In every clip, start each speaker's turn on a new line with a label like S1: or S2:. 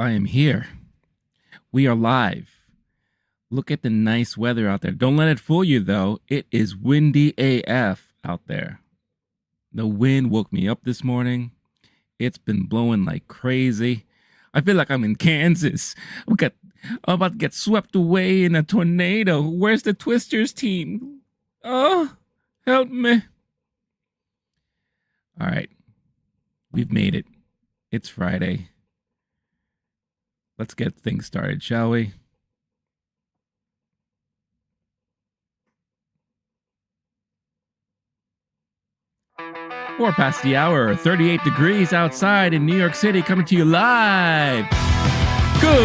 S1: I am here. We are live. Look at the nice weather out there. Don't let it fool you, though. It is windy AF out there. The wind woke me up this morning. It's been blowing like crazy. I feel like I'm in Kansas. I'm about to get swept away in a tornado. Where's the Twisters team? Oh, help me. All right. We've made it. It's Friday. Let's get things started, shall we? Four past the hour, 38 degrees outside in New York City, coming to you live. Good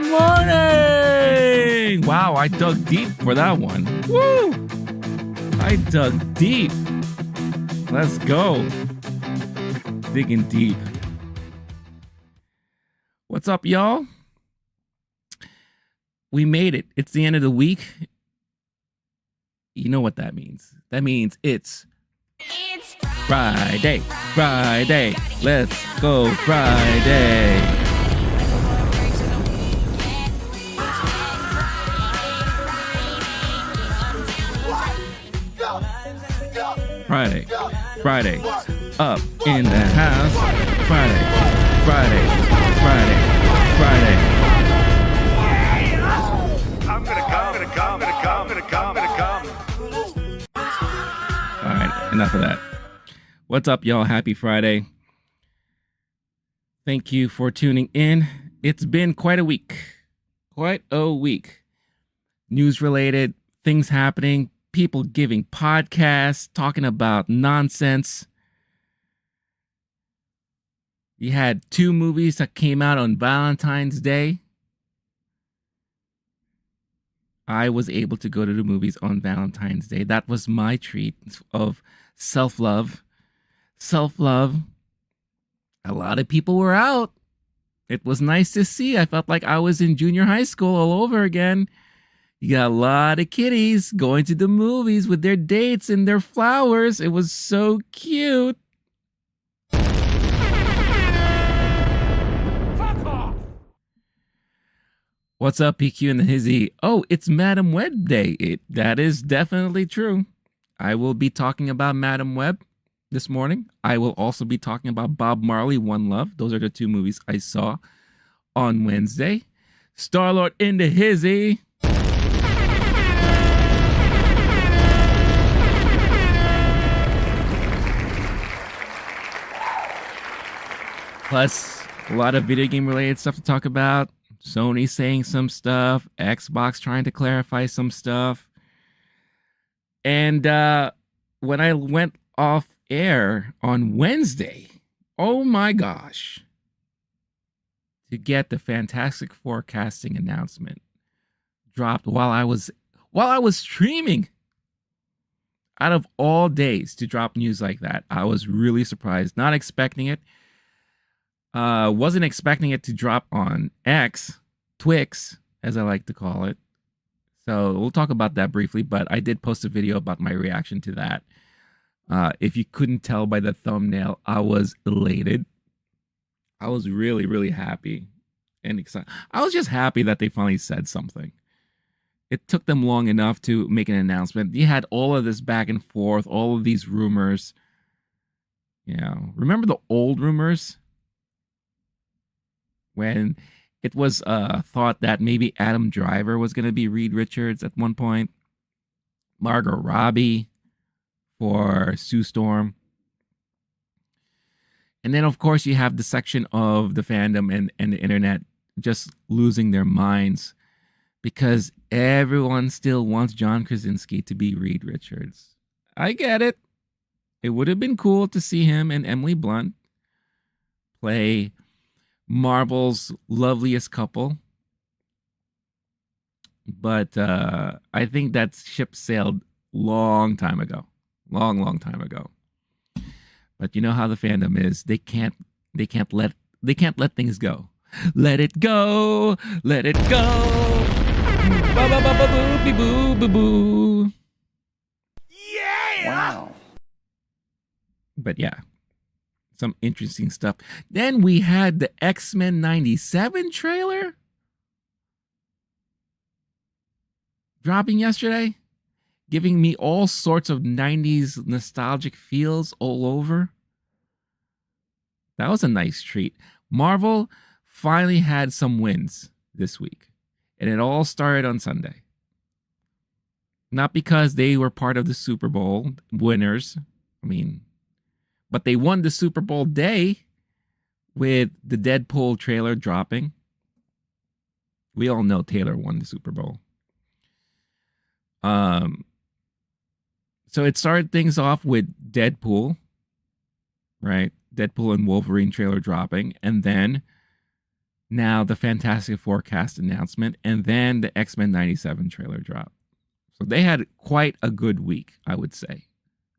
S1: morning. Wow, I dug deep for that one. Woo! I dug deep. Let's go. Digging deep. What's up, y'all? We made it. It's the end of the week. You know what that means. That means it's Friday. Friday. Let's go Friday. Friday. Friday. Up in the house. Friday. Friday. Friday. Friday. I'm gonna come. All right, enough of that. What's up, y'all? Happy Friday. Thank you for tuning in. It's been quite a week. News related, things happening, people giving podcasts, talking about nonsense. You had two movies that came out on Valentine's Day. I was able to go to the movies on Valentine's Day. That was my treat of self-love. Self-love. A lot of people were out. It was nice to see. I felt like I was in junior high school all over again. You got a lot of kiddies going to the movies with their dates and their flowers. It was so cute. What's up, PQ and the Hizzy? Oh, it's Madam Web Day. That is definitely true. I will be talking about Madam Web this morning. I will also be talking about Bob Marley, One Love. Those are the two movies I saw on Wednesday. Star-Lord in the Hizzy. Plus, a lot of video game related stuff to talk about. Sony saying some stuff, Xbox trying to clarify some stuff. And when I went off air on Wednesday, oh my gosh, to get the Fantastic Four casting announcement dropped while I was streaming. Out of all days to drop news like that, I was really surprised, not expecting it. Wasn't expecting it to drop on Twix, as I like to call it. So we'll talk about that briefly, but I did post a video about my reaction to that. If you couldn't tell by the thumbnail, I was elated. I was really, really happy and excited. I was just happy that they finally said something. It took them long enough to make an announcement. You had all of this back and forth, all of these rumors. Remember the old rumors? When it was thought that maybe Adam Driver was going to be Reed Richards at one point. Margot Robbie for Sue Storm. And then, of course, you have the section of the fandom and the internet just losing their minds because everyone still wants John Krasinski to be Reed Richards. I get it. It would have been cool to see him and Emily Blunt play Marvel's loveliest couple. But I think that ship sailed long time ago. Long time ago. But you know how the fandom is. They can't let things go. Let it go. Let it go. Ba ba ba ba boo be boo boo boo.
S2: Yeah! Wow.
S1: But yeah, some interesting stuff. Then we had the X-Men 97 trailer dropping yesterday, giving me all sorts of 90s nostalgic feels all over. That was a nice treat. Marvel finally had some wins this week, and it all started on Sunday. Not because they were part of the Super Bowl winners, but they won the Super Bowl day with the Deadpool trailer dropping. We all know Taylor won the Super Bowl. So it started things off with Deadpool, right? Deadpool and Wolverine trailer dropping, and then now the Fantastic Four cast announcement, and then the X-Men 97 trailer drop. So they had quite a good week, I would say.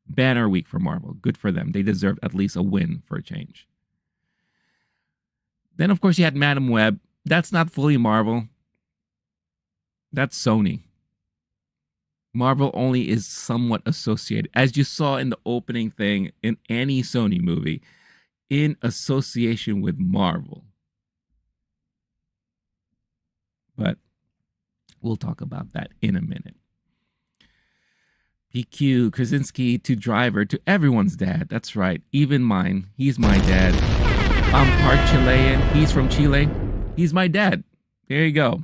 S1: Banner week for Marvel. Good for them. They deserved at least a win for a change. Then, of course, you had Madam Web. That's not fully Marvel. That's Sony. Marvel only is somewhat associated, as you saw in the opening thing in any Sony movie, in association with Marvel. But we'll talk about that in a minute. PQ, Krasinski to Driver, to everyone's dad. That's right, even mine. He's my dad. I'm part Chilean. He's from Chile. He's my dad. There you go.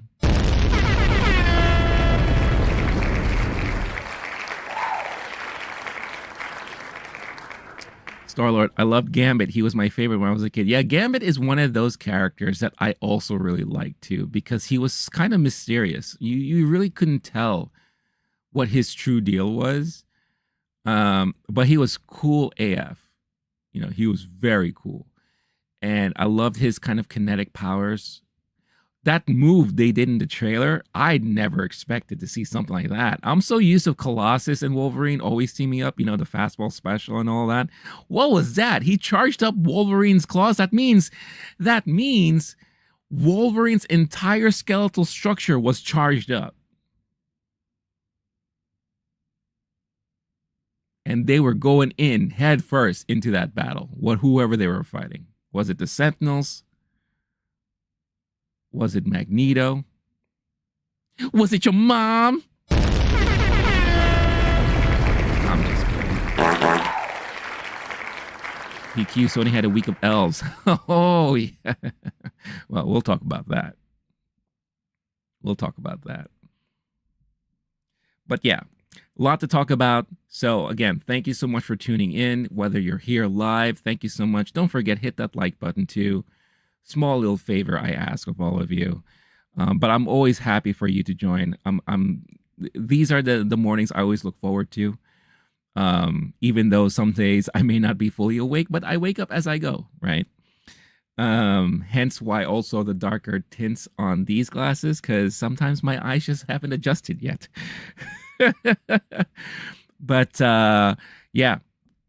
S1: Star-Lord, I loved Gambit. He was my favorite when I was a kid. Yeah, Gambit is one of those characters that I also really liked too, because he was kind of mysterious. You really couldn't tell what his true deal was. But he was cool AF. You know, he was very cool. And I loved his kind of kinetic powers. That move they did in the trailer, I'd never expected to see something like that. I'm so used to Colossus and Wolverine always teaming up, you know, the fastball special and all that. What was that? He charged up Wolverine's claws. That means Wolverine's entire skeletal structure was charged up. And they were going in head first into that battle, whoever they were fighting. Was it the Sentinels? Was it Magneto? Was it your mom? I'm just kidding. PQ, Sony had a week of elves. Oh, yeah. Well, we'll talk about that. But yeah, a lot to talk about. So again, thank you so much for tuning in. Whether you're here live, thank you so much. Don't forget, hit that like button too. Small little favor I ask of all of you. But I'm always happy for you to join. These are the mornings I always look forward to. Even though some days I may not be fully awake, but I wake up as I go, right? Hence why also the darker tints on these glasses, because sometimes my eyes just haven't adjusted yet. But yeah,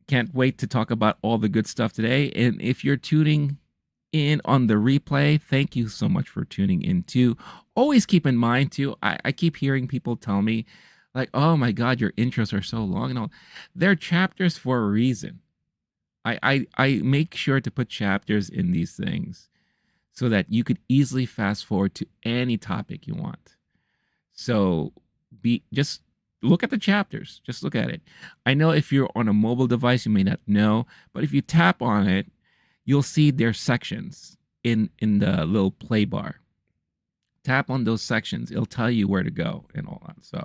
S1: can't wait to talk about all the good stuff today. And if you're tuning in on the replay, thank you so much for tuning in too. Always keep in mind too, I keep hearing people tell me like, oh my god, your intros are so long and all. They're chapters for a reason. I make sure to put chapters in these things so that you could easily fast forward to any topic you want. So just look at the chapters. Just look at it. I know if you're on a mobile device, you may not know, but if you tap on it, you'll see their sections in the little play bar. Tap on those sections. It'll tell you where to go and all that. So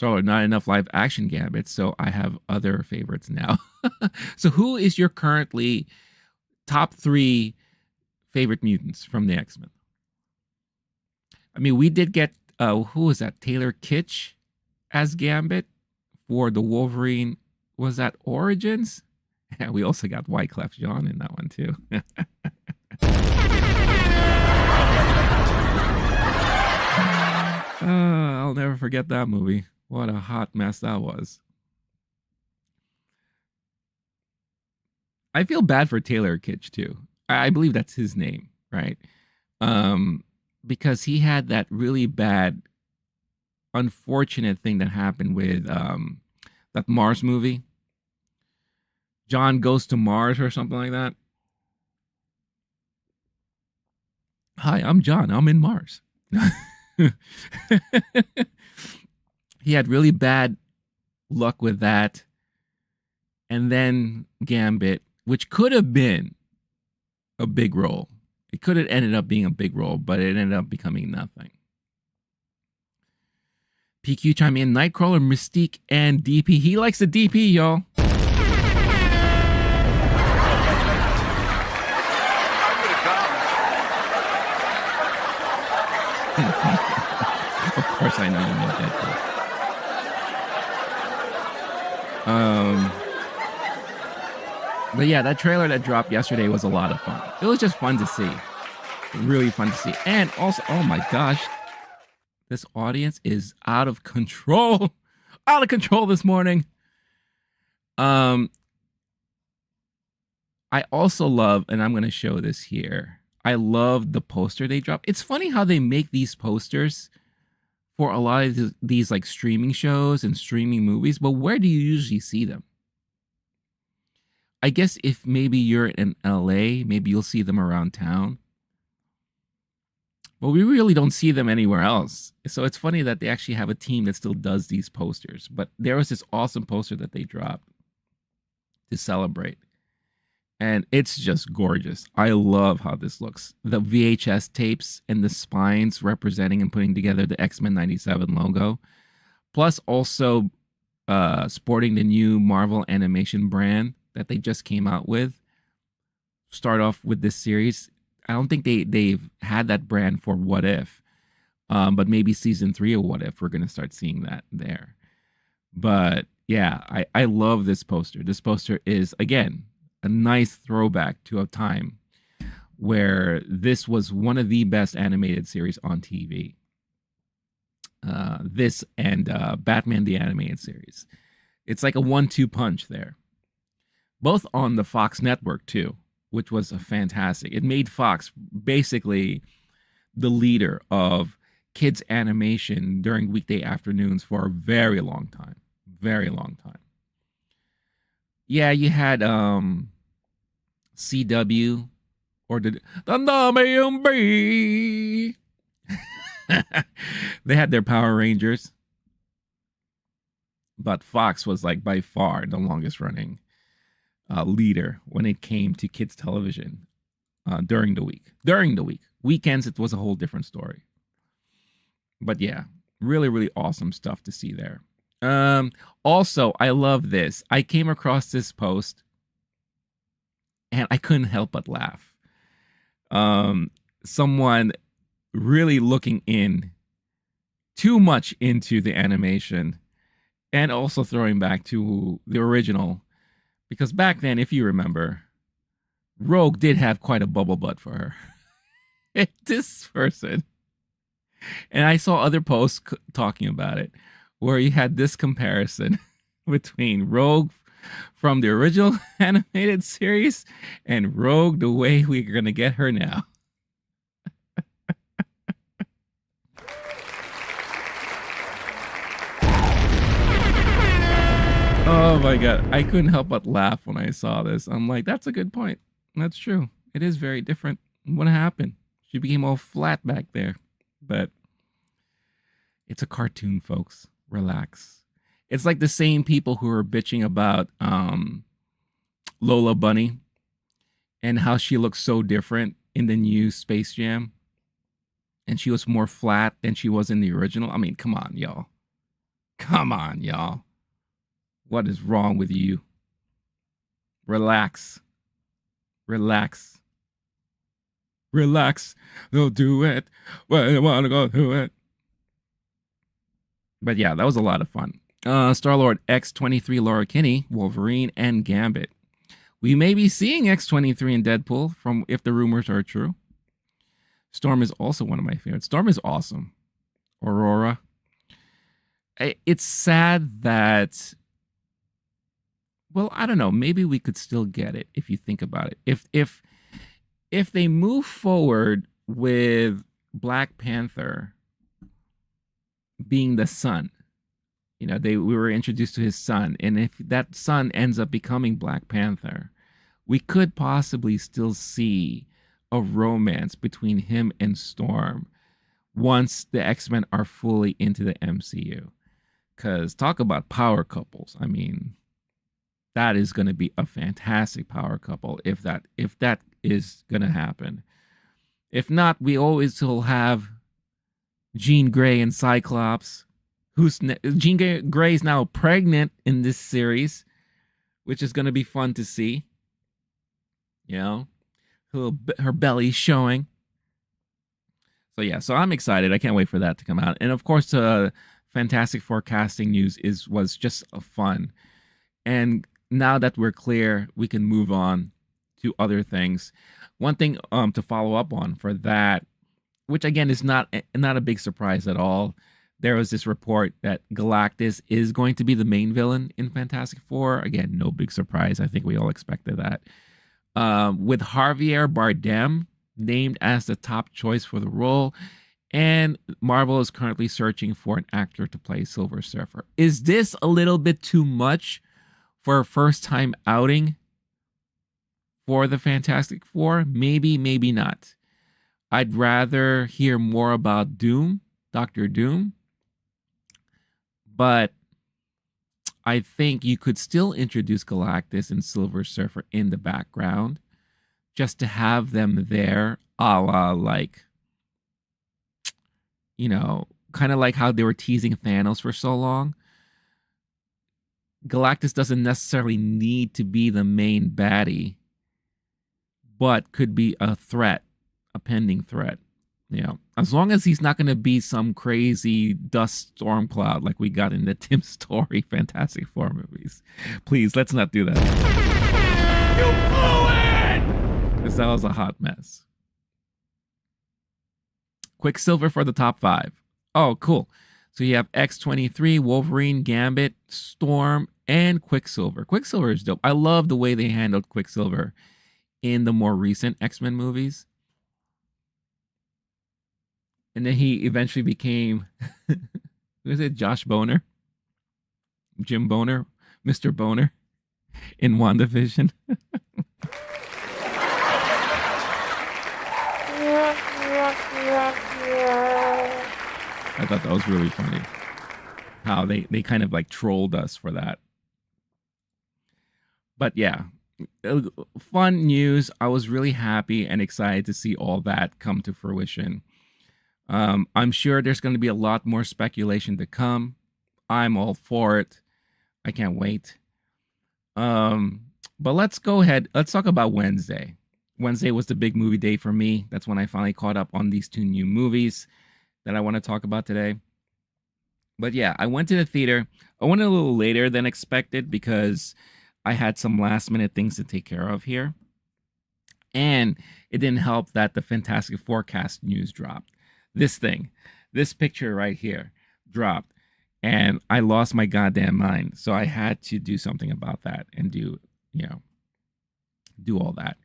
S1: not enough live action Gambit, so I have other favorites now. So who is your currently top 3 favorite mutants from the X-Men? I mean, we did get, who was that? Taylor Kitsch as Gambit for the Wolverine. Was that Origins? Yeah, we also got Wyclef Jean in that one too. I'll never forget that movie. What a hot mess that was. I feel bad for Taylor Kitsch too. I believe that's his name, right? because he had that really bad, unfortunate thing that happened with that Mars movie. John Goes to Mars or something like that. Hi, I'm John. I'm in Mars. He had really bad luck with that. And then Gambit, which could have been a big role. It could have ended up being a big role, but it ended up becoming nothing. PQ chime in, Nightcrawler, Mystique, and DP. He likes the DP, y'all. Of course I know you meant Deadpool. But yeah, that trailer that dropped yesterday was a lot of fun. It was just fun to see. Really fun to see. And also, oh my gosh, this audience is out of control. Out of control this morning. I also love, and I'm going to show this here. I love the poster they dropped. It's funny how they make these posters for a lot of these like streaming shows and streaming movies, but where do you usually see them? I guess if maybe you're in LA, maybe you'll see them around town. But we really don't see them anywhere else. So it's funny that they actually have a team that still does these posters. But there was this awesome poster that they dropped to celebrate. And it's just gorgeous. I love how this looks. The VHS tapes and the spines representing and putting together the X-Men 97 logo. Plus also sporting the new Marvel animation brand that they just came out with. Start off with this series. I don't think they've had that brand for What If. But maybe season 3 of What If, we're going to start seeing that there. But yeah, I love this poster. This poster is, again, a nice throwback to a time where this was one of the best animated series on TV. This and Batman the Animated Series. It's like a 1-2 punch there. Both on the Fox network too, which was a fantastic. It made Fox basically the leader of kids animation during weekday afternoons for a very long time. Very long time. Yeah, you had CW or the WB. They had their Power Rangers. But Fox was like by far the longest running leader when it came to kids television during the week. During the week. Weekends, it was a whole different story. But yeah, really, really awesome stuff to see there. Also, I love this. I came across this post and I couldn't help but laugh. Someone really looking in too much into the animation and also throwing back to the original. Because back then, if you remember, Rogue did have quite a bubble butt for her. This person. And I saw other posts talking about it, where you had this comparison between Rogue from the original animated series and Rogue the way we're going to get her now. Oh my God. I couldn't help but laugh when I saw this. I'm like, that's a good point. That's true. It is very different. What happened? She became all flat back there. But it's a cartoon, folks. Relax. It's like the same people who are bitching about Lola Bunny and how she looks so different in the new Space Jam. And she was more flat than she was in the original. I mean, come on, y'all. Come on, y'all. What is wrong with you? Relax. Relax. Relax. They'll do it when they want to go do it. But yeah, that was a lot of fun. Star-Lord, X-23, Laura Kinney, Wolverine, and Gambit. We may be seeing X-23 and Deadpool from if the rumors are true. Storm is also one of my favorites. Storm is awesome. Aurora. It's sad that, well, I don't know. Maybe we could still get it if you think about it. If they move forward with Black Panther being the son. We were introduced to his son, and if that son ends up becoming Black Panther, we could possibly still see a romance between him and Storm once the X-Men are fully into the MCU. Because talk about power couples. I mean, that is going to be a fantastic power couple if that is going to happen. If not, we always will have Jean Grey and Cyclops. Jean Grey is now pregnant in this series, which is going to be fun to see. Her belly showing. So I'm excited. I can't wait for that to come out. And of course, Fantastic Four casting news was just fun. And now that we're clear, we can move on to other things. One thing to follow up on for that, which again is not a big surprise at all. There was this report that Galactus is going to be the main villain in Fantastic Four. Again, no big surprise. I think we all expected that. With Javier Bardem named as the top choice for the role, and Marvel is currently searching for an actor to play Silver Surfer. Is this a little bit too much for a first-time outing for the Fantastic Four? Maybe, maybe not. I'd rather hear more about Doom, Dr. Doom. But I think you could still introduce Galactus and Silver Surfer in the background just to have them there, a la like, kind of like how they were teasing Thanos for so long. Galactus doesn't necessarily need to be the main baddie, but could be a threat, a pending threat. As long as he's not going to be some crazy dust storm cloud like we got in the Tim Story Fantastic Four movies. Please, let's not do that. You blew it! Because that was a hot mess. Quicksilver for the top 5. Oh, cool. So you have X-23, Wolverine, Gambit, Storm, and Quicksilver. Quicksilver is dope. I love the way they handled Quicksilver in the more recent X-Men movies. And then he eventually became, who is it? Josh Boner? Jim Boner? Mr. Boner in WandaVision. I thought that was really funny. How they kind of like trolled us for that. But yeah, fun news. I was really happy and excited to see all that come to fruition. I'm sure there's going to be a lot more speculation to come. I'm all for it. I can't wait. But let's go ahead. Let's talk about Wednesday. Wednesday was the big movie day for me. That's when I finally caught up on these 2 new movies that I want to talk about today. But yeah, I went to the theater. I went a little later than expected because I had some last minute things to take care of here. And it didn't help that the Fantastic Four cast news dropped. This picture right here dropped. And I lost my goddamn mind. So I had to do something about that and do all that.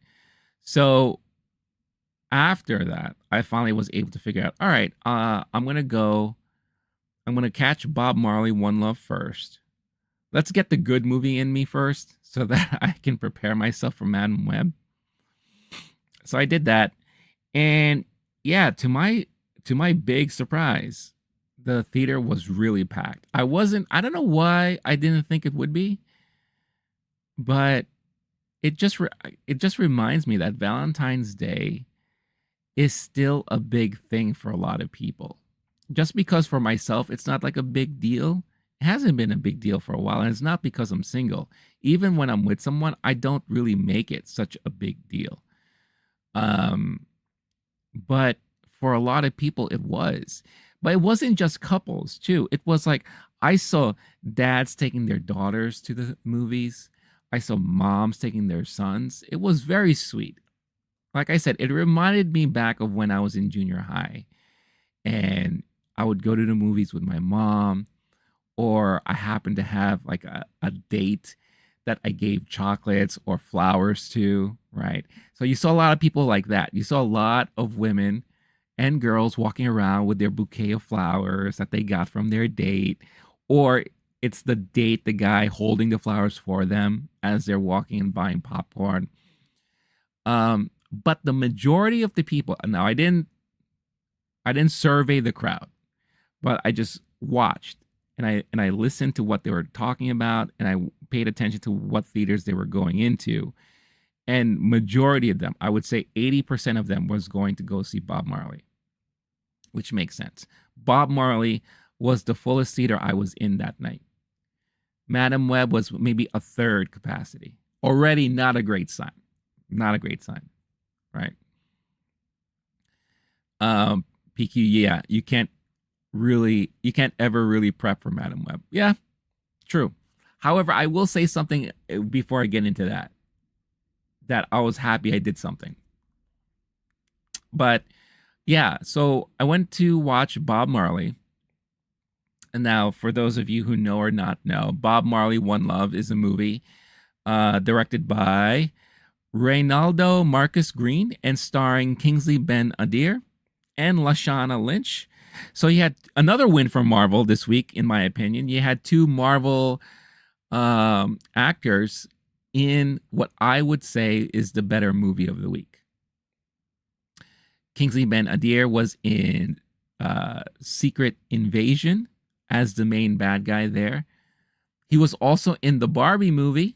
S1: So after that, I finally was able to figure out, all right, I'm going to catch Bob Marley One Love first. Let's get the good movie in me first so that I can prepare myself for Madam Web. So I did that. And yeah, to my big surprise, the theater was really packed. I don't know why I didn't think it would be, but it just reminds me that Valentine's Day is still a big thing for a lot of people. Just because for myself, it's not like a big deal. It hasn't been a big deal for a while. And it's not because I'm single. Even when I'm with someone, I don't really make it such a big deal. But for a lot of people, it was. But it wasn't just couples, too. It was like, I saw dads taking their daughters to the movies. I saw moms taking their sons. It was very sweet. Like I said, it reminded me back of when I was in junior high. And I would go to the movies with my mom. Or I happened to have like a date that I gave chocolates or flowers to, right? So you saw a lot of people like that. You saw a lot of women and girls walking around with their bouquet of flowers that they got from their date, or it's the date, the guy holding the flowers for them as they're walking and buying popcorn. But the majority of the people, now I didn't survey the crowd, but I just watched and I listened to what they were talking about, and I paid attention to what theaters they were going into. And majority of them, I would say 80% of them, was going to go see Bob Marley, which makes sense. Bob Marley was the fullest theater I was in that night. Madam Web was maybe a third capacity. Already not a great sign. Not a great sign, right? PQ, yeah, you can't ever really prep for Madam Web. Yeah, true. However, I will say something before I get into that I was happy I did something. But yeah, so I went to watch Bob Marley. And now, for those of you who know or not know, Bob Marley One Love is a movie directed by Reynaldo Marcus Green and starring Kingsley Ben Adir and Lashana Lynch. So you had another win from Marvel this week, in my opinion. You had two Marvel actors in what I would say is the better movie of the week. Kingsley Ben Adir was in Secret Invasion as the main bad guy there. He was also in the Barbie movie.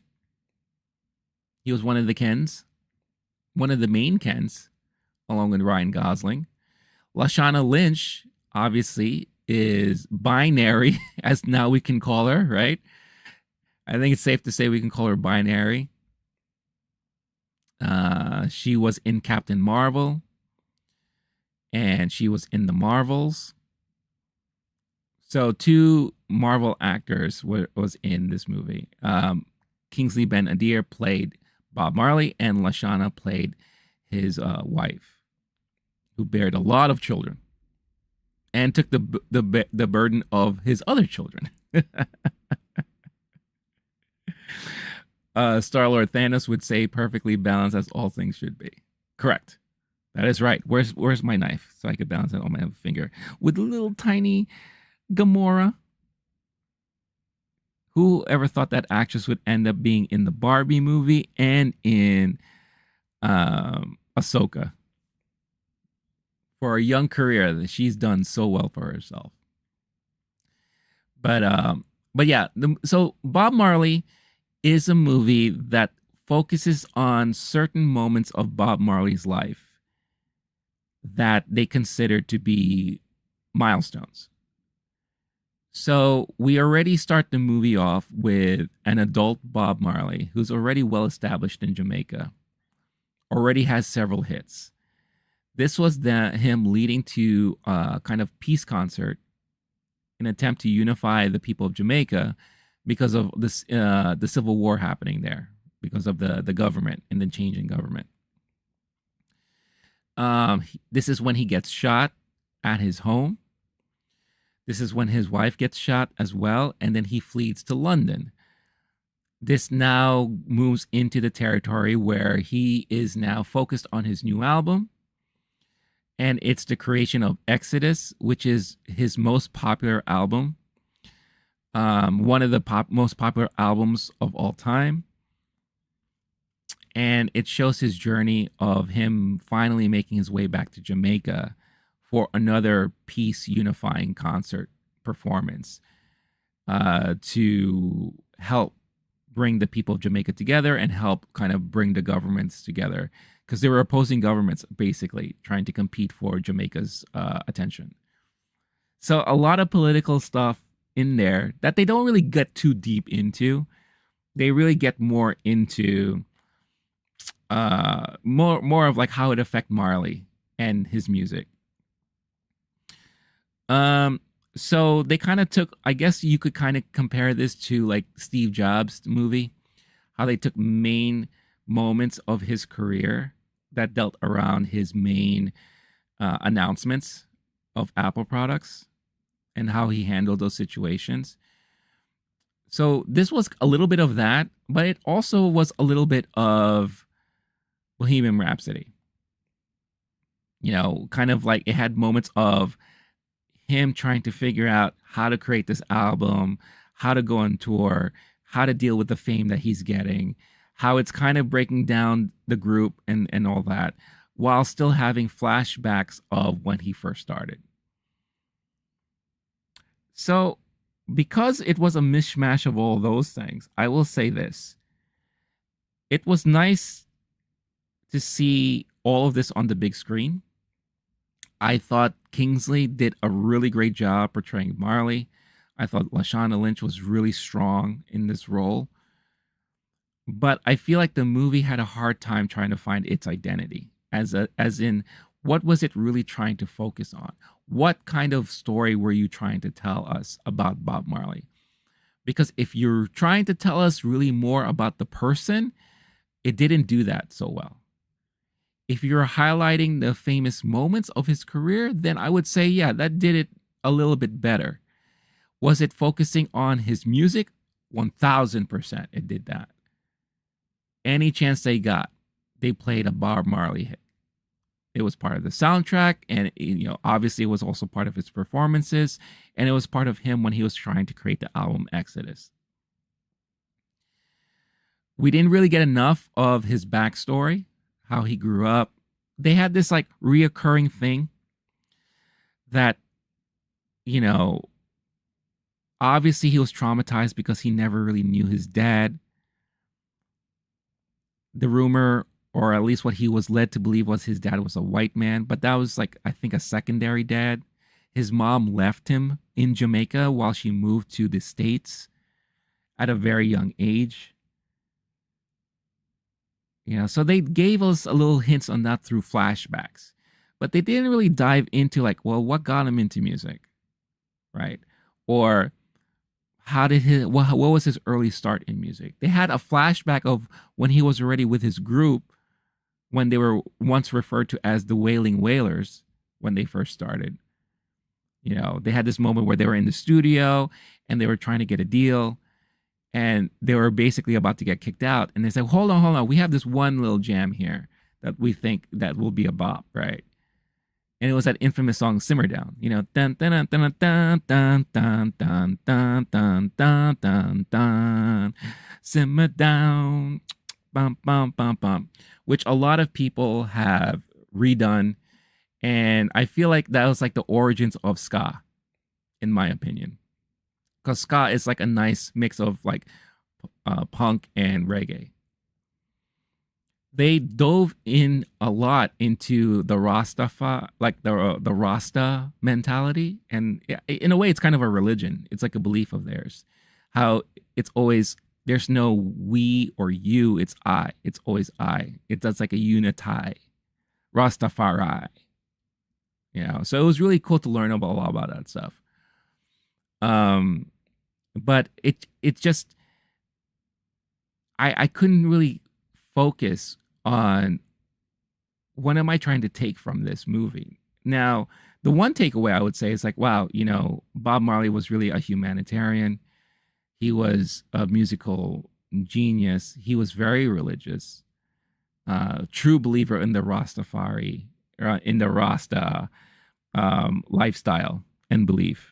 S1: He was one of the Kens, one of the main Kens, along with Ryan Gosling. Lashana Lynch, obviously, is binary, as now we can call her, right? I think it's safe to say we can call her binary. She was in Captain Marvel, and she was in the Marvels. So two Marvel actors was in this movie. Kingsley Ben Adir played Bob Marley, and Lashana played his wife, who bared a lot of children and took the burden of his other children. Star-Lord Thanos would say, perfectly balanced as all things should be. Correct. That is right. Where's my knife so I could balance it on my finger with a little tiny Gamora? Who ever thought that actress would end up being in the Barbie movie and in Ahsoka? For a young career, she's done so well for herself. But yeah, so Bob Marley is a movie that focuses on certain moments of Bob Marley's life that they consider to be milestones. So we already start the movie off with an adult Bob Marley who's already well established in Jamaica, already has several hits. This was him leading to a kind of peace concert, an attempt to unify the people of Jamaica because of this, the civil war happening there, because of the government and the change in government. This is when he gets shot at his home. This is when his wife gets shot as well, and then he flees to London. This now moves into the territory where he is now focused on his new album, and it's the creation of Exodus, which is his most popular album, one of the most popular albums of all time. And it shows his journey of him finally making his way back to Jamaica for another peace unifying concert performance to help bring the people of Jamaica together and help kind of bring the governments together, because they were opposing governments, basically trying to compete for Jamaica's attention. So a lot of political stuff in there that they don't really get too deep into. They really get more into more of like how it affect Marley and his music. So they kind of took, I guess you could kind of compare this to like Steve Jobs' movie, how they took main moments of his career that dealt around his main announcements of Apple products and how he handled those situations. So this was a little bit of that, but it also was a little bit of Bohemian Rhapsody. Kind of like it had moments of him trying to figure out how to create this album, how to go on tour, how to deal with the fame that he's getting, how it's kind of breaking down the group and all that, while still having flashbacks of when he first started. So, because it was a mishmash of all those things, I will say this. It was nice to see all of this on the big screen. I thought Kingsley did a really great job portraying Marley. I thought Lashana Lynch was really strong in this role. But I feel like the movie had a hard time trying to find its identity, as in what was it really trying to focus on? What kind of story were you trying to tell us about Bob Marley? Because if you're trying to tell us really more about the person, it didn't do that so well. If you're highlighting the famous moments of his career, then I would say, yeah, that did it a little bit better. Was it focusing on his music? 1000% it did that. Any chance they got, they played a Bob Marley hit. It was part of the soundtrack, and obviously it was also part of his performances, and it was part of him when he was trying to create the album Exodus. We didn't really get enough of his backstory, how he grew up. They had this like reoccurring thing that, obviously he was traumatized because he never really knew his dad. The rumor, or at least what he was led to believe, was his dad was a white man, but that was like, I think, a secondary dad. His mom left him in Jamaica while she moved to the States at a very young age. So they gave us a little hints on that through flashbacks, but they didn't really dive into like, well, what got him into music, right? Or how did what was his early start in music? They had a flashback of when he was already with his group, when they were once referred to as the Wailing Wailers when they first started. They had this moment where they were in the studio and they were trying to get a deal, and they were basically about to get kicked out. And they said, hold on. We have this one little jam here that we think that will be a bop, right? And it was that infamous song Simmer Down. Dun dun dun dun dun dun dun dun dun dun dun dun dun. Simmer down. Bum bum bum bum. Which a lot of people have redone. And I feel like that was like the origins of ska, in my opinion. Because ska is like a nice mix of like punk and reggae. They dove in a lot into the Rastafari, like the Rasta mentality, and in a way, it's kind of a religion. It's like a belief of theirs. How it's always, there's no we or you. It's I. It's always I. It's like a unity, Rastafari. So it was really cool to learn about a lot about that stuff. But it just, I couldn't really focus on what am I trying to take from this movie. Now, the one takeaway I would say is like, wow, Bob Marley was really a humanitarian. He was a musical genius. He was very religious, true believer in the Rastafari, in the Rasta lifestyle and belief.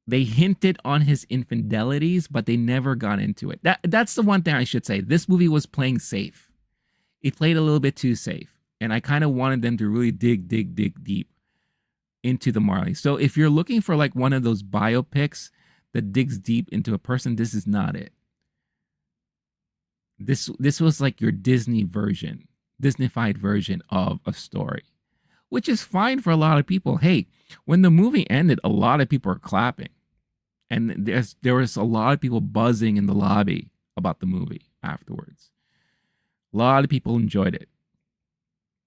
S1: They hinted on his infidelities, but they never got into it. That's the one thing I should say. This movie was playing safe. It played a little bit too safe. And I kind of wanted them to really dig deep into the Marley. So if you're looking for like one of those biopics that digs deep into a person, this is not it. This was like your Disneyfied version of a story, which is fine for a lot of people. Hey, when the movie ended, a lot of people are clapping. And there was a lot of people buzzing in the lobby about the movie afterwards. A lot of people enjoyed it.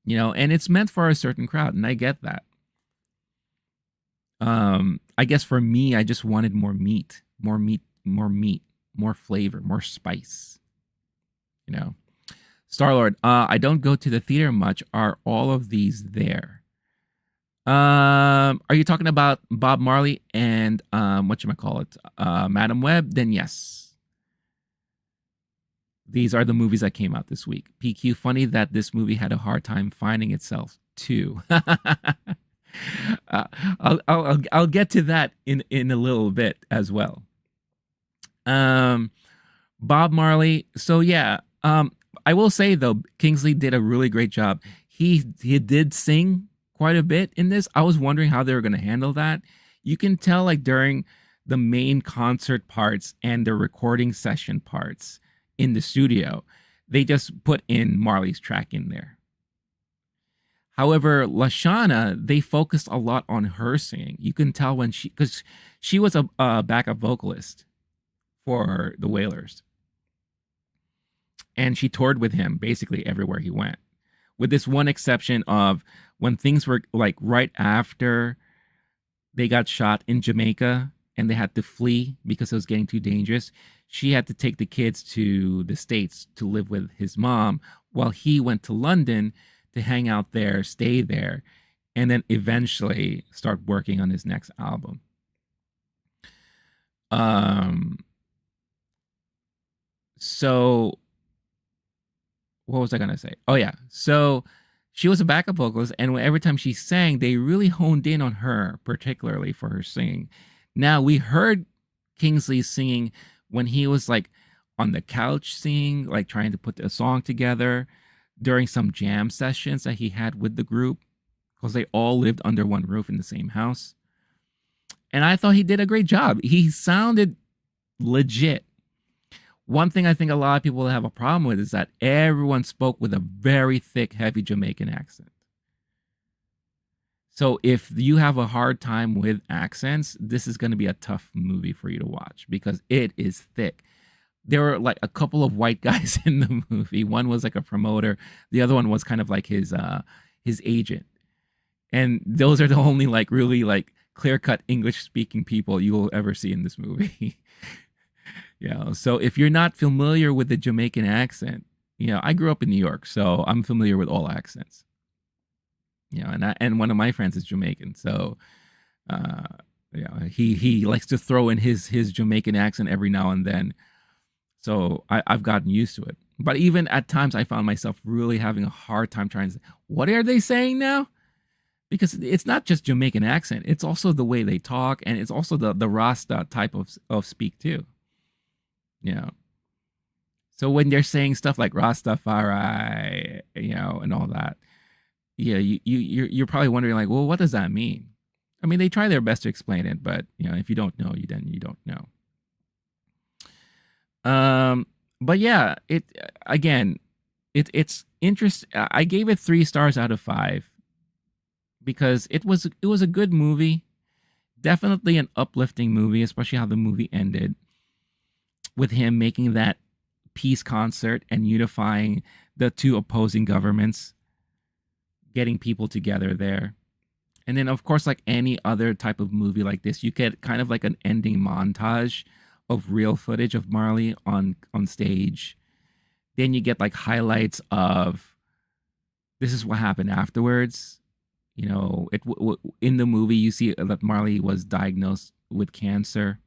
S1: And it's meant for a certain crowd, and I get that. I guess for me, I just wanted more meat, more flavor, more spice. Star-Lord, I don't go to the theater much. Are all of these there? Are you talking about Bob Marley and Madam Web? Then yes. These are the movies that came out this week. PQ, funny that this movie had a hard time finding itself too. I'll get to that in a little bit as well. Um, Bob Marley. So yeah, I will say though, Kingsley did a really great job. He did sing quite a bit in this. I was wondering how they were going to handle that. You can tell like during the main concert parts and the recording session parts in the studio, they just put in Marley's track in there. However, Lashana, they focused a lot on her singing. You can tell when because she was a backup vocalist for the Wailers. And she toured with him basically everywhere he went. With this one exception of when things were like right after they got shot in Jamaica and they had to flee because it was getting too dangerous, she had to take the kids to the States to live with his mom while he went to London to hang out there, stay there, and then eventually start working on his next album. So what was I going to say? Oh yeah. So she was a backup vocalist, and every time she sang, they really honed in on her, particularly for her singing. Now, we heard Kingsley singing when he was like on the couch singing, like trying to put a song together during some jam sessions that he had with the group, because they all lived under one roof in the same house. And I thought he did a great job. He sounded legit. One thing I think a lot of people have a problem with is that everyone spoke with a very thick, heavy Jamaican accent. So if you have a hard time with accents, this is going to be a tough movie for you to watch because it is thick. There were like a couple of white guys in the movie. One was like a promoter. The other one was kind of like his agent. And those are the only like really like clear-cut English-speaking people you will ever see in this movie. So if you're not familiar with the Jamaican accent, I grew up in New York, so I'm familiar with all accents. And one of my friends is Jamaican, so he likes to throw in his Jamaican accent every now and then. So I've gotten used to it. But even at times, I found myself really having a hard time trying to say, what are they saying now? Because it's not just Jamaican accent; it's also the way they talk, and it's also the Rasta type of speak too. So when they're saying stuff like Rastafari, and all that, you're probably wondering like, well, what does that mean? I mean, they try their best to explain it, but if you don't know, then you don't know. But yeah, it's interesting. I gave it 3 stars out of 5 because it was a good movie, definitely an uplifting movie, especially how the movie ended with him making that peace concert and unifying the 2 opposing governments, getting people together there. And then, of course, like any other type of movie like this, you get kind of like an ending montage of real footage of Marley on stage. Then you get like highlights of this is what happened afterwards. In the movie, you see that Marley was diagnosed with cancer.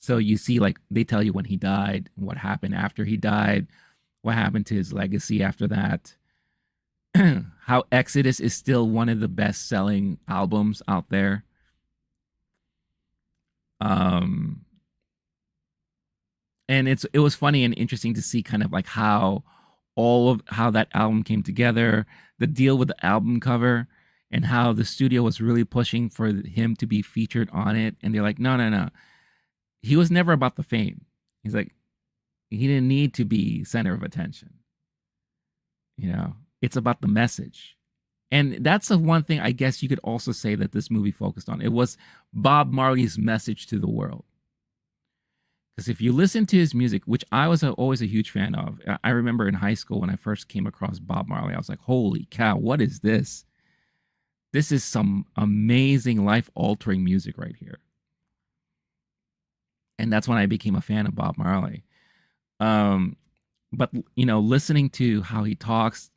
S1: So you see, like, they tell you when he died, what happened after he died, what happened to his legacy after that, how Exodus is still one of the best-selling albums out there. And it was funny and interesting to see kind of like how that album came together, the deal with the album cover, and how the studio was really pushing for him to be featured on it. And they're like, no. He was never about the fame. He's like, he didn't need to be center of attention. It's about the message. And that's the one thing I guess you could also say that this movie focused on. It was Bob Marley's message to the world. Because if you listen to his music, which I was always a huge fan of, I remember in high school when I first came across Bob Marley, I was like, holy cow, what is this? This is some amazing life-altering music right here. And that's when I became a fan of Bob Marley. But, listening to how he talks,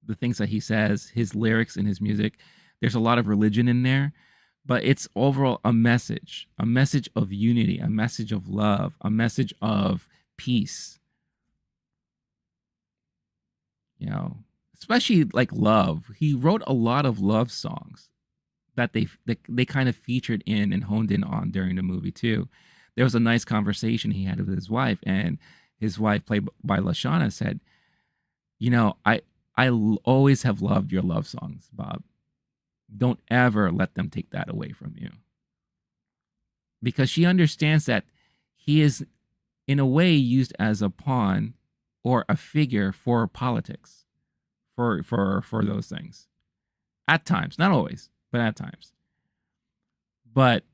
S1: the things that he says, his lyrics and his music, there's a lot of religion in there, but it's overall a message of unity, a message of love, a message of peace, you know, especially like love. He wrote a lot of love songs that they kind of featured in and honed in on during the movie too. There was a nice conversation he had with his wife, and his wife, played by Lashana, said, "You know, always have loved your love songs, Bob. Don't ever let them take that away from you." Because she understands that he is, in a way, used as a pawn or a figure for politics, for those things. At times, not always, but at times. But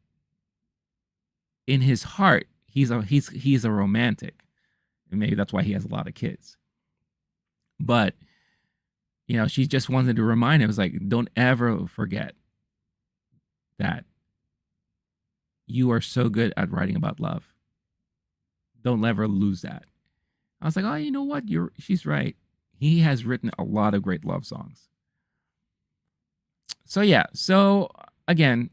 S1: in his heart, he's a romantic, and maybe that's why he has a lot of kids. But you know, she just wanted to remind him, it was like, don't ever forget that you are so good at writing about love. Don't ever lose that. I was like, oh, you know what? She's right. He has written a lot of great love songs. So yeah, so again,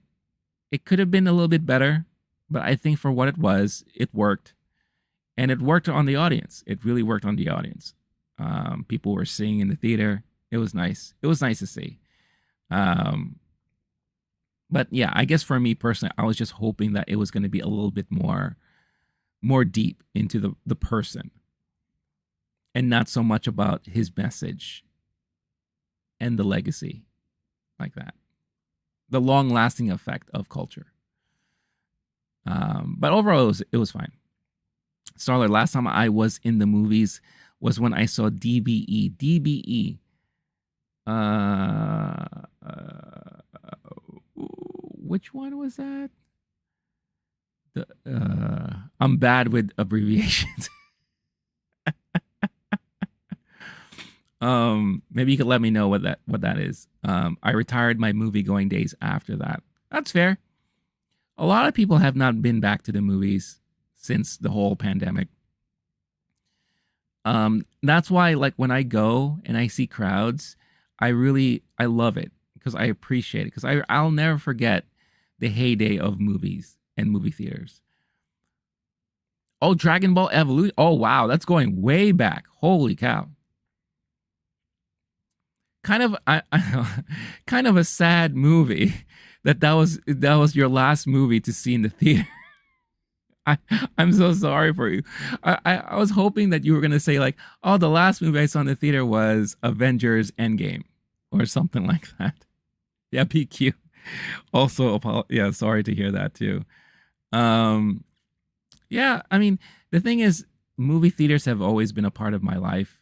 S1: it could have been a little bit better, but I think for what it was, it worked. And it worked on the audience. It really worked on the audience. People were singing in the theater. It was nice. It was nice to see. But yeah, I guess for me personally, I was just hoping that it was going to be a little bit more deep into the person, and not so much about his message and the legacy, like that, the long lasting effect of culture. But overall, it was fine. Starler, last time I was in the movies was when I saw DBE. DBE. Which one was that? I'm bad with abbreviations. Maybe you could let me know what that is. I retired my movie going days after that. That's fair. A lot of people have not been back to the movies since the whole pandemic. That's why, like, when I go and I see crowds, I love it, because I appreciate it, because I'll never forget the heyday of movies and movie theaters. Oh, Dragon Ball Evolution. Oh, wow. That's going way back. Holy cow. Kind of kind of a sad movie that was your last movie to see in the theater. I'm so sorry for you. I was hoping that you were going to say, like, oh, the last movie I saw in the theater was Avengers Endgame or something like that. Yeah, PQ. Also, yeah, sorry to hear that too. Yeah, I mean, the thing is, movie theaters have always been a part of my life.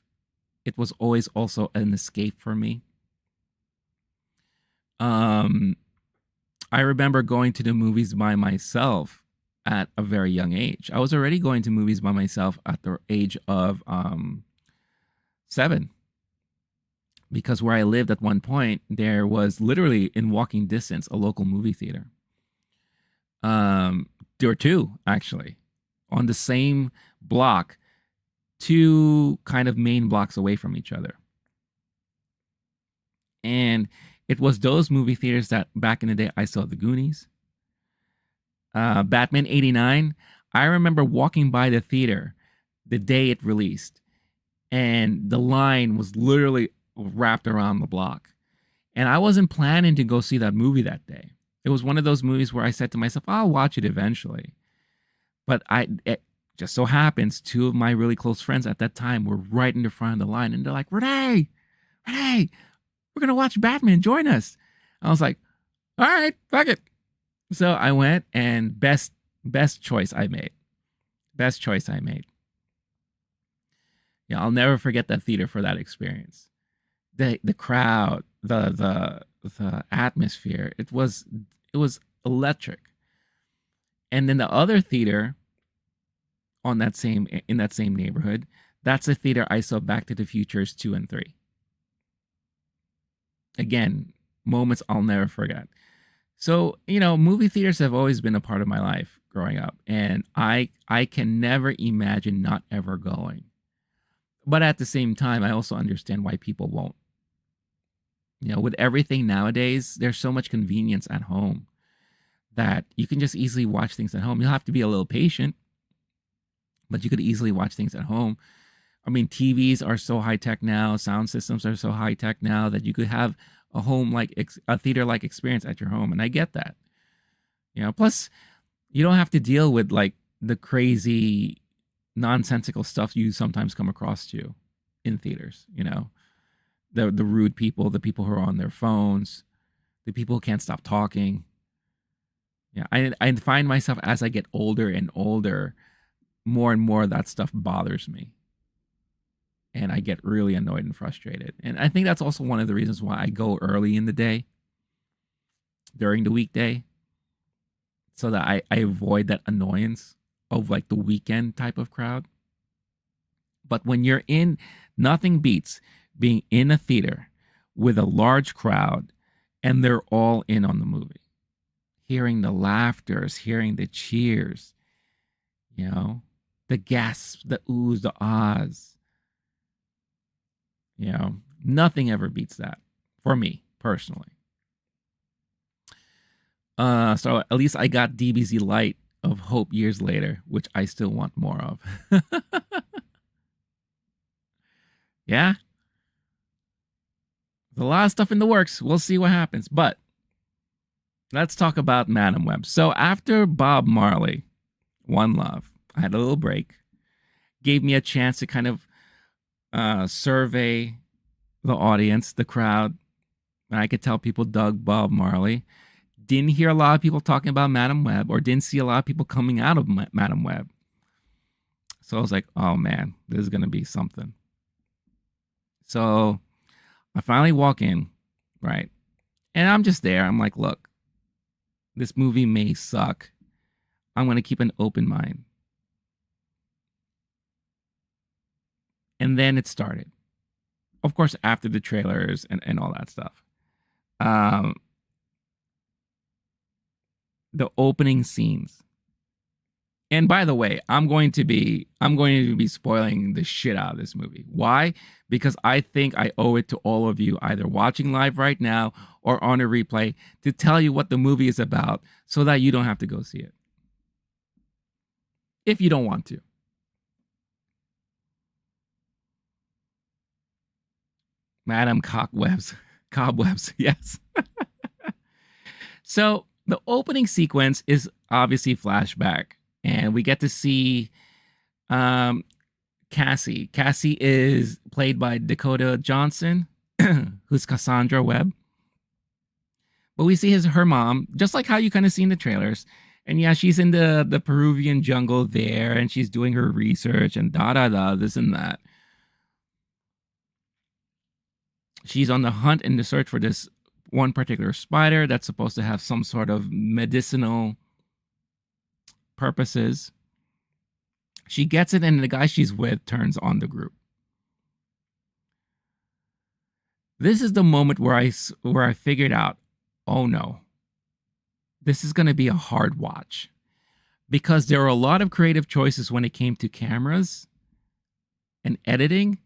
S1: It was always also an escape for me. I remember going to the movies by myself at a very young age. I was already going to movies by myself at the age of 7. Because where I lived at one point, there was literally in walking distance a local movie theater. There were 2, actually, on the same block, 2 kind of main blocks away from each other. And it was those movie theaters that back in the day I saw The Goonies, Batman 89. I remember walking by the theater the day it released, and the line was literally wrapped around the block. And I wasn't planning to go see that movie that day. It was one of those movies where I said to myself, I'll watch it eventually. But it just so happens 2 of my really close friends at that time were right in the front of the line, and they're like, Renee, we're going to watch Batman. Join us. I was like, all right, fuck it. So I went, and best choice I made. Best choice I made. Yeah, I'll never forget that theater for that experience. The crowd, the atmosphere, it was electric. And then the other theater in that same neighborhood, that's a theater I saw Back to the Futures 2 and 3. Again, moments I'll never forget. So, you know, movie theaters have always been a part of my life growing up, and I can never imagine not ever going. But at the same time, I also understand why people won't. You know, with everything nowadays, there's so much convenience at home that you can just easily watch things at home. You'll have to be a little patient, but you could easily watch things at home. I mean, TVs are so high tech now, sound systems are so high tech now that you could have a home like a theater like experience at your home, and I get that. Plus you don't have to deal with like the crazy nonsensical stuff you sometimes come across too in theaters. The rude people, the people who are on their phones, the people who can't stop talking. Yeah, I find myself as I get older and older, more and more that stuff bothers me. And I get really annoyed and frustrated. And I think that's also one of the reasons why I go early in the day during the weekday, so that I avoid that annoyance of like the weekend type of crowd. But when you're in, nothing beats being in a theater with a large crowd and they're all in on the movie. Hearing the laughters, hearing the cheers, the gasps, the oohs, the ahs. Nothing ever beats that for me personally. So at least I got DBZ Light of Hope years later, which I still want more of. Yeah. There's a lot of stuff in the works. We'll see what happens. But let's talk about Madam Web. So after Bob Marley, One Love, I had a little break. Gave me a chance to kind of survey the audience, the crowd. And I could tell people dug Bob Marley. Didn't hear a lot of people talking about Madam Web, or didn't see a lot of people coming out of Madam Web. So I was like, oh man, this is going to be something. So I finally walk in, right? And I'm just there. I'm like, look, this movie may suck. I'm going to keep an open mind. And then it started. Of course, after the trailers and all that stuff. The opening scenes. And by the way, I'm going to be spoiling the shit out of this movie. Why? Because I think I owe it to all of you, either watching live right now or on a replay, to tell you what the movie is about so that you don't have to go see it. If you don't want to. Madam Cobwebs, yes. So the opening sequence is obviously flashback, and we get to see Cassie. Cassie is played by Dakota Johnson, who's Cassandra Webb. But we see her mom, just like how you kind of see in the trailers. And yeah, she's in the Peruvian jungle there, and she's doing her research and this and that. She's on the hunt and the search for this one particular spider that's supposed to have some sort of medicinal purposes. She gets it, and the guy she's with turns on the group. This is the moment where I figured out, oh no, this is going to be a hard watch, because there are a lot of creative choices when it came to cameras and editing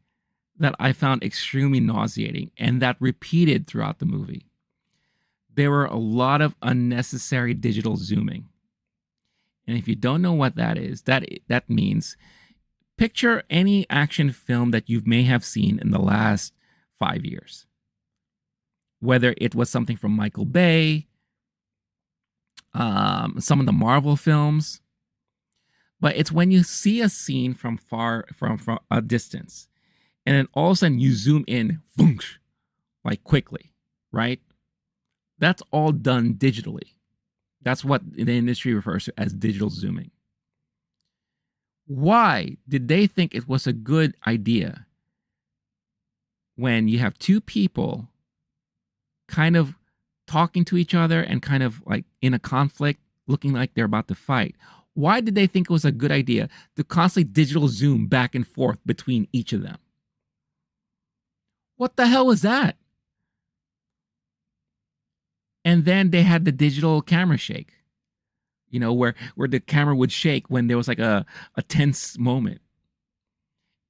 S1: that I found extremely nauseating, and that repeated throughout the movie. There were a lot of unnecessary digital zooming. And if you don't know what that is, that means picture any action film that you may have seen in the last 5 years. Whether it was something from Michael Bay, some of the Marvel films, but it's when you see a scene from a distance, and then all of a sudden you zoom in, boonsh, like quickly, right? That's all done digitally. That's what the industry refers to as digital zooming. Why did they think it was a good idea when you have two people kind of talking to each other and kind of like in a conflict, looking like they're about to fight? Why did they think it was a good idea to constantly digital zoom back and forth between each of them? What the hell was that? And then they had the digital camera shake, where the camera would shake when there was like a tense moment.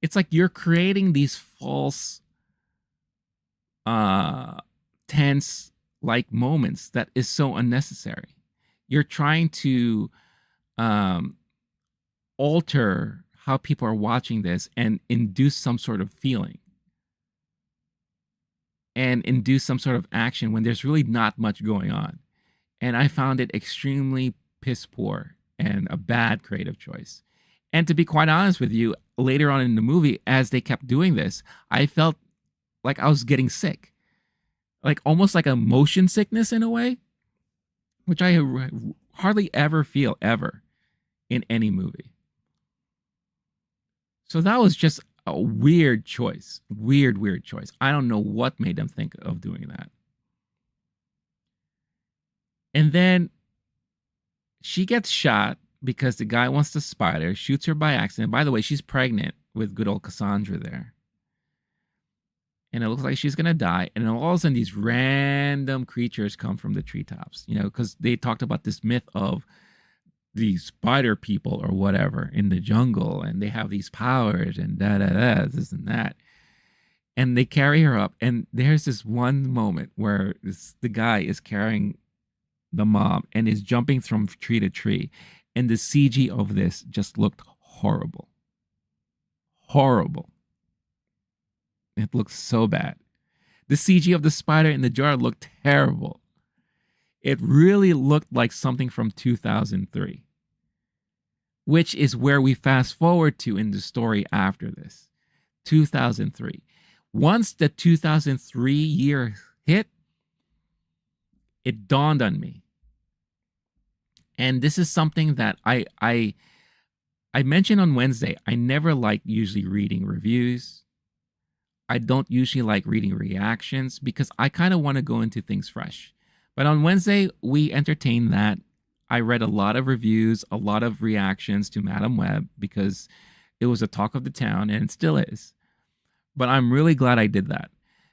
S1: It's like you're creating these false, tense like moments that is so unnecessary. You're trying to alter how people are watching this and induce some sort of feeling and induce some sort of action when there's really not much going on. And I found it extremely piss poor and a bad creative choice. And to be quite honest with you, later on in the movie, as they kept doing this, I felt like I was getting sick. Like almost like a motion sickness in a way, which I hardly ever feel ever in any movie. So that was just a weird choice. Weird choice. I don't know what made them think of doing that. And then she gets shot because the guy wants to spider, shoots her by accident. By the way, she's pregnant with good old Cassandra there. And it looks like she's going to die. And then all of a sudden, these random creatures come from the treetops, you know, because they talked about this myth of these spider people or whatever in the jungle. And they have these powers and this and that. And they carry her up. And there's this one moment where the guy is carrying the mom and is jumping from tree to tree. And the CG of this just looked horrible. Horrible. It looked so bad. The CG of the spider in the jar looked terrible. It really looked like something from 2003, which is where we fast forward to in the story after this. 2003. Once the 2003 year hit, it dawned on me. And this is something that I mentioned on Wednesday. I never like usually reading reviews. I don't usually like reading reactions because I kind of want to go into things fresh. But on Wednesday, we entertained that. I read a lot of reviews, a lot of reactions to Madam Web because it was a talk of the town and it still is. But I'm really glad I did that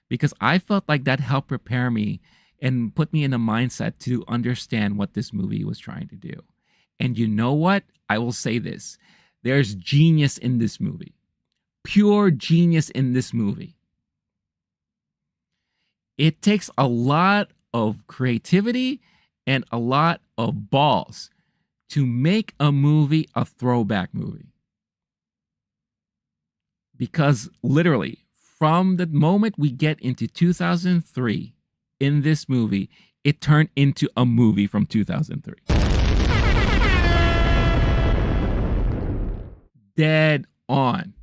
S1: because I felt like that helped prepare me and put me in a mindset to understand what this movie was trying to do. And you know what? I will say this. There's genius in this movie. Pure genius in this movie. It takes a lot of creativity and a lot of balls to make a movie a throwback movie. Because literally, from the moment we get into 2003 in this movie, it turned into a movie from 2003. Dead on.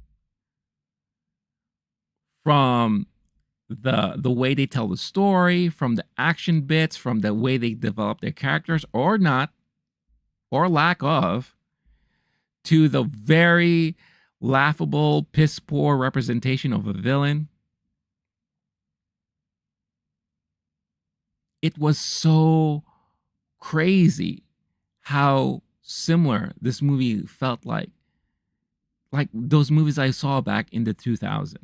S1: From the way they tell the story, from the action bits, from the way they develop their characters or not, or lack of, to the very laughable, piss poor representation of a villain. It was so crazy how similar this movie felt like those movies I saw back in the 2000s.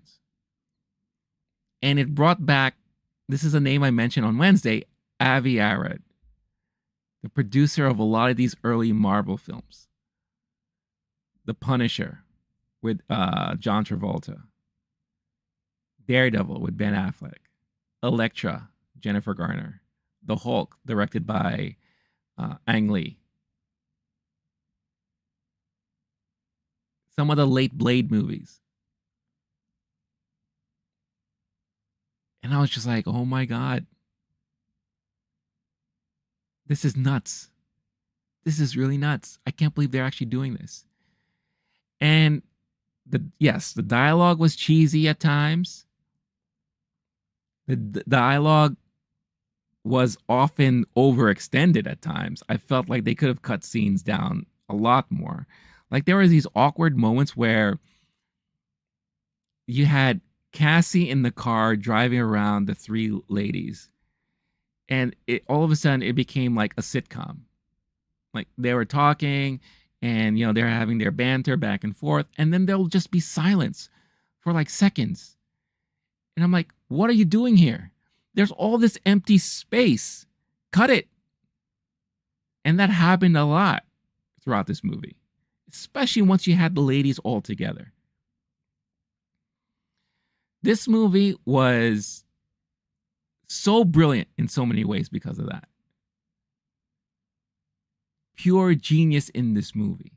S1: And it brought back, this is a name I mentioned on Wednesday, Avi Arad, the producer of a lot of these early Marvel films. The Punisher with John Travolta. Daredevil with Ben Affleck. Elektra, Jennifer Garner. The Hulk, directed by Ang Lee. Some of the late Blade movies. And I was just like, oh my God. This is nuts. This is really nuts. I can't believe they're actually doing this. And the dialogue was cheesy at times. The dialogue was often overextended at times. I felt like they could have cut scenes down a lot more. Like there were these awkward moments where you had Cassie in the car driving around the three ladies. And all of a sudden it became like a sitcom. Like they were talking and, they're having their banter back and forth. And then there'll just be silence for like seconds. And I'm like, what are you doing here? There's all this empty space. Cut it. And that happened a lot throughout this movie, especially once you had the ladies all together. This movie was so brilliant in so many ways because of that. Pure genius in this movie.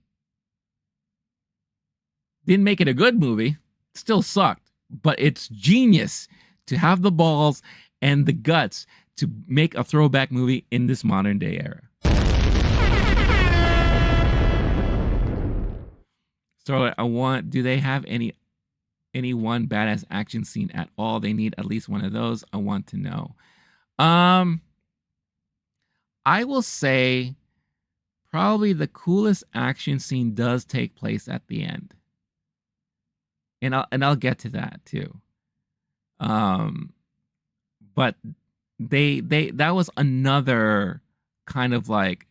S1: Didn't make it a good movie. Still sucked. But it's genius to have the balls and the guts to make a throwback movie in this modern day era. So do they have any one badass action scene at all? They need at least one of those. I want to know. I will say probably the coolest action scene does take place at the end. And I'll get to that too. But they that was another kind of like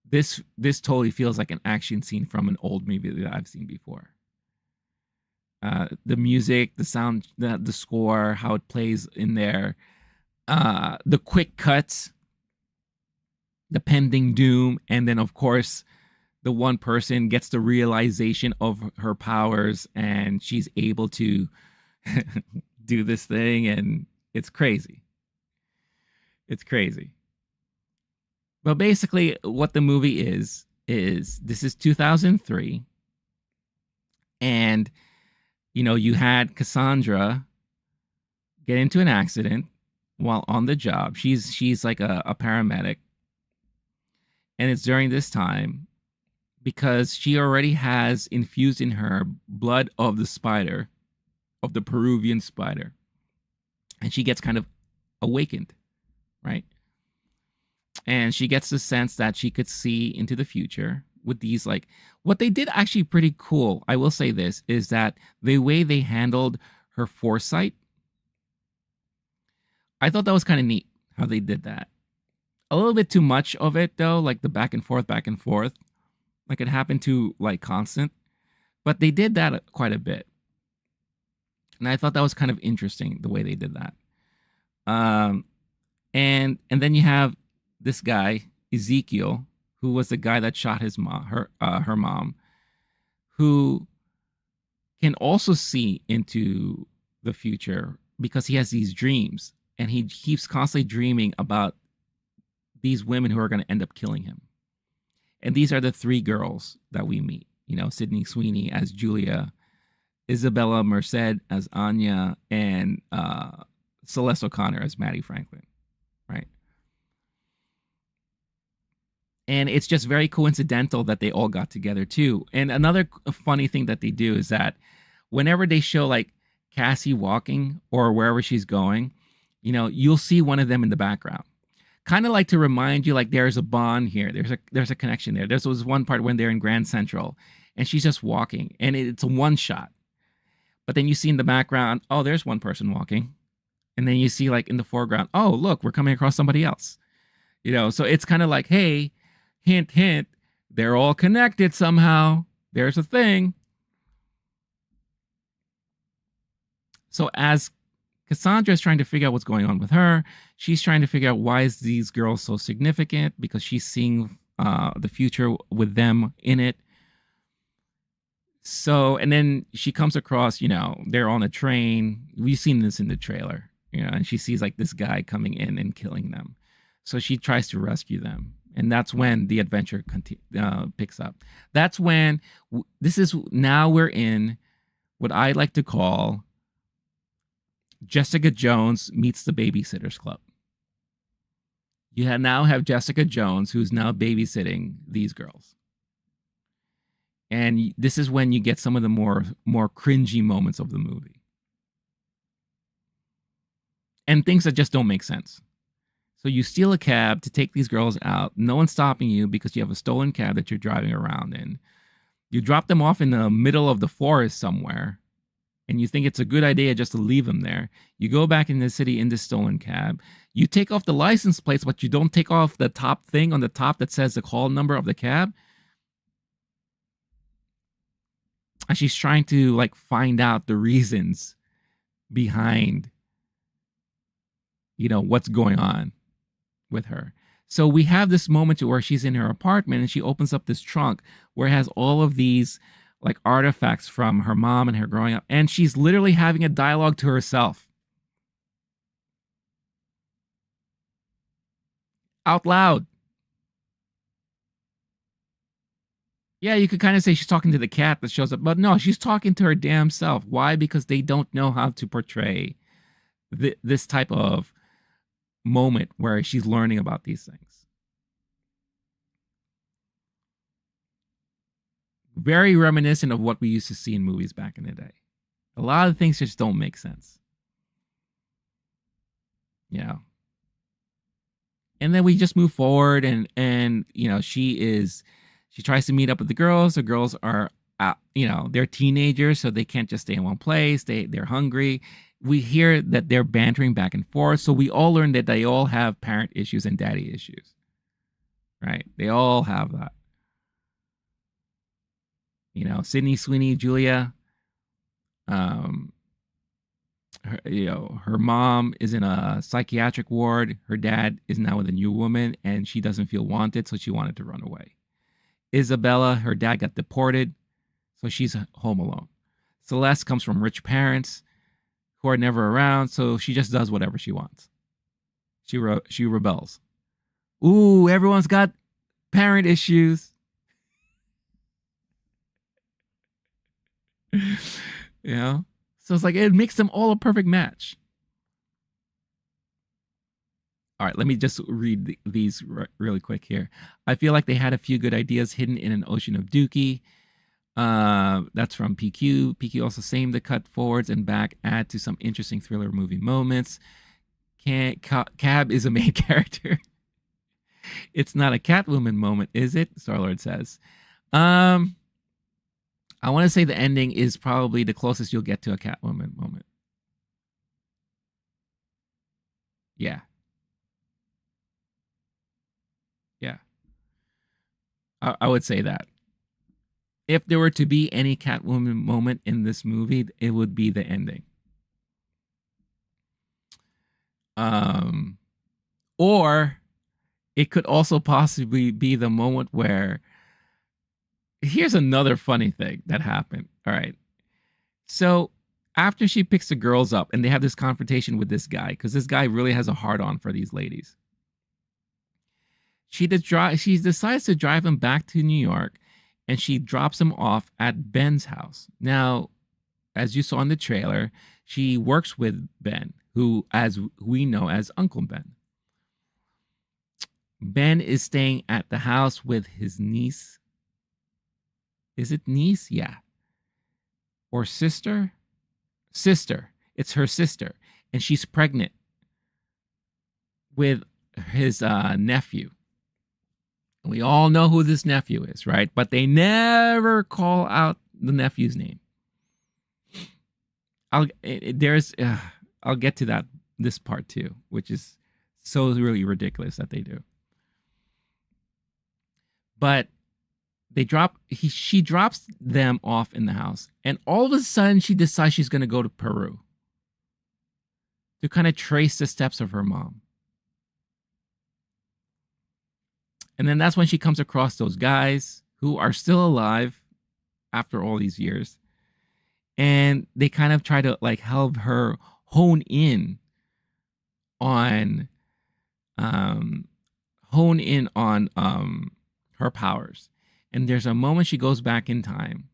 S1: this totally feels like an action scene from an old movie that I've seen before. The music, the sound, the score, how it plays in there, the quick cuts, the pending doom, and then of course the one person gets the realization of her powers and she's able to do this thing, and it's crazy. It's crazy. But basically what the movie is this is 2003, and you had Cassandra get into an accident while on the job. She's like a paramedic. And it's during this time because she already has infused in her blood of the spider, of the Peruvian spider. And she gets kind of awakened, right? And she gets the sense that she could see into the future with these, like, what they did actually pretty cool. I will say this is that the way they handled her foresight, I thought that was kind of neat how they did that. A little bit too much of it though, like the back and forth, like it happened to like constant, but they did that quite a bit. And I thought that was kind of interesting the way they did that. And then you have this guy, Ezekiel, who was the guy that shot his mom, her mom, who can also see into the future because he has these dreams, and he keeps constantly dreaming about these women who are going to end up killing him. And these are the three girls that we meet. Sydney Sweeney as Julia, Isabella Merced as Anya, and Celeste O'Connor as Maddie Franklin, right? And it's just very coincidental that they all got together too. And another funny thing that they do is that whenever they show like Cassie walking or wherever she's going, you'll see one of them in the background. Kind of like to remind you, like, there's a bond here. There's a connection there. There was one part when they're in Grand Central and she's just walking and it's a one shot. But then you see in the background, oh, there's one person walking. And then you see like in the foreground, oh, look, we're coming across somebody else. So it's kind of like, hey, hint, hint, they're all connected somehow. There's a thing. So as Cassandra is trying to figure out what's going on with her, she's trying to figure out why is these girls so significant, because she's seeing the future with them in it. So, and then she comes across, they're on a train. We've seen this in the trailer, and she sees like this guy coming in and killing them. So she tries to rescue them. And that's when the adventure picks up. That's when now we're in what I like to call Jessica Jones meets the Babysitters Club. You now have Jessica Jones, who's now babysitting these girls. And this is when you get some of the more cringy moments of the movie. And things that just don't make sense. So you steal a cab to take these girls out. No one's stopping you because you have a stolen cab that you're driving around in. You drop them off in the middle of the forest somewhere, and you think it's a good idea just to leave them there. You go back in the city in this stolen cab. You take off the license plates, but you don't take off the top thing on the top that says the call number of the cab. And she's trying to like find out the reasons behind, what's going on with her. So we have this moment where she's in her apartment and she opens up this trunk where it has all of these like artifacts from her mom and her growing up. And she's literally having a dialogue to herself. Out loud. Yeah, you could kind of say she's talking to the cat that shows up, but no, she's talking to her damn self. Why? Because they don't know how to portray this type of moment where she's learning about these things. Very reminiscent of what we used to see in movies back in the day. A lot of things just don't make sense. Yeah. And then we just move forward, and she tries to meet up with the girls. The girls are they're teenagers, so they can't just stay in one place. They're hungry. We hear that they're bantering back and forth, so we all learn that they all have parent issues and daddy issues. Right? They all have that. Sydney Sweeney, Julia, um, her mom is in a psychiatric ward. Her dad is now with a new woman, and she doesn't feel wanted, so she wanted to run away. Isabella, her dad got deported, so she's home alone. Celeste comes from rich parents who are never around, so she just does whatever she wants. She rebels. Ooh, everyone's got parent issues. So it's like it makes them all a perfect match. All right, let me just read these really quick here. I feel like they had a few good ideas hidden in an ocean of dookie. That's from PQ. PQ also saying the cut forwards and back add to some interesting thriller movie moments. Cab is a main character. It's not a Catwoman moment, is it? Star-Lord says. I want to say the ending is probably the closest you'll get to a Catwoman moment. Yeah. Yeah. I would say that. If there were to be any Catwoman moment in this movie, it would be the ending. Or it could also possibly be the moment where here's another funny thing that happened. All right. So after she picks the girls up and they have this confrontation with this guy, because this guy really has a hard on for these ladies. She decides to drive him back to New York, and she drops him off at Ben's house. Now, as you saw in the trailer, she works with Ben, who, as we know as Uncle Ben. Ben is staying at the house with his niece. Is it niece? Yeah. Or sister? Sister. It's her sister. And she's pregnant with his nephew. We all know who this nephew is, right? But they never call out the nephew's name. I'll get to this part too, which is so really ridiculous that they do. But she drops them off in the house, and all of a sudden she decides she's going to go to Peru to kind of trace the steps of her mom. And then that's when she comes across those guys who are still alive after all these years. And they kind of try to like help her hone in on her powers. And there's a moment she goes back in time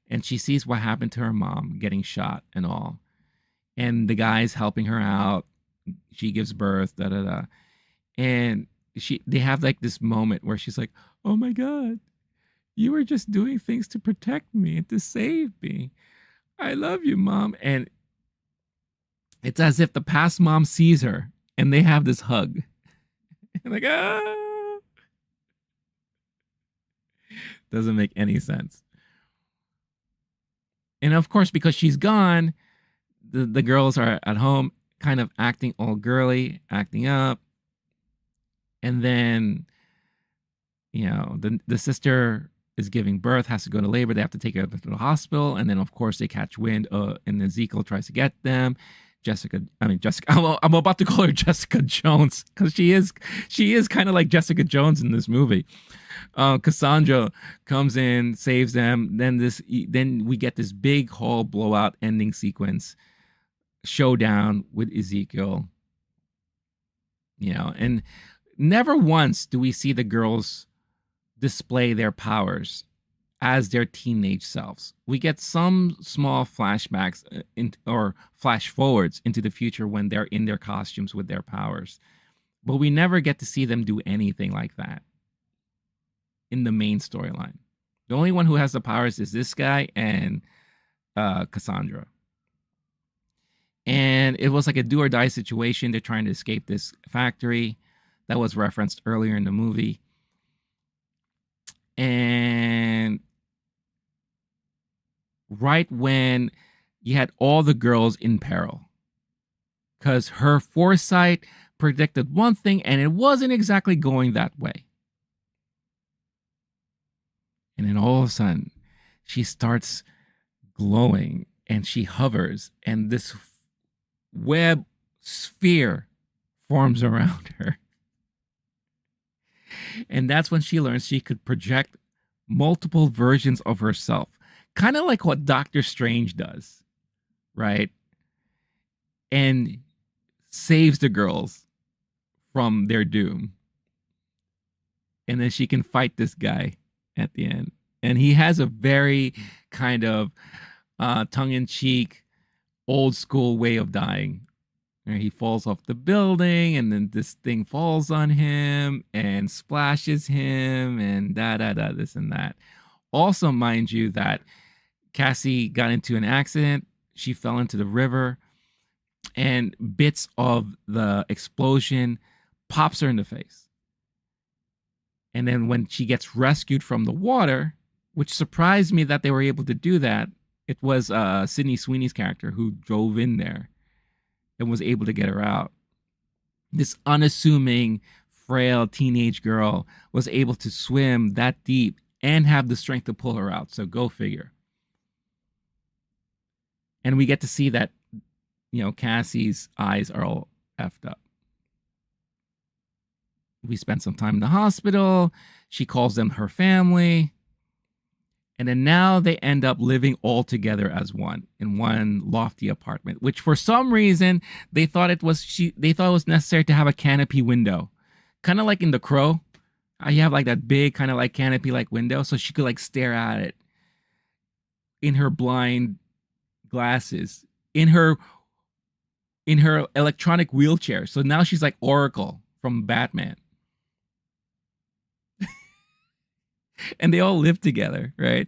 S1: and she sees what happened to her mom getting shot and all. And the guy's helping her out. She gives birth, And they have like this moment where she's like, oh my God, you were just doing things to protect me and to save me. I love you, Mom. And it's as if the past mom sees her and they have this hug. And like, doesn't make any sense. And of course, because she's gone, the girls are at home kind of acting all girly, acting up. And then, the sister is giving birth, has to go to labor. They have to take her to the hospital. And then, of course, they catch wind, and Ezekiel tries to get them. Jessica, I'm about to call her Jessica Jones because she is kind of like Jessica Jones in this movie. Cassandra comes in, saves them. Then we get this big hall blowout ending sequence showdown with Ezekiel. And never once do we see the girls display their powers as their teenage selves. We get some small flashbacks or flash forwards into the future when they're in their costumes with their powers. But we never get to see them do anything like that in the main storyline. The only one who has the powers is this guy and Cassandra. And it was like a do or die situation. They're trying to escape this factory that was referenced earlier in the movie. And right when you had all the girls in peril, because her foresight predicted one thing and it wasn't exactly going that way. And then all of a sudden, she starts glowing and she hovers, and this web sphere forms around her. And that's when she learns she could project multiple versions of herself. Kind of like what Doctor Strange does, right? And saves the girls from their doom. And then she can fight this guy at the end. And he has a very kind of tongue-in-cheek, old-school way of dying. He falls off the building, and then this thing falls on him and splashes him, and this and that. Also, mind you, that Cassie got into an accident. She fell into the river, and bits of the explosion pops her in the face. And then when she gets rescued from the water, which surprised me that they were able to do that, it was Sydney Sweeney's character who drove in there and was able to get her out. This unassuming, frail teenage girl was able to swim that deep and have the strength to pull her out. So go figure. And we get to see that, you know, Cassie's eyes are all effed up. We spent some time in the hospital. She calls them her family. And then now they end up living all together as one in one lofty apartment, which for some reason they thought it was necessary to have a canopy window. Kind of like in The Crow. You have like that big kind of like canopy like window so she could like stare at it in her blind glasses, in her electronic wheelchair. So now she's like Oracle from Batman. And they all live together, right?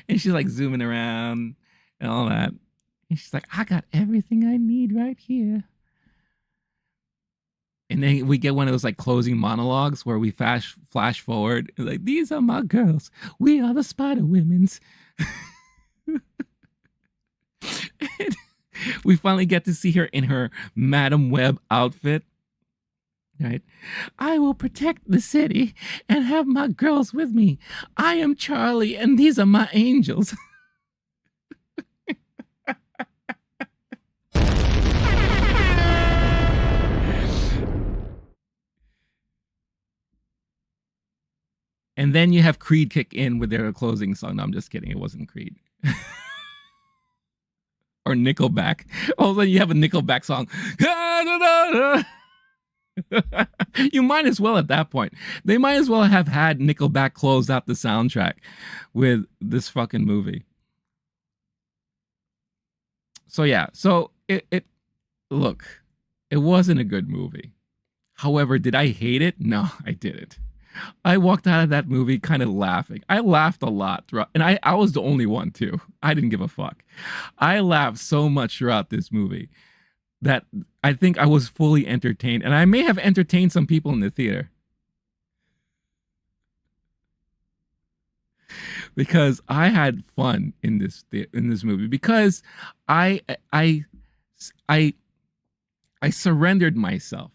S1: And she's like zooming around and all that. And she's like, I got everything I need right here. And then we get one of those like closing monologues where we flash forward. Like, these are my girls. We are the Spider Womens. We finally get to see her in her Madam Web outfit. Right? I will protect the city and have my girls with me. I am Charlie and these are my angels. And then you have Creed kick in with their closing song. No, I'm just kidding. It wasn't Creed. Or Nickelback. All of a sudden you have a Nickelback song. You might as well at that point. They might as well have had Nickelback close out the soundtrack with this fucking movie. So yeah, so it look, it wasn't a good movie. However, did I hate it? No, I didn't. I walked out of that movie kind of laughing. I laughed a lot throughout, and I was the only one too. I didn't give a fuck. I laughed so much throughout this movie that I think I was fully entertained, and I may have entertained some people in the theater because I had fun in this movie because I surrendered myself.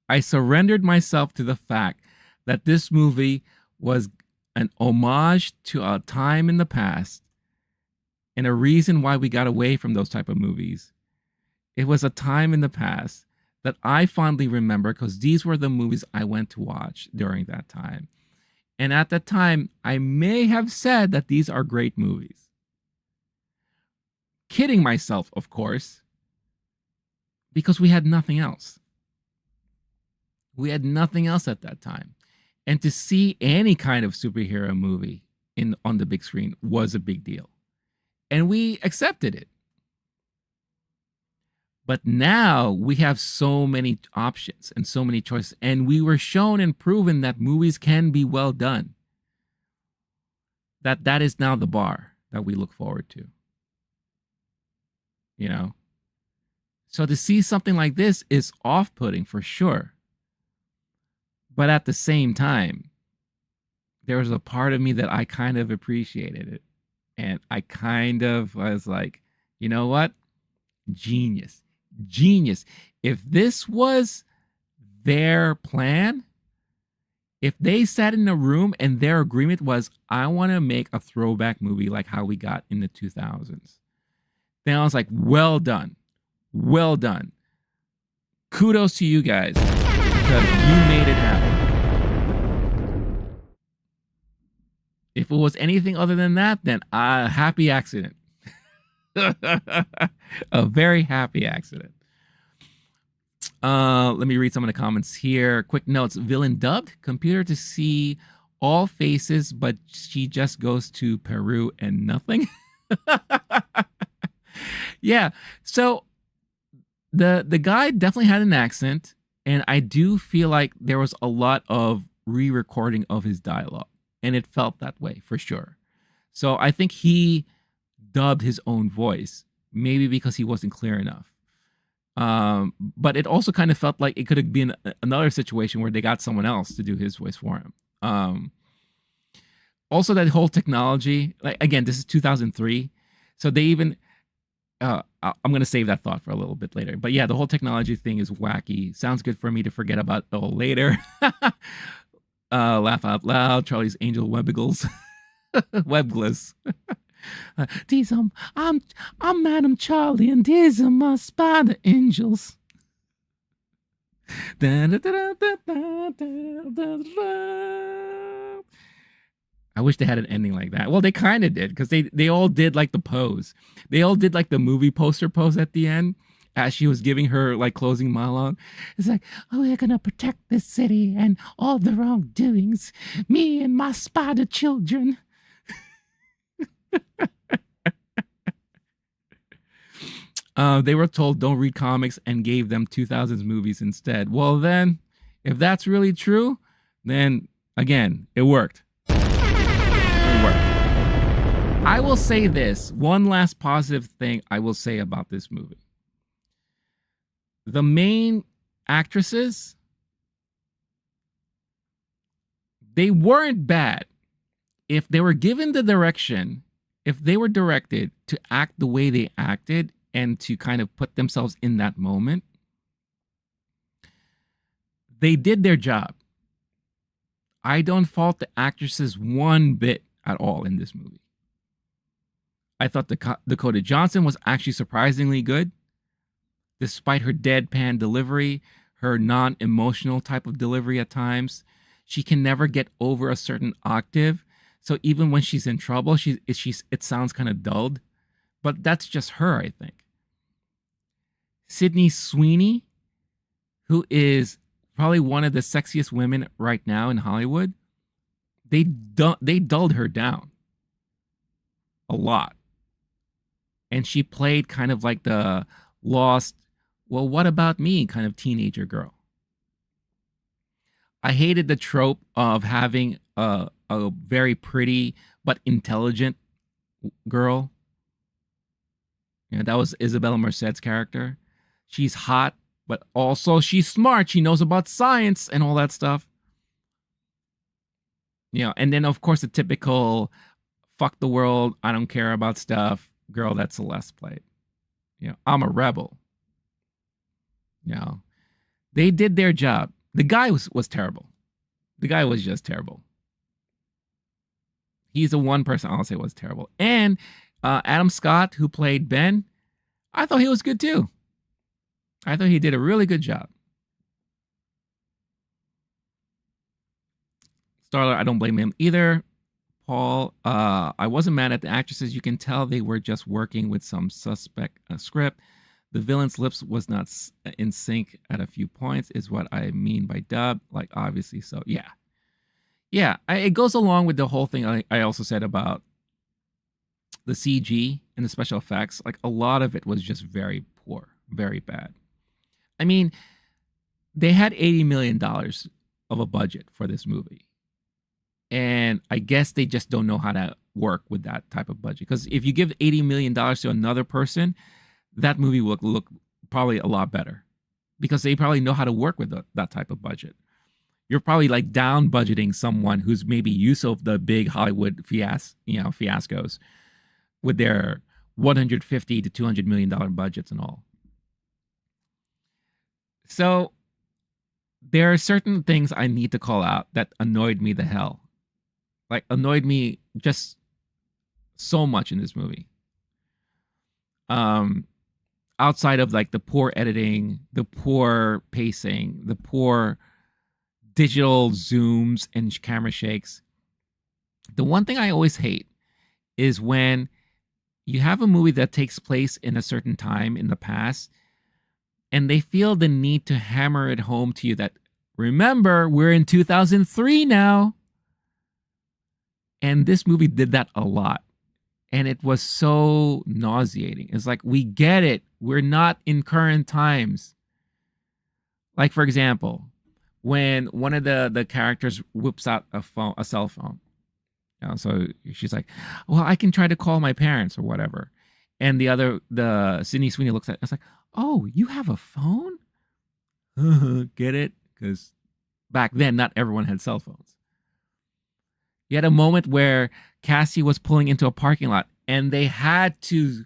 S1: I surrendered myself to the fact that this movie was an homage to a time in the past and a reason why we got away from those type of movies. It was a time in the past that I fondly remember because these were the movies I went to watch during that time. And at that time, I may have said that these are great movies. Kidding myself, of course, because we had nothing else. We had nothing else at that time. And to see any kind of superhero movie on the big screen was a big deal. And we accepted it. But now we have so many options and so many choices. And we were shown and proven that movies can be well done. That is now the bar that we look forward to. You know? So to see something like this is off-putting for sure. But at the same time, there was a part of me that I kind of appreciated it. And I kind of was like, you know what? Genius. If this was their plan, if they sat in a room and their agreement was, I want to make a throwback movie like how we got in the 2000s, then I was like, well done. Kudos to you guys because you made it happen. If it was anything other than that, then a happy accident. A very happy accident. Let me read some of the comments here. Quick notes. Villain dubbed. Computer to see all faces, but she just goes to Peru and nothing. Yeah. So the guy definitely had an accent, and I do feel like there was a lot of re-recording of his dialogue, and it felt that way for sure. So I think he dubbed his own voice, maybe because he wasn't clear enough. But it also kind of felt like it could have been another situation where they got someone else to do his voice for him. Also, that whole technology, like again, this is 2003, so they even. I'm going to save that thought for a little bit later. But yeah, the whole technology thing is wacky. Sounds good for me to forget about all later. Laugh out loud. Charlie's Angel Webbigles. Webglis. These I'm Madam Charlie, and these are my spider angels. I wish they had an ending like that. Well, they kind of did, because they all did like the pose. They all did like the movie poster pose at the end as she was giving her like closing monologue. It's like, oh, we're gonna protect this city and all the wrongdoings. Me and my spider children. They were told don't read comics and gave them 2000s movies instead. Well, then, if that's really true, then again, it worked. I will say this. One last positive thing I will say about this movie. The main actresses, they weren't bad. If they were given the direction, if they were directed to act the way they acted and to kind of put themselves in that moment, they did their job. I don't fault the actresses one bit at all in this movie. I thought Dakota Johnson was actually surprisingly good, despite her deadpan delivery, her non-emotional type of delivery at times. She can never get over a certain octave, so even when she's in trouble, it sounds kind of dulled. But that's just her, I think. Sydney Sweeney, who is probably one of the sexiest women right now in Hollywood, they dulled her down a lot. And she played kind of like the lost, well, what about me kind of teenager girl. I hated the trope of having a very pretty but intelligent girl. You know, that was Isabella Merced's character. She's hot, but also she's smart. She knows about science and all that stuff. You know, and then of course the typical fuck the world, I don't care about stuff girl that Celeste played. You know, I'm a rebel. You know, they did their job. The guy was terrible. The guy was just terrible. He's the one person I'll say was terrible. And Adam Scott, who played Ben, I thought he was good too. I thought he did a really good job. Starler, I don't blame him either. Paul, I wasn't mad at the actresses. You can tell they were just working with some suspect script. The villain's lips was not in sync at a few points, is what I mean by dub. Like, obviously, so yeah. Yeah, it goes along with the whole thing I also said about the CG and the special effects. Like a lot of it was just very poor, very bad. I mean, they had $80 million of a budget for this movie. And I guess they just don't know how to work with that type of budget. Because if you give $80 million to another person, that movie will look probably a lot better. Because they probably know how to work with that type of budget. You're probably like down budgeting someone who's maybe used to the big Hollywood fiascos with their $150 to $200 million budgets and all. So there are certain things I need to call out that annoyed me the hell. Like annoyed me just so much in this movie. Outside of like the poor editing, the poor pacing, the poor digital zooms and camera shakes. The one thing I always hate is when you have a movie that takes place in a certain time in the past and they feel the need to hammer it home to you that, remember, we're in 2003 now. And this movie did that a lot. And it was so nauseating. It's like, we get it. We're not in current times. Like, for example, when one of the characters whips out a cell phone. So she's like, well, I can try to call my parents or whatever. And the Sydney Sweeney looks at it. It's like, oh, you have a phone? Get it? Because back then, not everyone had cell phones. You had a moment where Cassie was pulling into a parking lot and they had to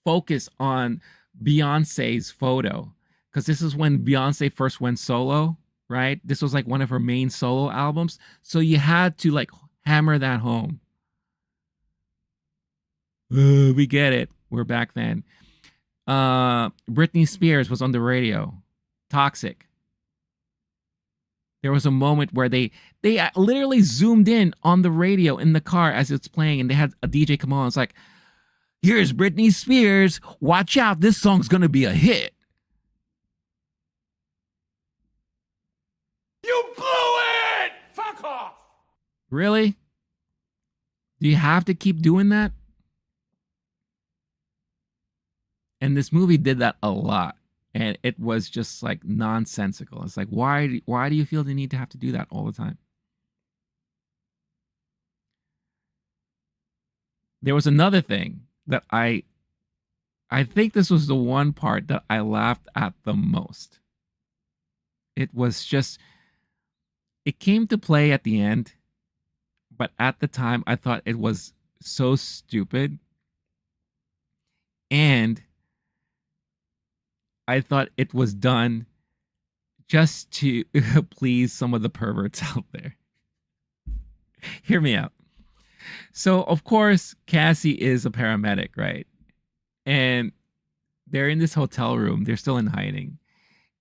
S1: focus on Beyonce's photo. Because this is when Beyonce first went solo, right? This was like one of her main solo albums. So you had to like hammer that home. We get it. We're back then. Britney Spears was on the radio. Toxic. There was a moment where they literally zoomed in on the radio in the car as it's playing, and they had a DJ come on. It's like, here's Britney Spears. Watch out. This song's going to be a hit.
S2: You blew it! Fuck off!
S1: Really? Do you have to keep doing that? And this movie did that a lot. And it was just like nonsensical. It's like, why do you feel the need to have to do that all the time? There was another thing that I think this was the one part that I laughed at the most. It was just, it came to play at the end, but at the time I thought it was so stupid. And I thought it was done just to please some of the perverts out there. Hear me out. So, of course, Cassie is a paramedic, right? And they're in this hotel room. They're still in hiding.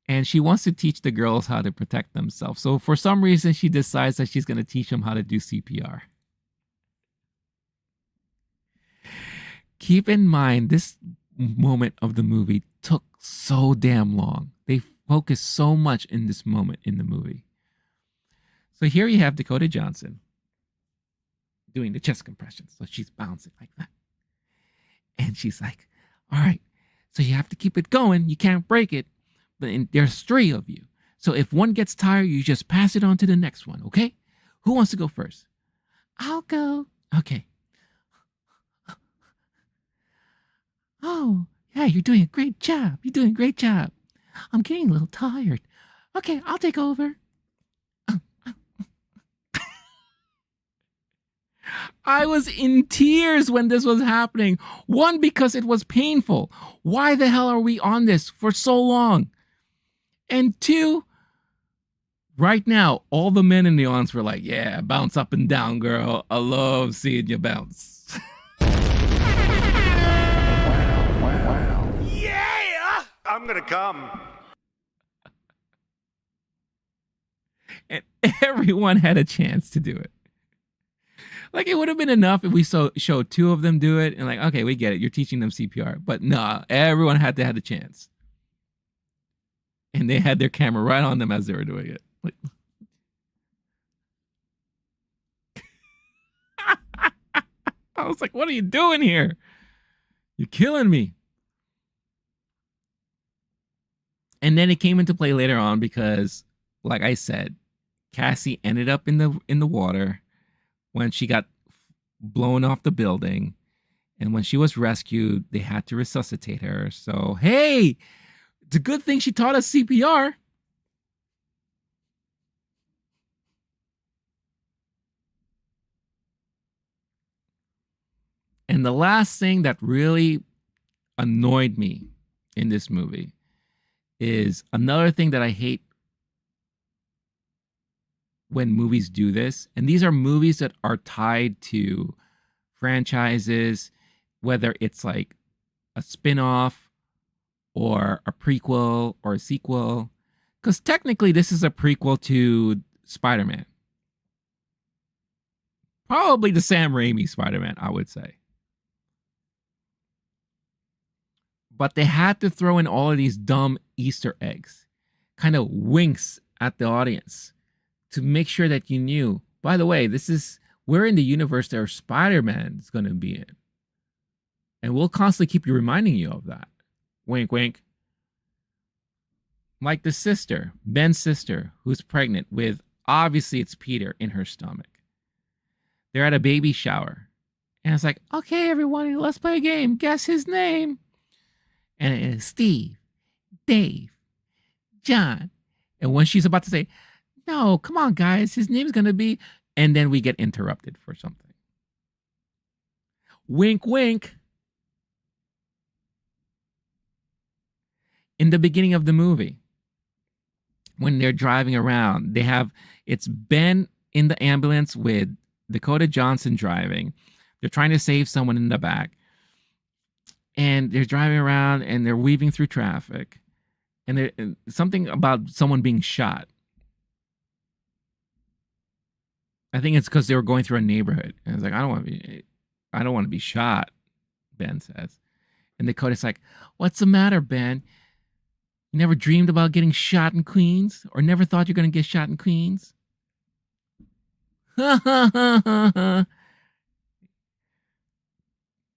S1: And she wants to teach the girls how to protect themselves. So, for some reason, she decides that she's going to teach them how to do CPR. Keep in mind, this moment of the movie took so damn long. They focused so much in this moment in the movie. So here you have Dakota Johnson doing the chest compressions. So she's bouncing like that. And she's like, all right, so you have to keep it going. You can't break it. But there's 3 of you. So if one gets tired, you just pass it on to the next one, okay? Who wants to go first? I'll go. Okay. Oh, yeah, you're doing a great job. You're doing a great job. I'm getting a little tired. Okay, I'll take over. I was in tears when this was happening. 1, because it was painful. Why the hell are we on this for so long? And 2, right now, all the men in the audience were like, yeah, bounce up and down, girl. I love seeing you bounce.
S2: I'm gonna come.
S1: And everyone had a chance to do it. Like, it would have been enough if we showed 2 of them do it and like, okay, we get it. You're teaching them CPR. But nah, everyone had to have a chance. And they had their camera right on them as they were doing it. Like, I was like, what are you doing here? You're killing me. And then it came into play later on because, like I said, Cassie ended up in the water when she got blown off the building. And when she was rescued, they had to resuscitate her. So, hey, it's a good thing she taught us CPR. And the last thing that really annoyed me in this movie is another thing that I hate when movies do this. And these are movies that are tied to franchises, whether it's like a spin-off or a prequel or a sequel. Because technically this is a prequel to Spider-Man. Probably the Sam Raimi Spider-Man, I would say. But they had to throw in all of these dumb Easter eggs, kind of winks at the audience to make sure that you knew, by the way, we're in the universe that Spider-Man's going to be in. And we'll constantly keep you reminding you of that. Wink, wink. Like the sister, Ben's sister, who's pregnant with, obviously it's Peter in her stomach. They're at a baby shower. And it's like, okay, everyone, let's play a game. Guess his name. And it is Steve, Dave, John. And when she's about to say, no, come on, guys, his name's going to be... And then we get interrupted for something. Wink, wink. In the beginning of the movie, when they're driving around, it's Ben in the ambulance with Dakota Johnson driving. They're trying to save someone in the back. And they're driving around and they're weaving through traffic. And something about someone being shot. I think it's because they were going through a neighborhood. And it's like, I don't want to be shot, Ben says. And Dakota's like, what's the matter, Ben? You never dreamed about getting shot in Queens? Or never thought you're going to get shot in Queens?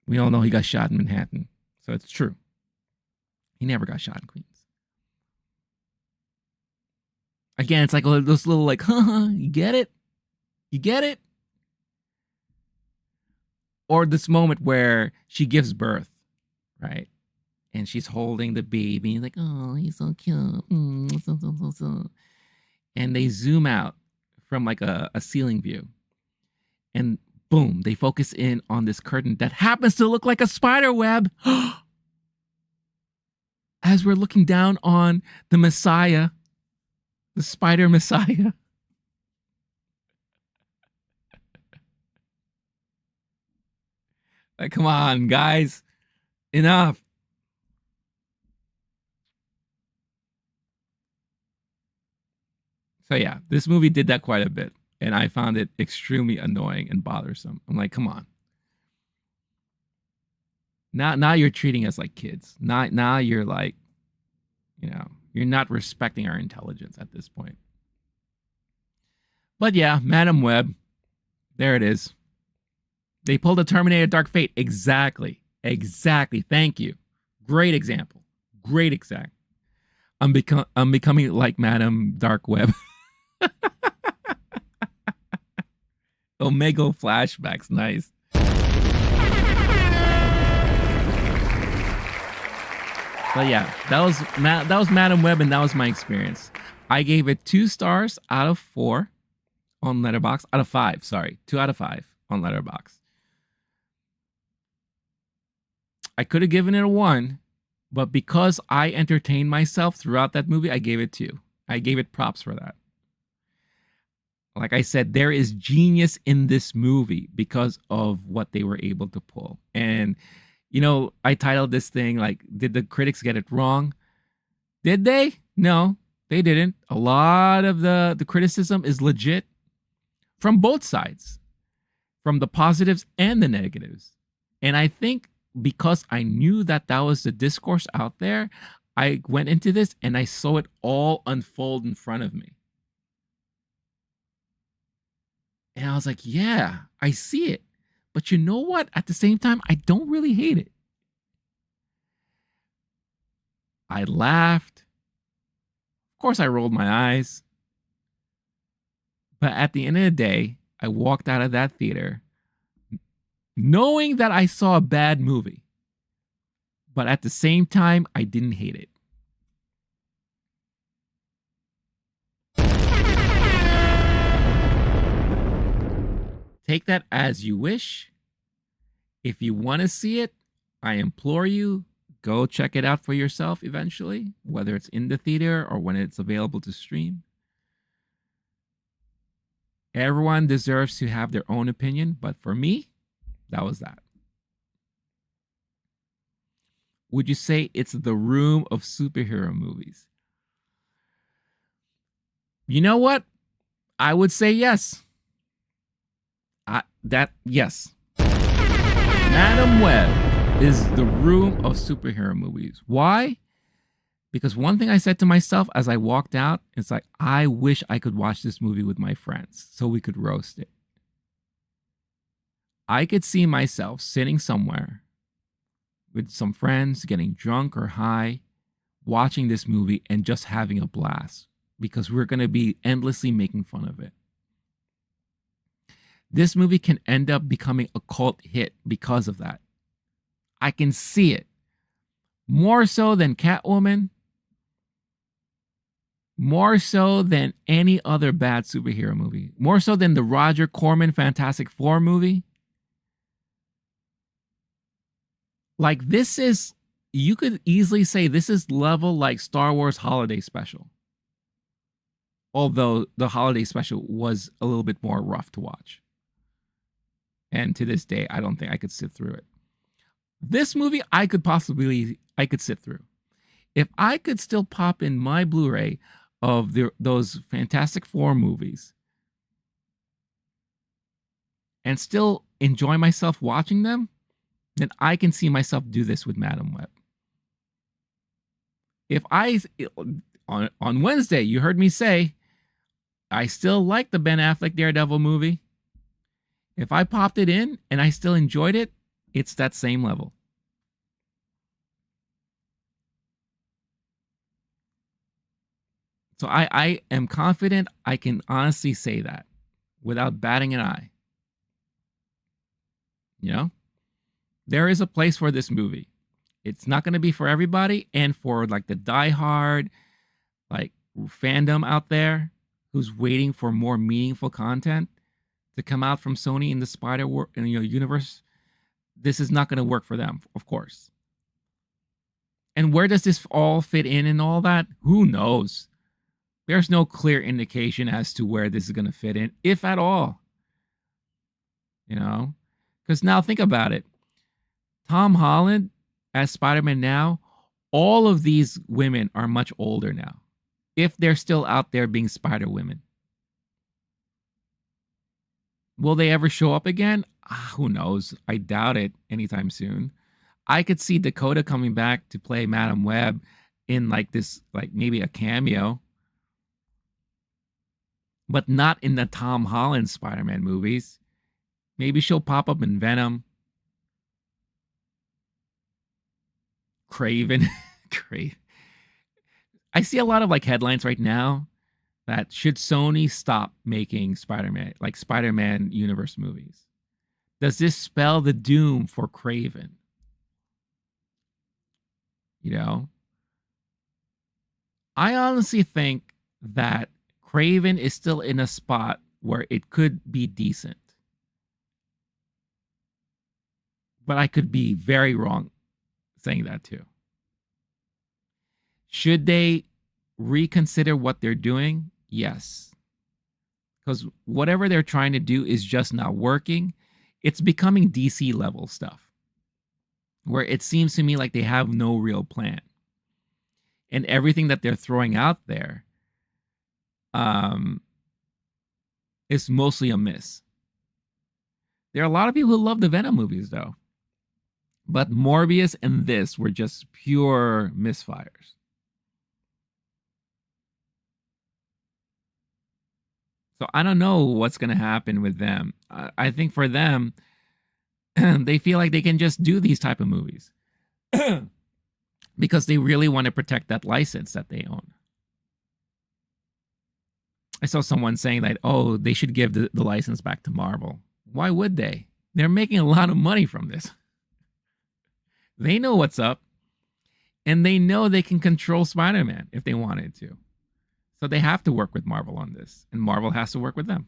S1: We all know he got shot in Manhattan. So it's true. He never got shot in Queens. Again, it's like those little like, you get it? You get it? Or this moment where she gives birth, right? And she's holding the baby. Like, oh, he's so cute. So. And they zoom out from like a ceiling view. And boom, they focus in on this curtain that happens to look like a spider web. As we're looking down on the Messiah, the Spider Messiah. Like, come on, guys. Enough. So yeah, this movie did that quite a bit. And I found it extremely annoying and bothersome. I'm like, come on. Now you're treating us like kids. Now you're like, you're not respecting our intelligence at this point. But yeah, Madam Web, there it is. They pulled a Terminator Dark Fate. Exactly. Thank you. Great example. Great example. I'm becoming like Madam Dark Web. Omega flashbacks, nice. But yeah, that was Madam Web, and that was my experience. I gave it 2 stars out of 4 on Letterboxd. Out of 5, sorry, 2 out of 5 on Letterboxd. I could have given it a 1, but because I entertained myself throughout that movie, I gave it 2. I gave it props for that. Like I said, there is genius in this movie because of what they were able to pull. And, I titled this thing like, did the critics get it wrong? Did they? No, they didn't. A lot of the criticism is legit from both sides, from the positives and the negatives. And I think because I knew that was the discourse out there, I went into this and I saw it all unfold in front of me. And I was like, yeah, I see it. But you know what? At the same time, I don't really hate it. I laughed. Of course, I rolled my eyes. But at the end of the day, I walked out of that theater knowing that I saw a bad movie. But at the same time, I didn't hate it. Take that as you wish. If you want to see it, I implore you, go check it out for yourself eventually, whether it's in the theater or when it's available to stream. Everyone deserves to have their own opinion, but for me, that was that. Would you say it's the room of superhero movies? You know what? I would say yes. Yes. Madam Web is the room of superhero movies. Why? Because one thing I said to myself as I walked out, it's like, I wish I could watch this movie with my friends so we could roast it. I could see myself sitting somewhere with some friends, getting drunk or high, watching this movie and just having a blast because we're going to be endlessly making fun of it. This movie can end up becoming a cult hit because of that. I can see it. More so than Catwoman. More so than any other bad superhero movie. More so than the Roger Corman Fantastic Four movie. Like, this is, you could easily say this is level like Star Wars Holiday Special. Although the Holiday Special was a little bit more rough to watch. And to this day, I don't think I could sit through it. This movie, I could sit through. If I could still pop in my Blu-ray of those Fantastic Four movies and still enjoy myself watching them, then I can see myself do this with Madam Web. If on Wednesday, you heard me say, I still like the Ben Affleck Daredevil movie. If I popped it in and I still enjoyed it, it's that same level. So I am confident I can honestly say that without batting an eye. You know? There is a place for this movie. It's not going to be for everybody, and for like the diehard like fandom out there who's waiting for more meaningful content to come out from Sony in the universe, this is not going to work for them, of course. And where does this all fit in and all that? Who knows? There's no clear indication as to where this is going to fit in, if at all. You know? Because now think about it. Tom Holland as Spider-Man now, all of these women are much older now. If they're still out there being Spider-Women. Will they ever show up again? Who knows? I doubt it anytime soon. I could see Dakota coming back to play Madam Web in like this, like maybe a cameo. But not in the Tom Holland Spider-Man movies. Maybe she'll pop up in Venom. Craven. I see a lot of like headlines right now that should Sony stop making Spider-Man universe movies? Does this spell the doom for Craven? You know? I honestly think that Craven is still in a spot where it could be decent. But I could be very wrong saying that too. Should they reconsider what they're doing? Yes. Because whatever they're trying to do is just not working. It's becoming DC level stuff, where it seems to me like they have no real plan. And everything that they're throwing out there is mostly a miss. There are a lot of people who love the Venom movies, though. But Morbius and this were just pure misfires. So I don't know what's going to happen with them. I think for them, They feel like they can just do these type of movies because they really want to protect that license that they own. I saw someone saying that, oh, they should give the license back to Marvel. Why would they? They're making a lot of money from this. They know what's up, and they know they can control Spider-Man if they wanted to. So they have to work with Marvel on this, and Marvel has to work with them.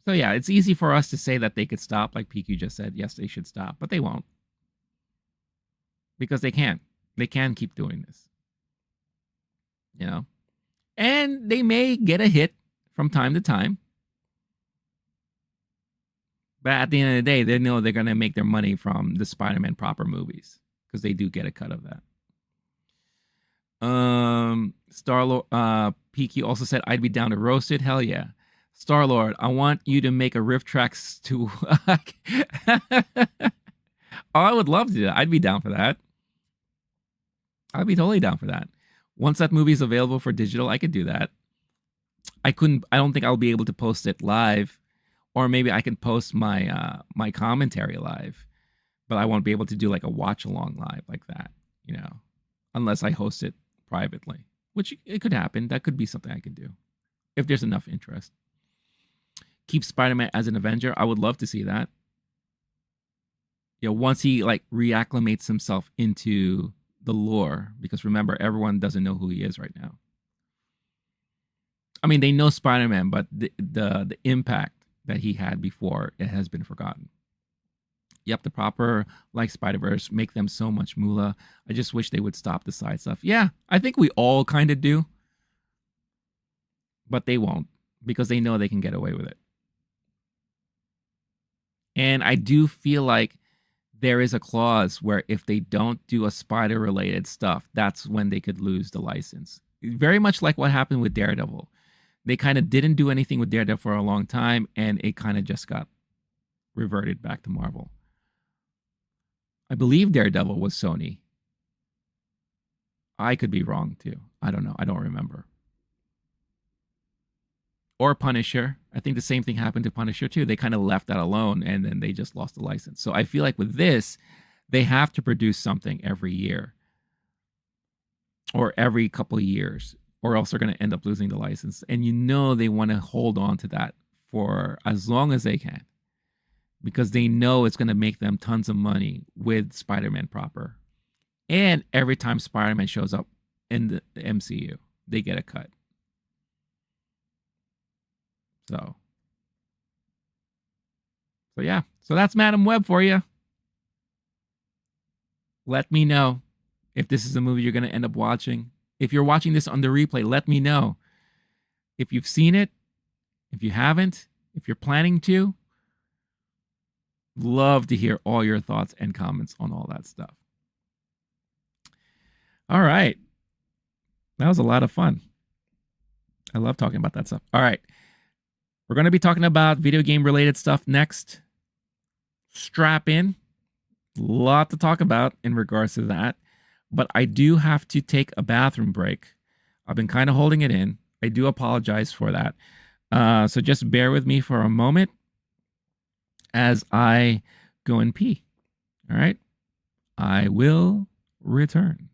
S1: So yeah, it's easy for us to say that they could stop, like PQ just said. Yes, they should stop, but they won't. Because they can't. They can keep doing this. You know? And they may get a hit from time to time. But at the end of the day, they know they're going to make their money from the Spider-Man proper movies. Because they do get a cut of that. Star-Lord, PQ also said, I'd be down to roast it. Hell yeah. Star-Lord, I want you to make a riff tracks to... Oh, I would love to do that. I'd be down for that. I'd be totally down for that. Once that movie is available for digital, I could do that. I don't think I'll be able to post it live, or maybe I can post my my commentary live, but I won't be able to do like a watch along live like that, you know, unless I host it privately, which it could happen. That could be something I could do if there's enough interest. Keep Spider-Man as an Avenger. I would love to see that. You know, once he like reacclimates himself into the lore, because remember, everyone doesn't know who he is right now. I mean, they know Spider-Man, but the impact that he had before, it has been forgotten. Yep, the proper, like Spider-Verse, make them so much moolah. I just wish they would stop the side stuff. Yeah, I think we all kind of do. But they won't, because they know they can get away with it. And I do feel like there is a clause where if they don't do a spider-related stuff, that's when they could lose the license. Very much like what happened with Daredevil. They kind of didn't do anything with Daredevil for a long time, and it kind of just got reverted back to Marvel. I believe Daredevil was Sony. I could be wrong, too. I don't know. I don't remember. Or Punisher. I think the same thing happened to Punisher, too. They kind of left that alone, and then they just lost the license. So I feel like with this, they have to produce something every year. Or every couple of years. Or else they're going to end up losing the license. And you know they want to hold on to that for as long as they can. Because they know it's going to make them tons of money with Spider-Man proper. And every time Spider-Man shows up in the MCU, they get a cut. So yeah. So that's Madam Web for you. Let me know if this is a movie you're going to end up watching. If you're watching this on the replay, let me know. If you've seen it, if you haven't, if you're planning to, love to hear all your thoughts and comments on all that stuff. All right. That was a lot of fun. I love talking about that stuff. All right. We're going to be talking about video game related stuff next. Strap in. A lot to talk about in regards to that. But I do have to take a bathroom break. I've been kind of holding it in. I do apologize for that. So just bear with me for a moment as I go and pee. All right. I will return.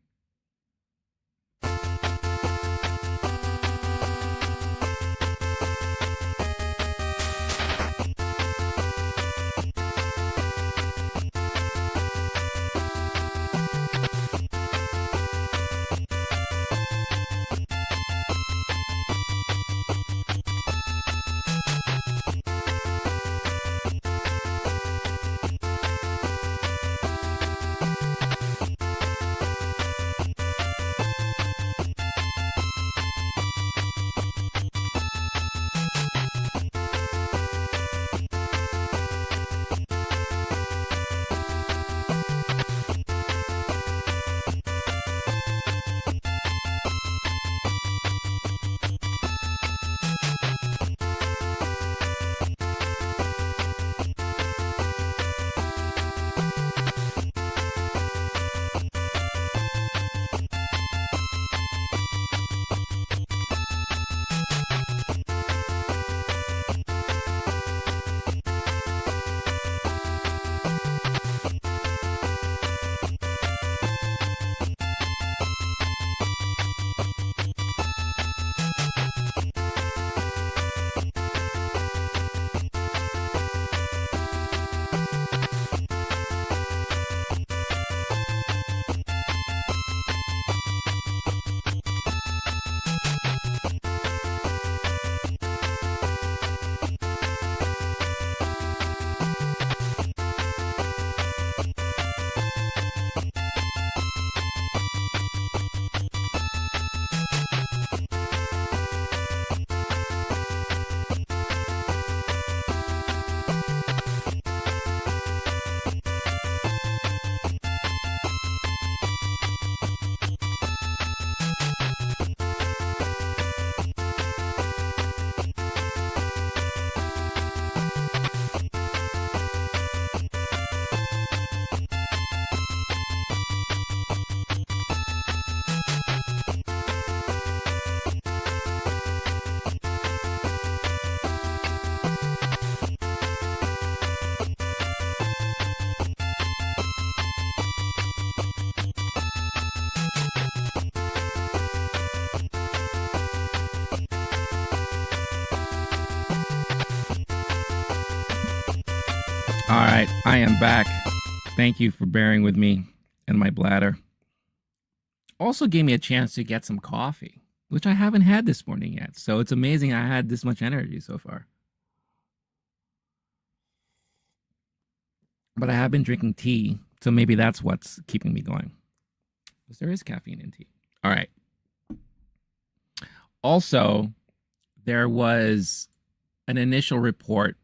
S1: All right, I am back. Thank you for bearing with me and my bladder. Also gave me a chance to get some coffee, which I haven't had this morning yet. So it's amazing I had this much energy so far. But I have been drinking tea, so maybe that's what's keeping me going. Because there is caffeine in tea. All right. Also, there was an initial report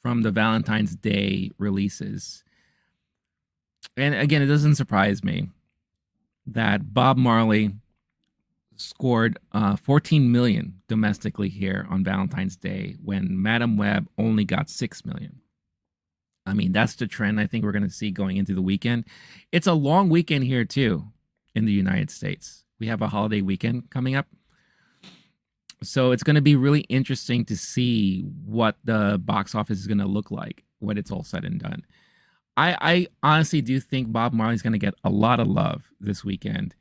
S1: from the Valentine's Day releases. And again, it doesn't surprise me that Bob Marley scored 14 million domestically here on Valentine's Day when Madam Web only got 6 million. I mean, that's the trend I think we're going to see going into the weekend. It's a long weekend here too in the United States. We have a holiday weekend coming up. So it's going to be really interesting to see what the box office is going to look like when it's all said and done. I honestly do think Bob Marley's going to get a lot of love this weekend,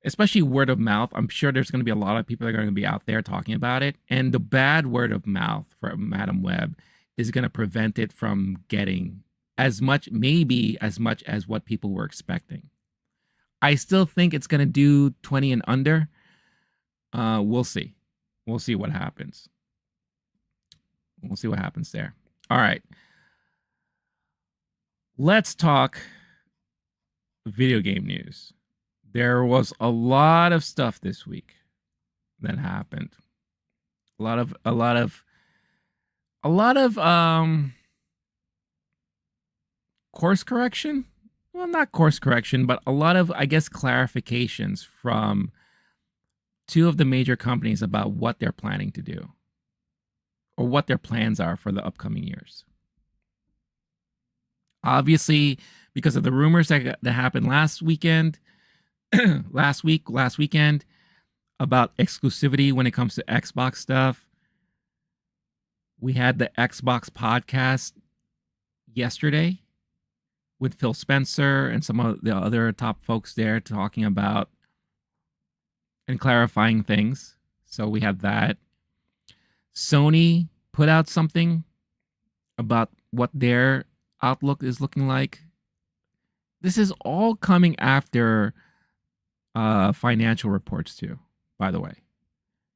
S1: especially word of mouth. I'm sure there's going to be a lot of people that are going to be out there talking about it. And the bad word of mouth for Madam Web is going to prevent it from getting as much, maybe as much as what people were expecting. I still think it's going to do 20 and under. We'll see. We'll see what happens. We'll see what happens there. All right. Let's talk video game news. There was a lot of stuff this week that happened. A lot of course correction. Well, not course correction, but a lot of, I guess, clarifications from two of the major companies about what they're planning to do or what their plans are for the upcoming years. Obviously, because of the rumors that happened last weekend, last weekend about exclusivity when it comes to Xbox stuff. We had the Xbox podcast yesterday with Phil Spencer and some of the other top folks there talking about and clarifying things. So we have that. Sony put out something about what their outlook is looking like. This is all coming after financial reports too, by the way.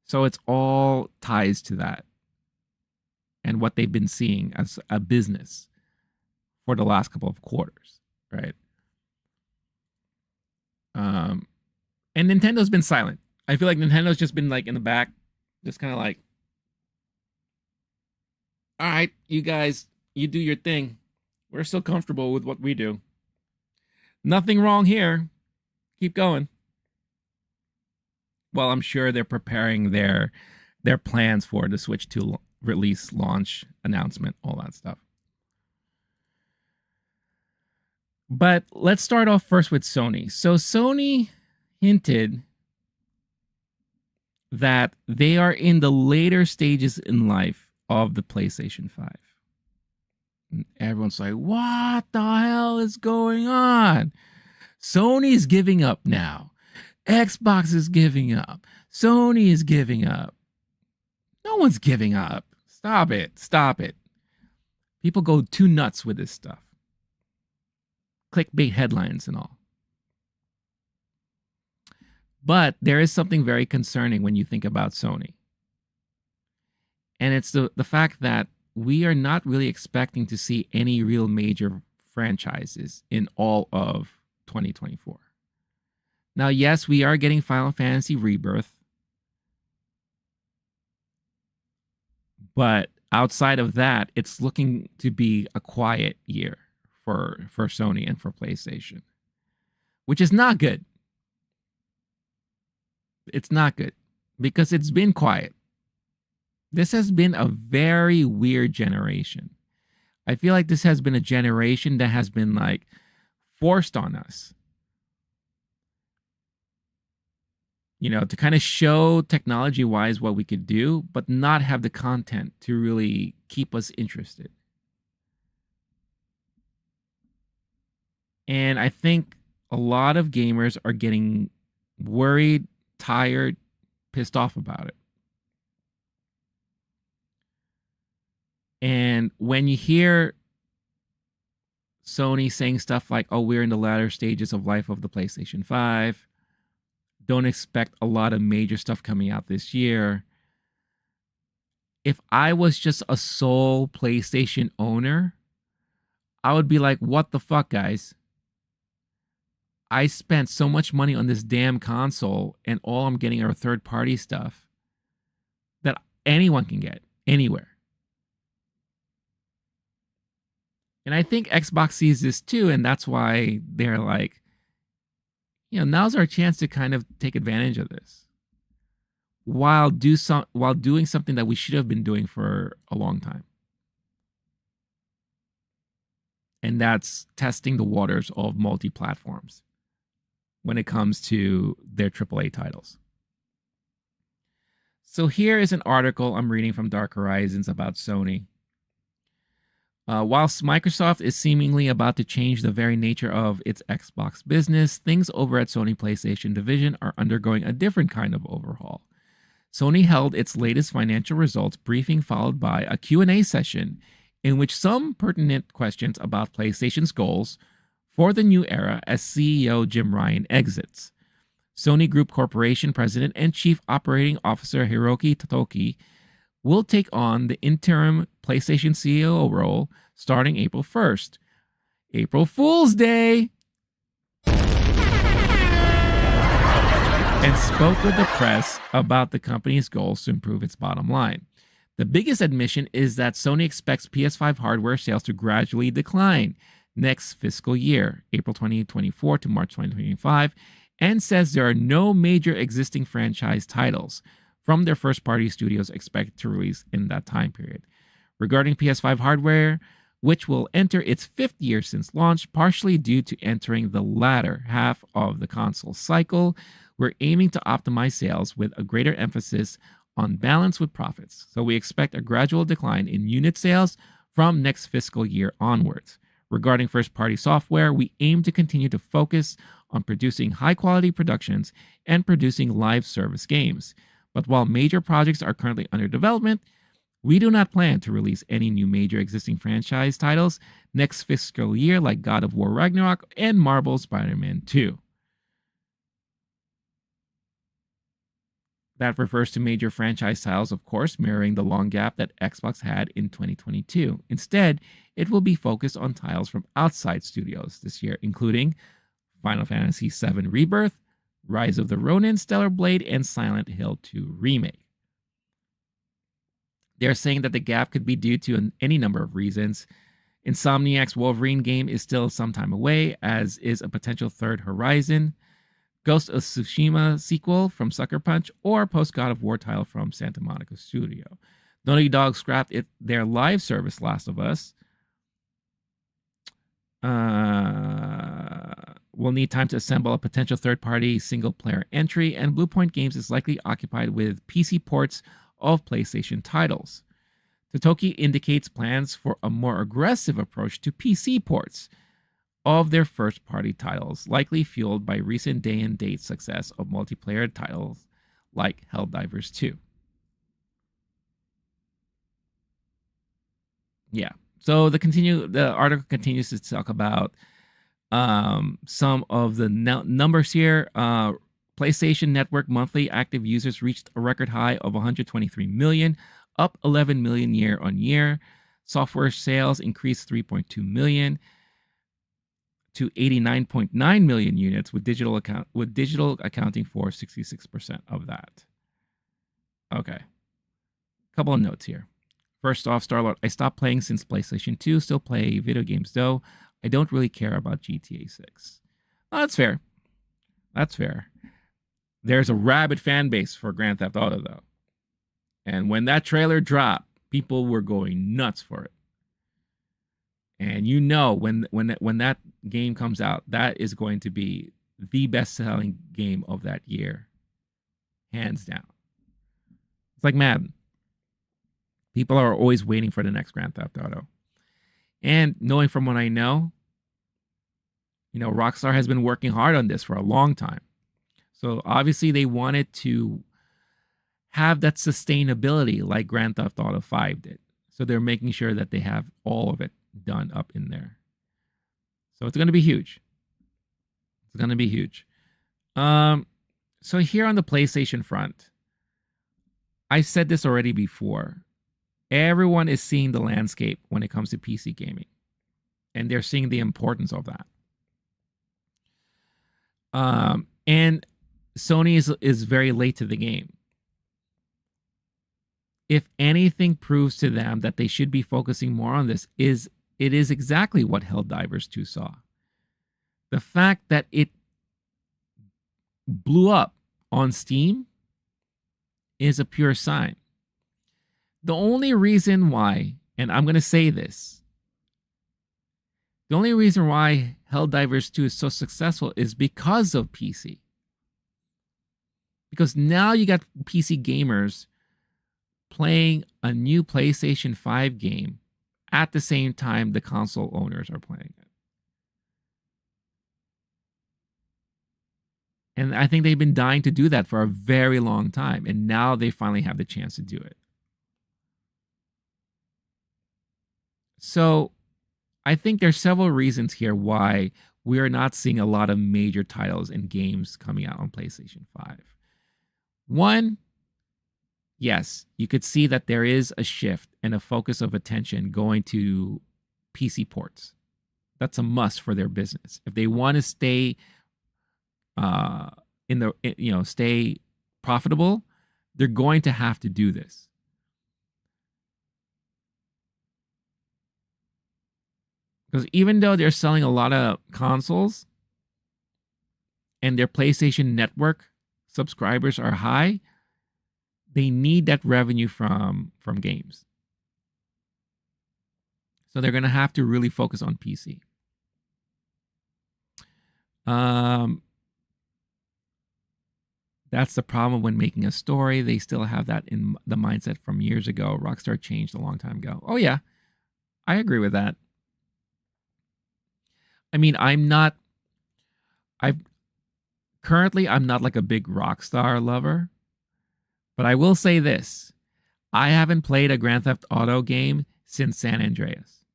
S1: So it's all ties to that and what they've been seeing as a business for the last couple of quarters, right? And Nintendo's been silent. I feel like Nintendo's just been like in the back, just kind of like, all right, you guys, you do your thing. We're still comfortable with what we do. Nothing wrong here. Keep going. Well, I'm sure they're preparing their plans for the Switch 2 release, launch, announcement, all that stuff. But let's start off first with Sony. So Sony hinted that they are in the later stages in life of the PlayStation 5. And everyone's like, what the hell is going on? Sony's giving up now. Xbox is giving up. Sony is giving up. No one's giving up. Stop it. Stop it. People go too nuts with this stuff. Clickbait headlines and all. But there is something very concerning when you think about Sony. And it's the fact that we are not really expecting to see any real major franchises in all of 2024. Now, yes, we are getting Final Fantasy Rebirth. But outside of that, it's looking to be a quiet year for Sony and for PlayStation, which is not good. It's not good because it's been quiet. This has been a very weird generation. I feel like this has been a generation that has been like forced on us. You know, to kind of show technology-wise what we could do, but not have the content to really keep us interested. And I think a lot of gamers are getting worried, tired, pissed off about it. And when you hear Sony saying stuff like, oh, we're in the latter stages of life of the PlayStation 5. Don't expect a lot of major stuff coming out this year. If I was just a sole PlayStation owner, I would be like, what the fuck, guys? I spent so much money on this damn console, and all I'm getting are third-party stuff that anyone can get anywhere. And I think Xbox sees this too, and that's why they're like, now's our chance to kind of take advantage of this while doing something that we should have been doing for a long time. And that's testing the waters of multi-platforms when it comes to their AAA titles. So here is an article I'm reading from Dark Horizons about Sony. Whilst Microsoft is seemingly about to change the very nature of its Xbox business, things over at Sony PlayStation division are undergoing a different kind of overhaul. Sony held its latest financial results briefing followed by a Q&A session in which some pertinent questions about PlayStation's goals for the new era as CEO Jim Ryan exits. Sony Group Corporation President and Chief Operating Officer Hiroki Totoki will take on the interim PlayStation CEO role starting April 1st. April Fool's Day! And spoke with the press about the company's goals to improve its bottom line. The biggest admission is that Sony expects PS5 hardware sales to gradually decline next fiscal year, April 2024 to March 2025, and says there are no major existing franchise titles from their first-party studios expected to release in that time period. Regarding PS5 hardware, which will enter its fifth year since launch, partially due to entering the latter half of the console cycle, we're aiming to optimize sales with a greater emphasis on balance with profits. So we expect a gradual decline in unit sales from next fiscal year onwards. Regarding first-party software, we aim to continue to focus on producing high-quality productions and producing live service games. But while major projects are currently under development, we do not plan to release any new major existing franchise titles next fiscal year like God of War Ragnarok and Marvel Spider-Man 2. That refers to major franchise titles, of course, mirroring the long gap that Xbox had in 2022. Instead, it will be focused on titles from outside studios this year, including Final Fantasy VII Rebirth, Rise of the Ronin, Stellar Blade, and Silent Hill 2 Remake. They're saying that the gap could be due to any number of reasons. Insomniac's Wolverine game is still some time away, as is a potential third Horizon, Ghost of Tsushima sequel from Sucker Punch, or post-God of War title from Santa Monica Studio. Naughty Dog scrapped their live service Last of Us. Will need time to assemble a potential third-party single-player entry, and Bluepoint Games is likely occupied with PC ports of PlayStation titles. Totoki indicates plans for a more aggressive approach to PC ports of their first-party titles, likely fueled by recent day-and-date success of multiplayer titles like Helldivers 2. Yeah, so the article continues to talk about some of the numbers here. PlayStation Network monthly active users reached a record high of 123 million, up 11 million year on year. Software sales increased 3.2 million to 89.9 million units, with digital accounting for 66% of that. Okay, couple of notes here. First off, Starlord, I stopped playing since PlayStation 2. Still play video games though. I don't really care about GTA 6. Oh, that's fair. That's fair. There's a rabid fan base for Grand Theft Auto though. And when that trailer dropped, people were going nuts for it. And you know, when that game comes out, that is going to be the best-selling game of that year, hands down. It's like Madden. People are always waiting for the next Grand Theft Auto. And knowing from what I know, Rockstar has been working hard on this for a long time. So obviously they wanted to have that sustainability like Grand Theft Auto 5 did. So they're making sure that they have all of it done up in there. So it's going to be huge. It's going to be huge. So here on the PlayStation front, I said this already before. Everyone is seeing the landscape when it comes to PC gaming, and they're seeing the importance of that. And Sony is very late to the game. If anything proves to them that they should be focusing more on this, it is exactly what Helldivers 2 saw. The fact that it blew up on Steam is a pure sign. The only reason why, and I'm going to say this, the only reason why Helldivers 2 is so successful is because of PC. Because now you got PC gamers playing a new PlayStation 5 game at the same time the console owners are playing it. And I think they've been dying to do that for a very long time. And now they finally have the chance to do it. So I think there's several reasons here why we are not seeing a lot of major titles and games coming out on PlayStation 5. One, yes, you could see that there is a shift and a focus of attention going to PC ports. That's a must for their business. If they want to stay stay profitable, they're going to have to do this. Because even though they're selling a lot of consoles and their PlayStation Network subscribers are high, they need that revenue from games. So they're going to have to really focus on PC. That's the problem when making a story. They still have that in the mindset from years ago. Rockstar changed a long time ago. Oh, yeah. I agree with that. I mean, I'm not like a big Rockstar lover. But I will say this. I haven't played a Grand Theft Auto game since San Andreas.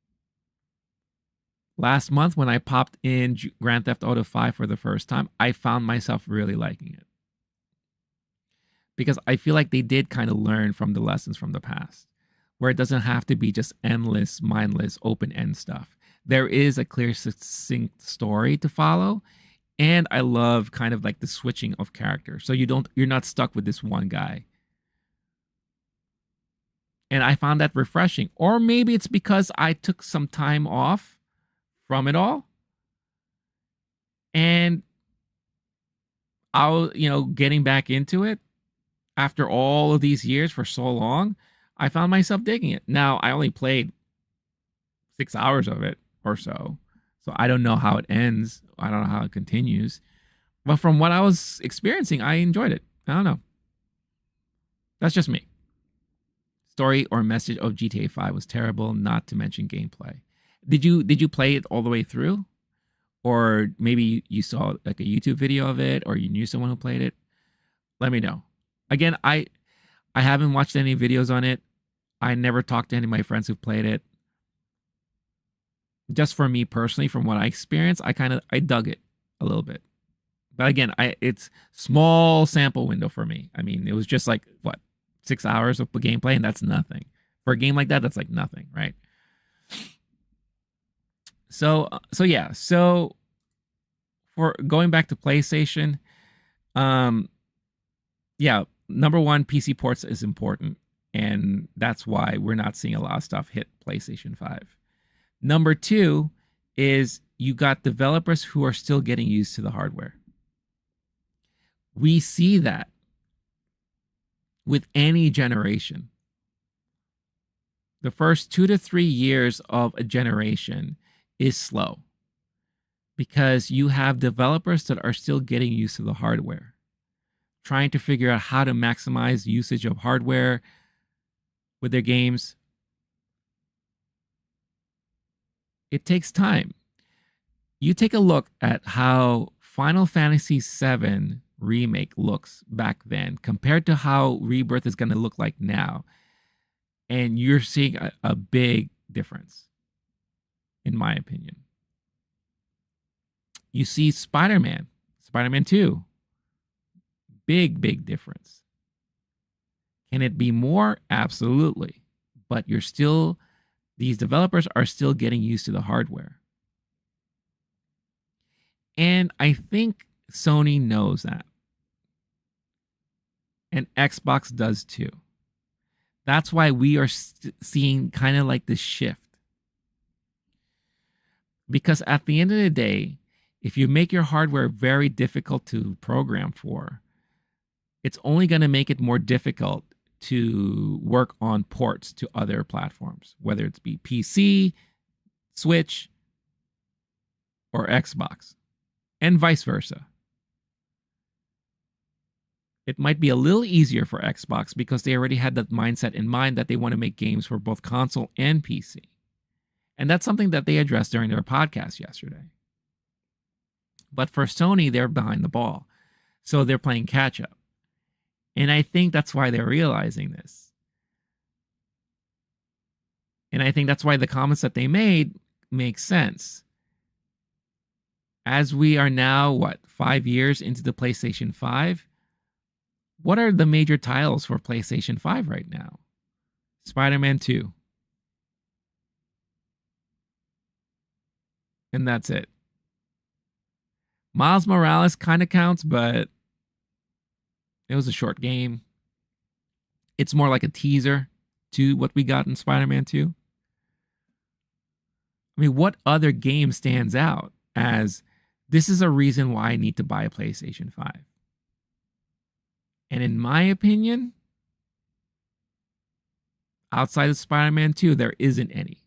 S1: Last month when I popped in Grand Theft Auto 5 for the first time, I found myself really liking it. Because I feel like they did kind of learn from the lessons from the past, where it doesn't have to be just endless, mindless, open-end stuff. There is a clear, succinct story to follow, and I love kind of like the switching of characters. So you're not stuck with this one guy. And I found that refreshing. Or maybe it's because I took some time off from it all. And I was, getting back into it after all of these years for so long, I found myself digging it. Now, I only played 6 hours of it or so. So I don't know how it ends. I don't know how it continues. But from what I was experiencing, I enjoyed it. I don't know. That's just me. Story or message of GTA 5 was terrible, not to mention gameplay. Did you play it all the way through? Or maybe you saw like a YouTube video of it, or you knew someone who played it? Let me know. Again, I haven't watched any videos on it. I never talked to any of my friends who played it. Just for me personally, from what I experienced, I dug it a little bit. But again, it's small sample window for me. I mean, it was just like, 6 hours of gameplay, and that's nothing. For a game like that, that's like nothing, right? So yeah. So for going back to PlayStation, yeah, number one, PC ports is important, and that's why we're not seeing a lot of stuff hit PlayStation 5. Number two is you got developers who are still getting used to the hardware. We see that with any generation. The first 2 to 3 years of a generation is slow because you have developers that are still getting used to the hardware, trying to figure out how to maximize usage of hardware with their games. It takes time. You take a look at how Final Fantasy VII Remake looks back then compared to how Rebirth is going to look like now, and you're seeing a big difference, in my opinion. You see Spider-Man 2. Big difference. Can it be more? Absolutely. But these developers are still getting used to the hardware. And I think Sony knows that. And Xbox does too. That's why we are seeing kind of like this shift. Because at the end of the day, if you make your hardware very difficult to program for, it's only going to make it more difficult to work on ports to other platforms, whether it's be PC, Switch, or Xbox, and vice versa. It might be a little easier for Xbox because they already had that mindset in mind that they want to make games for both console and PC. And that's something that they addressed during their podcast yesterday. But for Sony, they're behind the ball. So they're playing catch up. And I think that's why they're realizing this. And I think that's why the comments that they made make sense. As we are now, 5 years into the PlayStation 5, what are the major titles for PlayStation 5 right now? Spider-Man 2. And that's it. Miles Morales kind of counts, but it was a short game. It's more like a teaser to what we got in Spider-Man 2. I mean, what other game stands out as this is a reason why I need to buy a PlayStation 5? And in my opinion, outside of Spider-Man 2, there isn't any.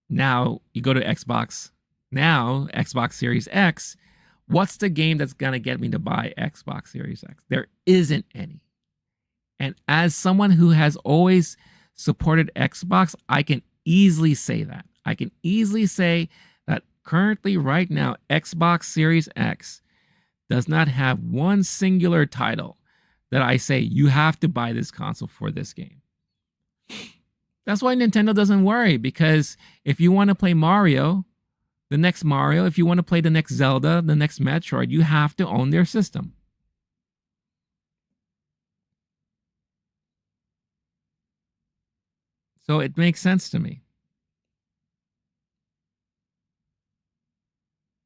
S1: Now, you go to Xbox. Now, Xbox Series X. What's the game that's going to get me to buy Xbox Series X? There isn't any. And as someone who has always supported Xbox, I can easily say that. I can easily say that currently, right now, Xbox Series X does not have one singular title that I say you have to buy this console for this game. That's why Nintendo doesn't worry, because if you want to play Mario, the next Mario, if you want to play the next Zelda, the next Metroid, you have to own their system. So it makes sense to me.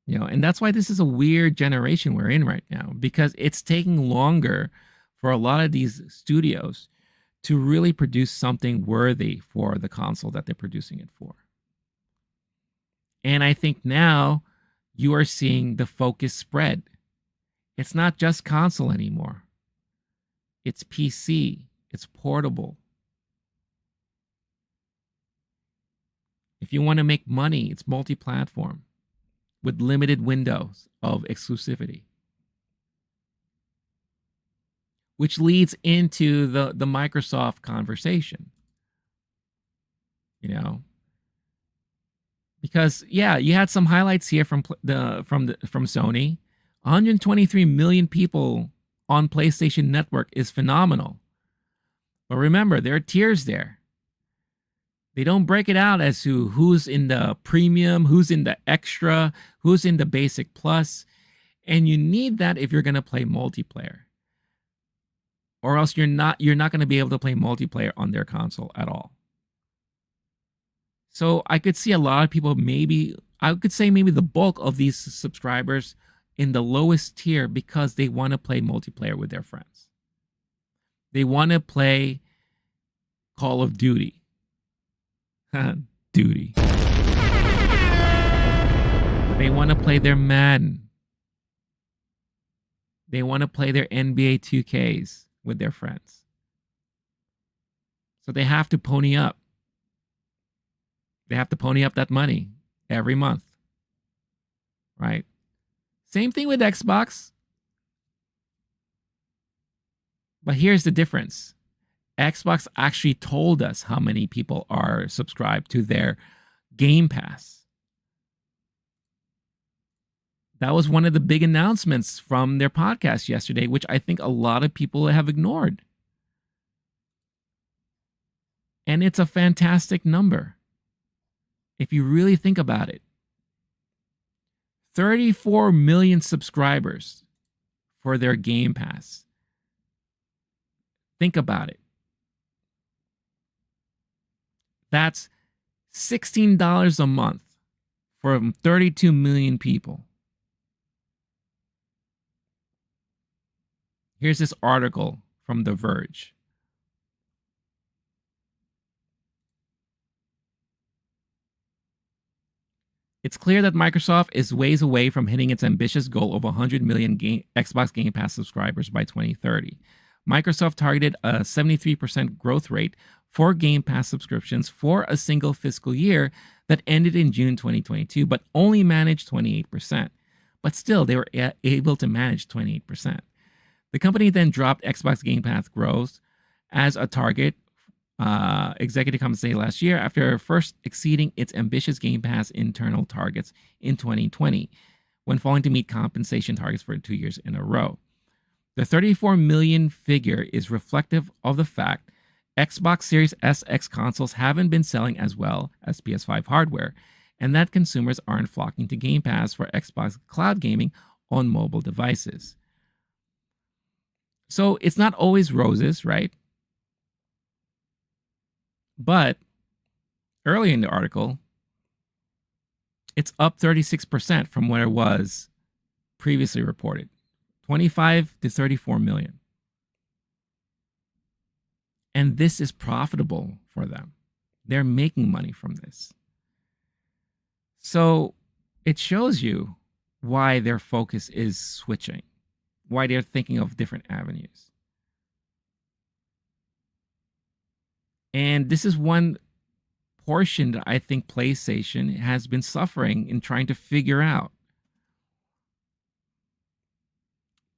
S1: And that's why this is a weird generation we're in right now, because it's taking longer for a lot of these studios to really produce something worthy for the console that they're producing it for. And I think now you are seeing the focus spread. It's not just console anymore. It's PC. It's portable. If you want to make money, it's multi-platform with limited windows of exclusivity. Which leads into the Microsoft conversation. Because you had some highlights here from Sony. 123 million people on PlayStation Network is phenomenal. But remember, there are tiers there. They don't break it out as to who's in the premium, who's in the extra, who's in the basic plus. And you need that if you're going to play multiplayer. Or else you're not going to be able to play multiplayer on their console at all. So I could see a lot of people, I could say maybe the bulk of these subscribers in the lowest tier, because they want to play multiplayer with their friends. They want to play Call of Duty. Duty. They want to play their Madden. They want to play their NBA 2Ks with their friends. So they have to pony up. They have to pony up that money every month. Right? Same thing with Xbox. But here's the difference. Xbox actually told us how many people are subscribed to their Game Pass. That was one of the big announcements from their podcast yesterday, which I think a lot of people have ignored. And it's a fantastic number. If you really think about it, 34 million subscribers for their Game Pass. Think about it. That's $16 a month for 32 million people. Here's this article from The Verge. It's clear that Microsoft is ways away from hitting its ambitious goal of 100 million Xbox Game Pass subscribers by 2030. Microsoft targeted a 73% growth rate for Game Pass subscriptions for a single fiscal year that ended in June 2022, but only managed 28%. But still, they were able to manage 28%. The company then dropped Xbox Game Pass growth as a target executive compensation last year after first exceeding its ambitious Game Pass internal targets in 2020, when failing to meet compensation targets for 2 years in a row. The 34 million figure is reflective of the fact Xbox Series SX consoles haven't been selling as well as PS5 hardware, and that consumers aren't flocking to Game Pass for Xbox cloud gaming on mobile devices. So it's not always roses, right? But early in the article, it's up 36% from where it was previously reported, 25 to 34 million. And this is profitable for them. They're making money from this. So it shows you why their focus is switching, why they're thinking of different avenues. And this is one portion that I think PlayStation has been suffering in trying to figure out.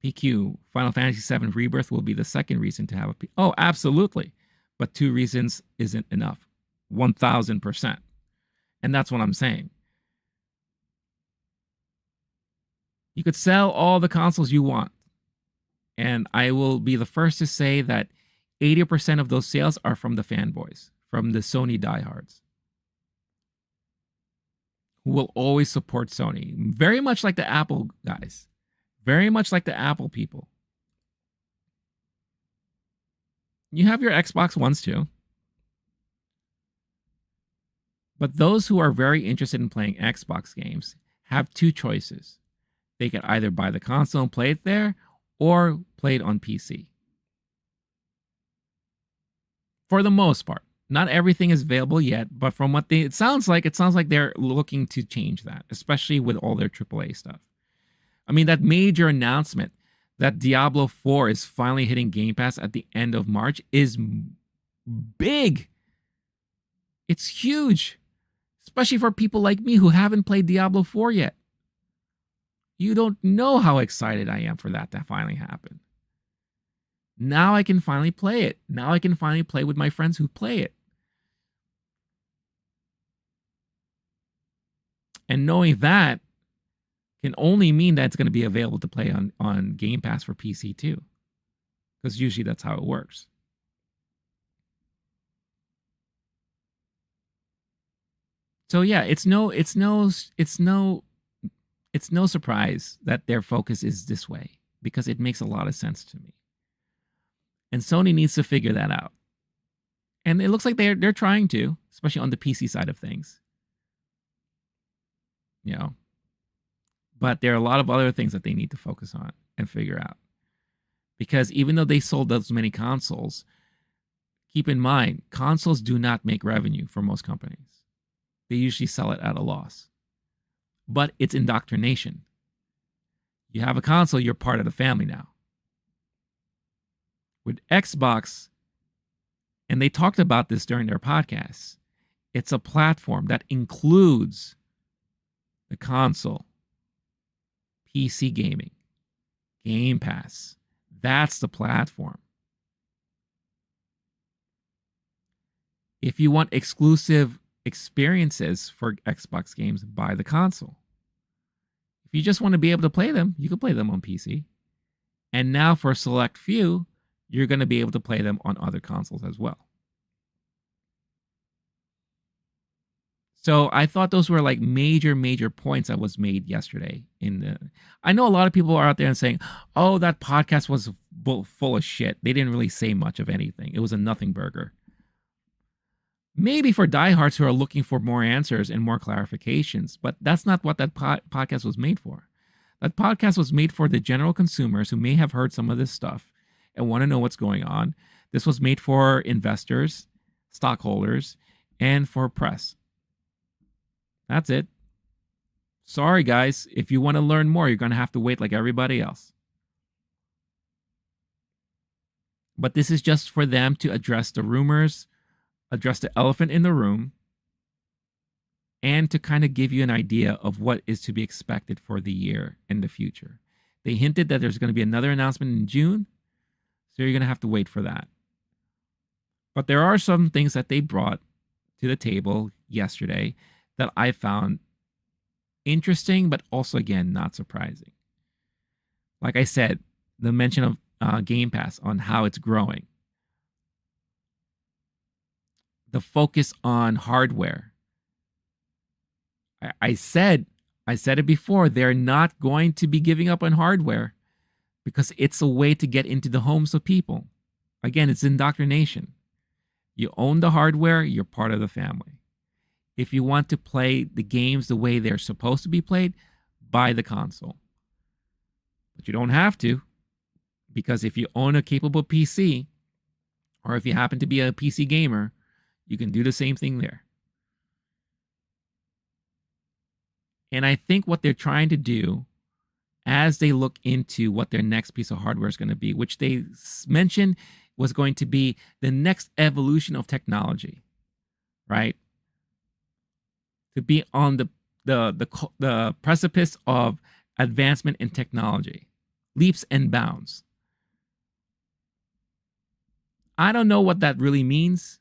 S1: PQ, Final Fantasy VII Rebirth will be the second reason to have a Oh, absolutely. But 2 reasons isn't enough. 1,000%. And that's what I'm saying. You could sell all the consoles you want. And I will be the first to say that 80% of those sales are from the fanboys, from the Sony diehards, who will always support Sony. Very much like the Apple guys. Very much like the Apple people. You have your Xbox Ones too. But those who are very interested in playing Xbox games have 2 choices. They can either buy the console and play it there, or play it on PC. For the most part. Not everything is available yet, but from what it sounds like they're looking to change that, especially with all their AAA stuff. I mean, that major announcement that Diablo 4 is finally hitting Game Pass at the end of March is big. It's huge, especially for people like me who haven't played Diablo 4 yet. You don't know how excited I am for that to finally happen. Now I can finally play it. Now I can finally play with my friends who play it. And knowing that can only mean that it's going to be available to play on Game Pass for PC too. Because usually that's how it works. So yeah, it's no surprise that their focus is this way, because it makes a lot of sense to me. And Sony needs to figure that out. And it looks like they're trying to, especially on the PC side of things. You know. But there are a lot of other things that they need to focus on and figure out. Because even though they sold those many consoles, keep in mind, consoles do not make revenue for most companies. They usually sell it at a loss. But it's indoctrination. You have a console, you're part of the family now. With Xbox, and they talked about this during their podcasts, it's a platform that includes the console, PC gaming, Game Pass. That's the platform. If you want exclusive experiences for Xbox games, buy the console. If you just want to be able to play them, you can play them on PC. And now for a select few, you're going to be able to play them on other consoles as well. So I thought those were like major points that was made yesterday. I know a lot of people are out there and saying, "Oh, that podcast was full of shit. They didn't really say much of anything. It was a nothing burger." Maybe for diehards who are looking for more answers and more clarifications, but that's not what that podcast was made for. That podcast was made for the general consumers who may have heard some of this stuff and want to know what's going on. This was made for investors, stockholders, and for press. That's it. Sorry, guys. If you want to learn more, you're going to have to wait like everybody else. But this is just for them to address the rumors, address the elephant in the room, and to kind of give you an idea of what is to be expected for the year in the future. They hinted that there's going to be another announcement in June, so you're going to have to wait for that. But there are some things that they brought to the table yesterday that I found interesting, but also, again, not surprising. Like I said, the mention of Game Pass on how it's growing. The focus on hardware. I said it before, they're not going to be giving up on hardware because it's a way to get into the homes of people. Again, it's indoctrination. You own the hardware, you're part of the family. If you want to play the games the way they're supposed to be played, buy the console. But you don't have to, because if you own a capable PC, or if you happen to be a PC gamer, you can do the same thing there. And I think what they're trying to do as they look into what their next piece of hardware is going to be, which they mentioned was going to be the next evolution of technology, right? To be on the precipice of advancement in technology, leaps and bounds. I don't know what that really means,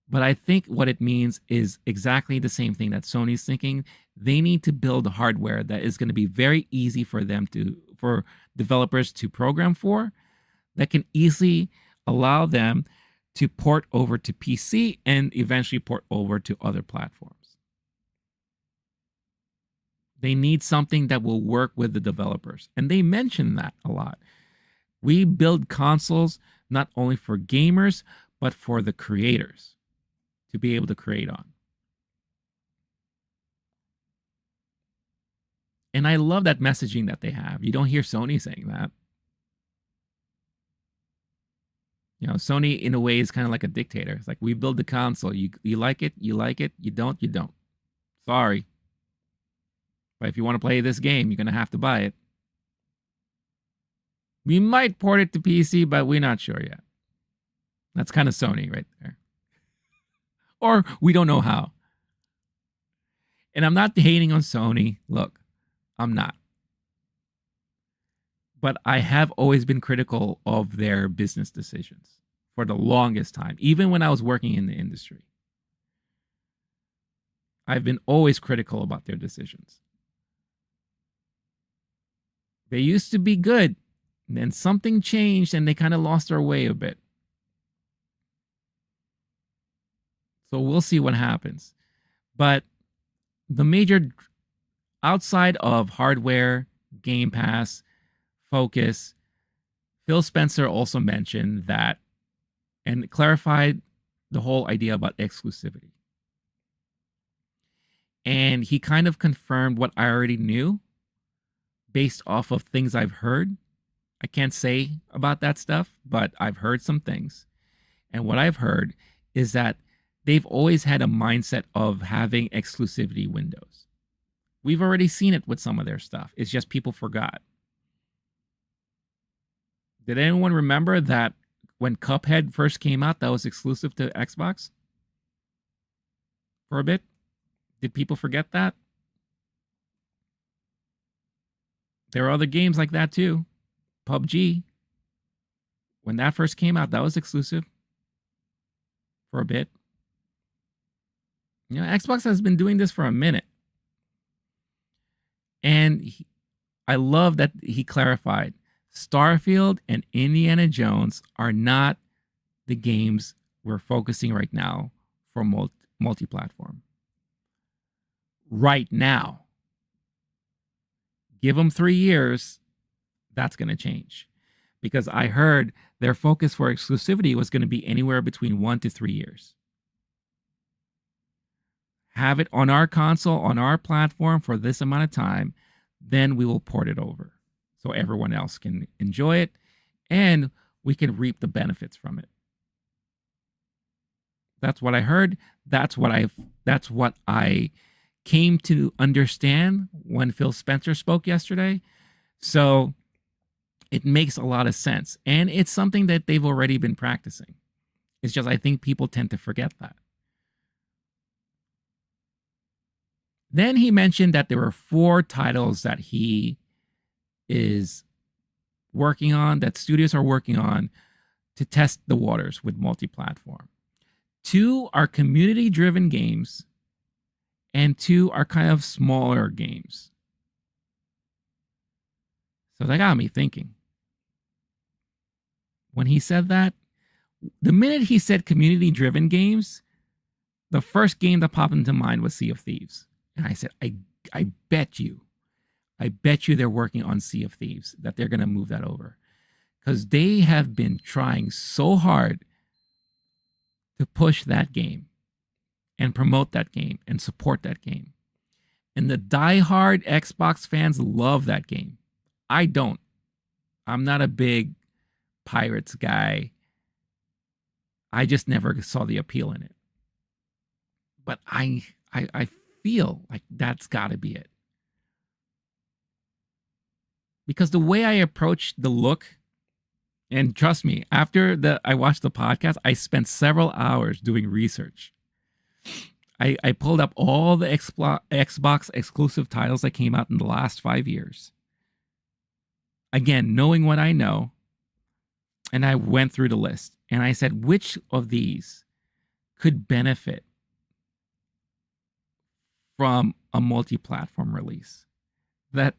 S1: but I think what it means is exactly the same thing that Sony's thinking. They need to build hardware that is going to be very easy for developers to program for, that can easily allow them to port over to PC and eventually port over to other platforms. They need something that will work with the developers. And they mention that a lot. We build consoles not only for gamers, but for the creators to be able to create on. And I love that messaging that they have. You don't hear Sony saying that. You know, Sony in a way is kind of like a dictator. It's like, we build the console. You like it, you like it. You don't, you don't. Sorry. But if you want to play this game, you're going to have to buy it. We might port it to PC, but we're not sure yet. That's kind of Sony right there. Or we don't know how. And I'm not hating on Sony. Look, I'm not. But I have always been critical of their business decisions for the longest time, even when I was working in the industry. I've been always critical about their decisions. They used to be good, and then something changed and they kind of lost their way a bit. So we'll see what happens. But the major, outside of hardware, Game Pass, focus, Phil Spencer also mentioned that and clarified the whole idea about exclusivity. And he kind of confirmed what I already knew based off of things I've heard. I can't say about that stuff, but I've heard some things. And what I've heard is that they've always had a mindset of having exclusivity windows. We've already seen it with some of their stuff. It's just people forgot. Did anyone remember that when Cuphead first came out, that was exclusive to Xbox? For a bit? Did people forget that? There are other games like that too. PUBG. When that first came out, that was exclusive. For a bit. You know, Xbox has been doing this for a minute. And I love that he clarified Starfield and Indiana Jones are not the games we're focusing right now for multi-platform. right now. Give them 3 years, that's going to change. Because I heard their focus for exclusivity was going to be anywhere between 1 to 3 years. Have it on our console, on our platform for this amount of time, then we will port it over so everyone else can enjoy it and we can reap the benefits from it. That's what I heard. That's what I came to understand when Phil Spencer spoke yesterday. So it makes a lot of sense. And it's something that they've already been practicing. It's just I think people tend to forget that. Then he mentioned that there were 4 titles that he is working on, that studios are working on to test the waters with multi-platform. 2 are community-driven games, and 2 are kind of smaller games. So that got me thinking. When he said that, the minute he said community-driven games, the first game that popped into mind was Sea of Thieves. And I said, I bet you they're working on Sea of Thieves, that they're going to move that over. Because they have been trying so hard to push that game and promote that game and support that game. And the diehard Xbox fans love that game. I don't. I'm not a big Pirates guy. I just never saw the appeal in it. But I feel like that's got to be it. Because the way I approached the look, and trust me, after I watched the podcast, I spent several hours doing research. I pulled up all the Xbox exclusive titles that came out in the last 5 years. Again, knowing what I know, and I went through the list, and I said, which of these could benefit from a multi-platform release that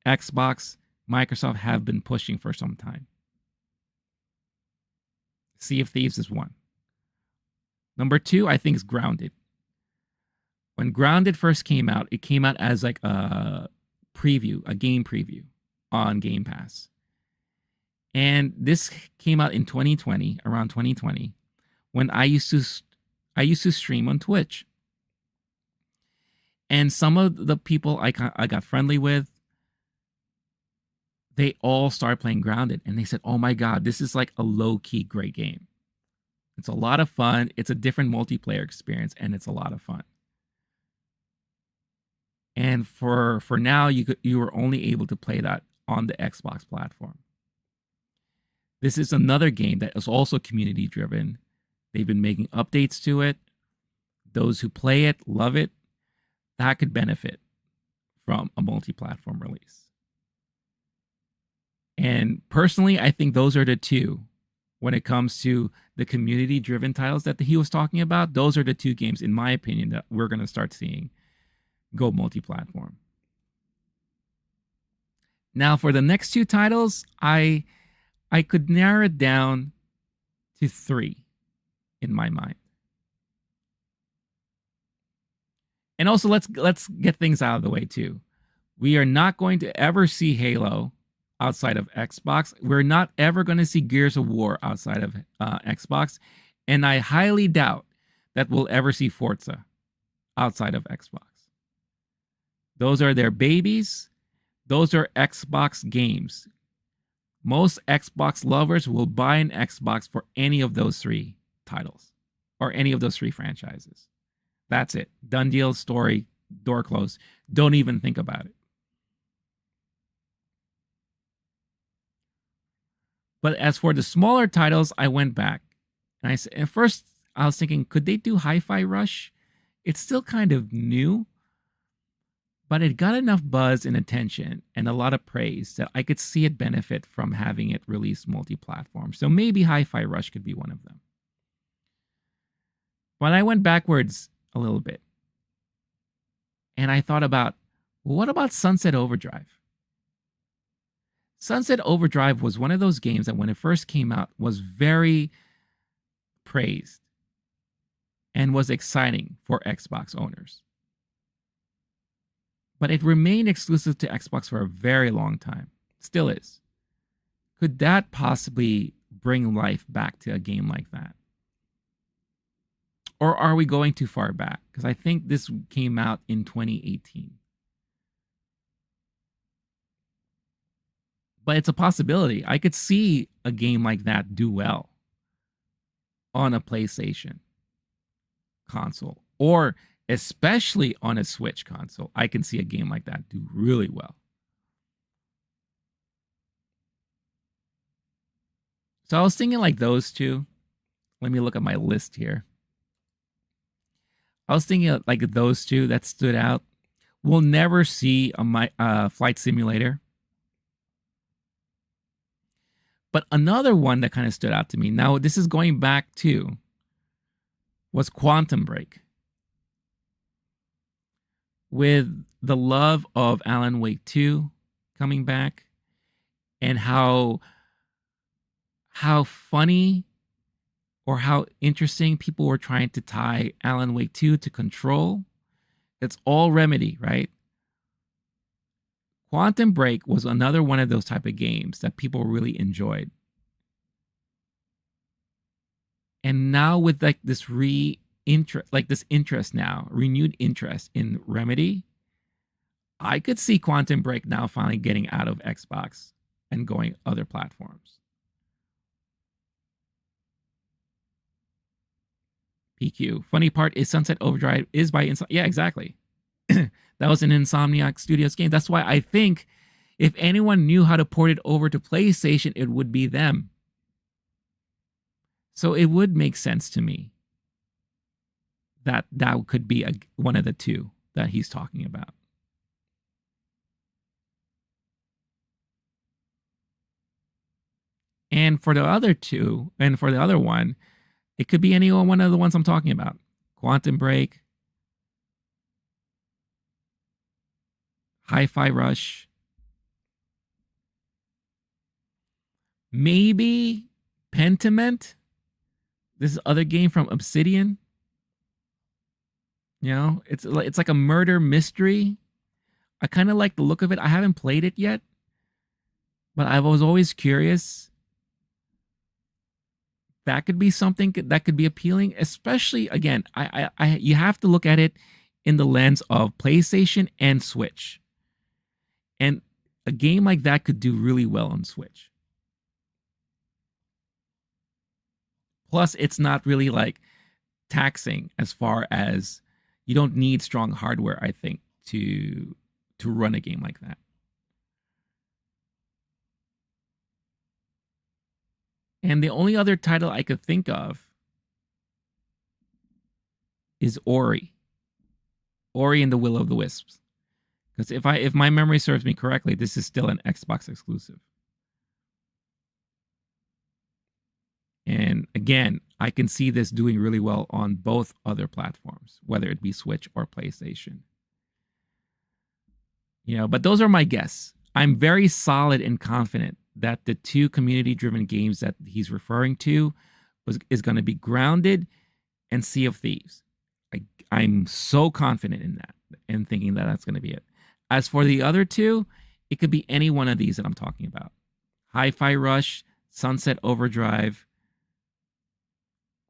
S1: Xbox, Microsoft have been pushing for some time? Sea of Thieves is one. Number 2, I think, is Grounded. When Grounded first came out, it came out as like a preview, a game preview on Game Pass. And this came out in 2020, around 2020, when I used to stream on Twitch. And some of the people I got friendly with, they all started playing Grounded. And they said, oh my God, this is like a low-key great game. It's a lot of fun. It's a different multiplayer experience, and it's a lot of fun. And for now, you were only able to play that on the Xbox platform. This is another game that is also community-driven. They've been making updates to it. Those who play it love it. That could benefit from a multi-platform release. And personally, I think those are the 2 when it comes to the community-driven titles that he was talking about. Those are the 2 games, in my opinion, that we're going to start seeing go multi-platform. Now, for the next 2 titles, I could narrow it down to 3 in my mind. And also, let's get things out of the way too. We are not going to ever see Halo outside of Xbox. We're not ever going to see Gears of War outside of Xbox. And I highly doubt that we'll ever see Forza outside of Xbox. Those are their babies. Those are Xbox games. Most Xbox lovers will buy an Xbox for any of those 3 titles or any of those 3 franchises. That's it. Done deal, story, door closed. Don't even think about it. But as for the smaller titles, I went back. And I said, at first, I was thinking, could they do Hi-Fi Rush? It's still kind of new, but it got enough buzz and attention and a lot of praise that I could see it benefit from having it released multi-platform. So maybe Hi-Fi Rush could be one of them. But I went backwards a little bit. And I thought about, well, what about Sunset Overdrive? Sunset Overdrive was one of those games that when it first came out was very praised and was exciting for Xbox owners. but it remained exclusive to Xbox for a very long time. Still is. Could that possibly bring life back to a game like that? Or are we going too far back? Because I think this came out in 2018. But it's a possibility. I could see a game like that do well on a PlayStation console, or especially on a Switch console. I can see a game like that do really well. So I was thinking like those two. Let me look at my list here. I was thinking like those two that stood out. We'll never see a flight simulator. But another one that kind of stood out to me, now this is going back to, was Quantum Break. With the love of Alan Wake 2 coming back, and how funny or how interesting people were trying to tie Alan Wake 2 to Control. It's all Remedy, right? Quantum Break was another one of those type of games that people really enjoyed. And now with like this renewed interest in Remedy, I could see Quantum Break now finally getting out of Xbox and going other platforms. PQ. Funny part is Sunset Overdrive is by Insomniac. Yeah, exactly. That was an Insomniac Studios game. That's why I think if anyone knew how to port it over to PlayStation, it would be them. So it would make sense to me that that could be one of the two that he's talking about. And for the other two, and for the other one, it could be any one of the ones I'm talking about. Quantum Break, Hi-Fi Rush, maybe Pentiment. This is other game from Obsidian. You know, it's like a murder mystery. I kind of like the look of it. I haven't played it yet, but I was always curious. That could be something that could be appealing, especially again. You have to look at it in the lens of PlayStation and Switch. And a game like that could do really well on Switch. Plus, it's not really like taxing as far as you don't need strong hardware, I think, to run a game like that. And the only other title I could think of is Ori and the Will of the Wisps. Because if my memory serves me correctly, this is still an Xbox exclusive. And again, I can see this doing really well on both other platforms, whether it be Switch or PlayStation. You know, but those are my guess. I'm very solid and confident that the two community-driven games that he's referring to is going to be Grounded and Sea of Thieves. I'm so confident in that and thinking that that's going to be it. As for the other two, it could be any one of these that I'm talking about. Hi-Fi Rush, Sunset Overdrive,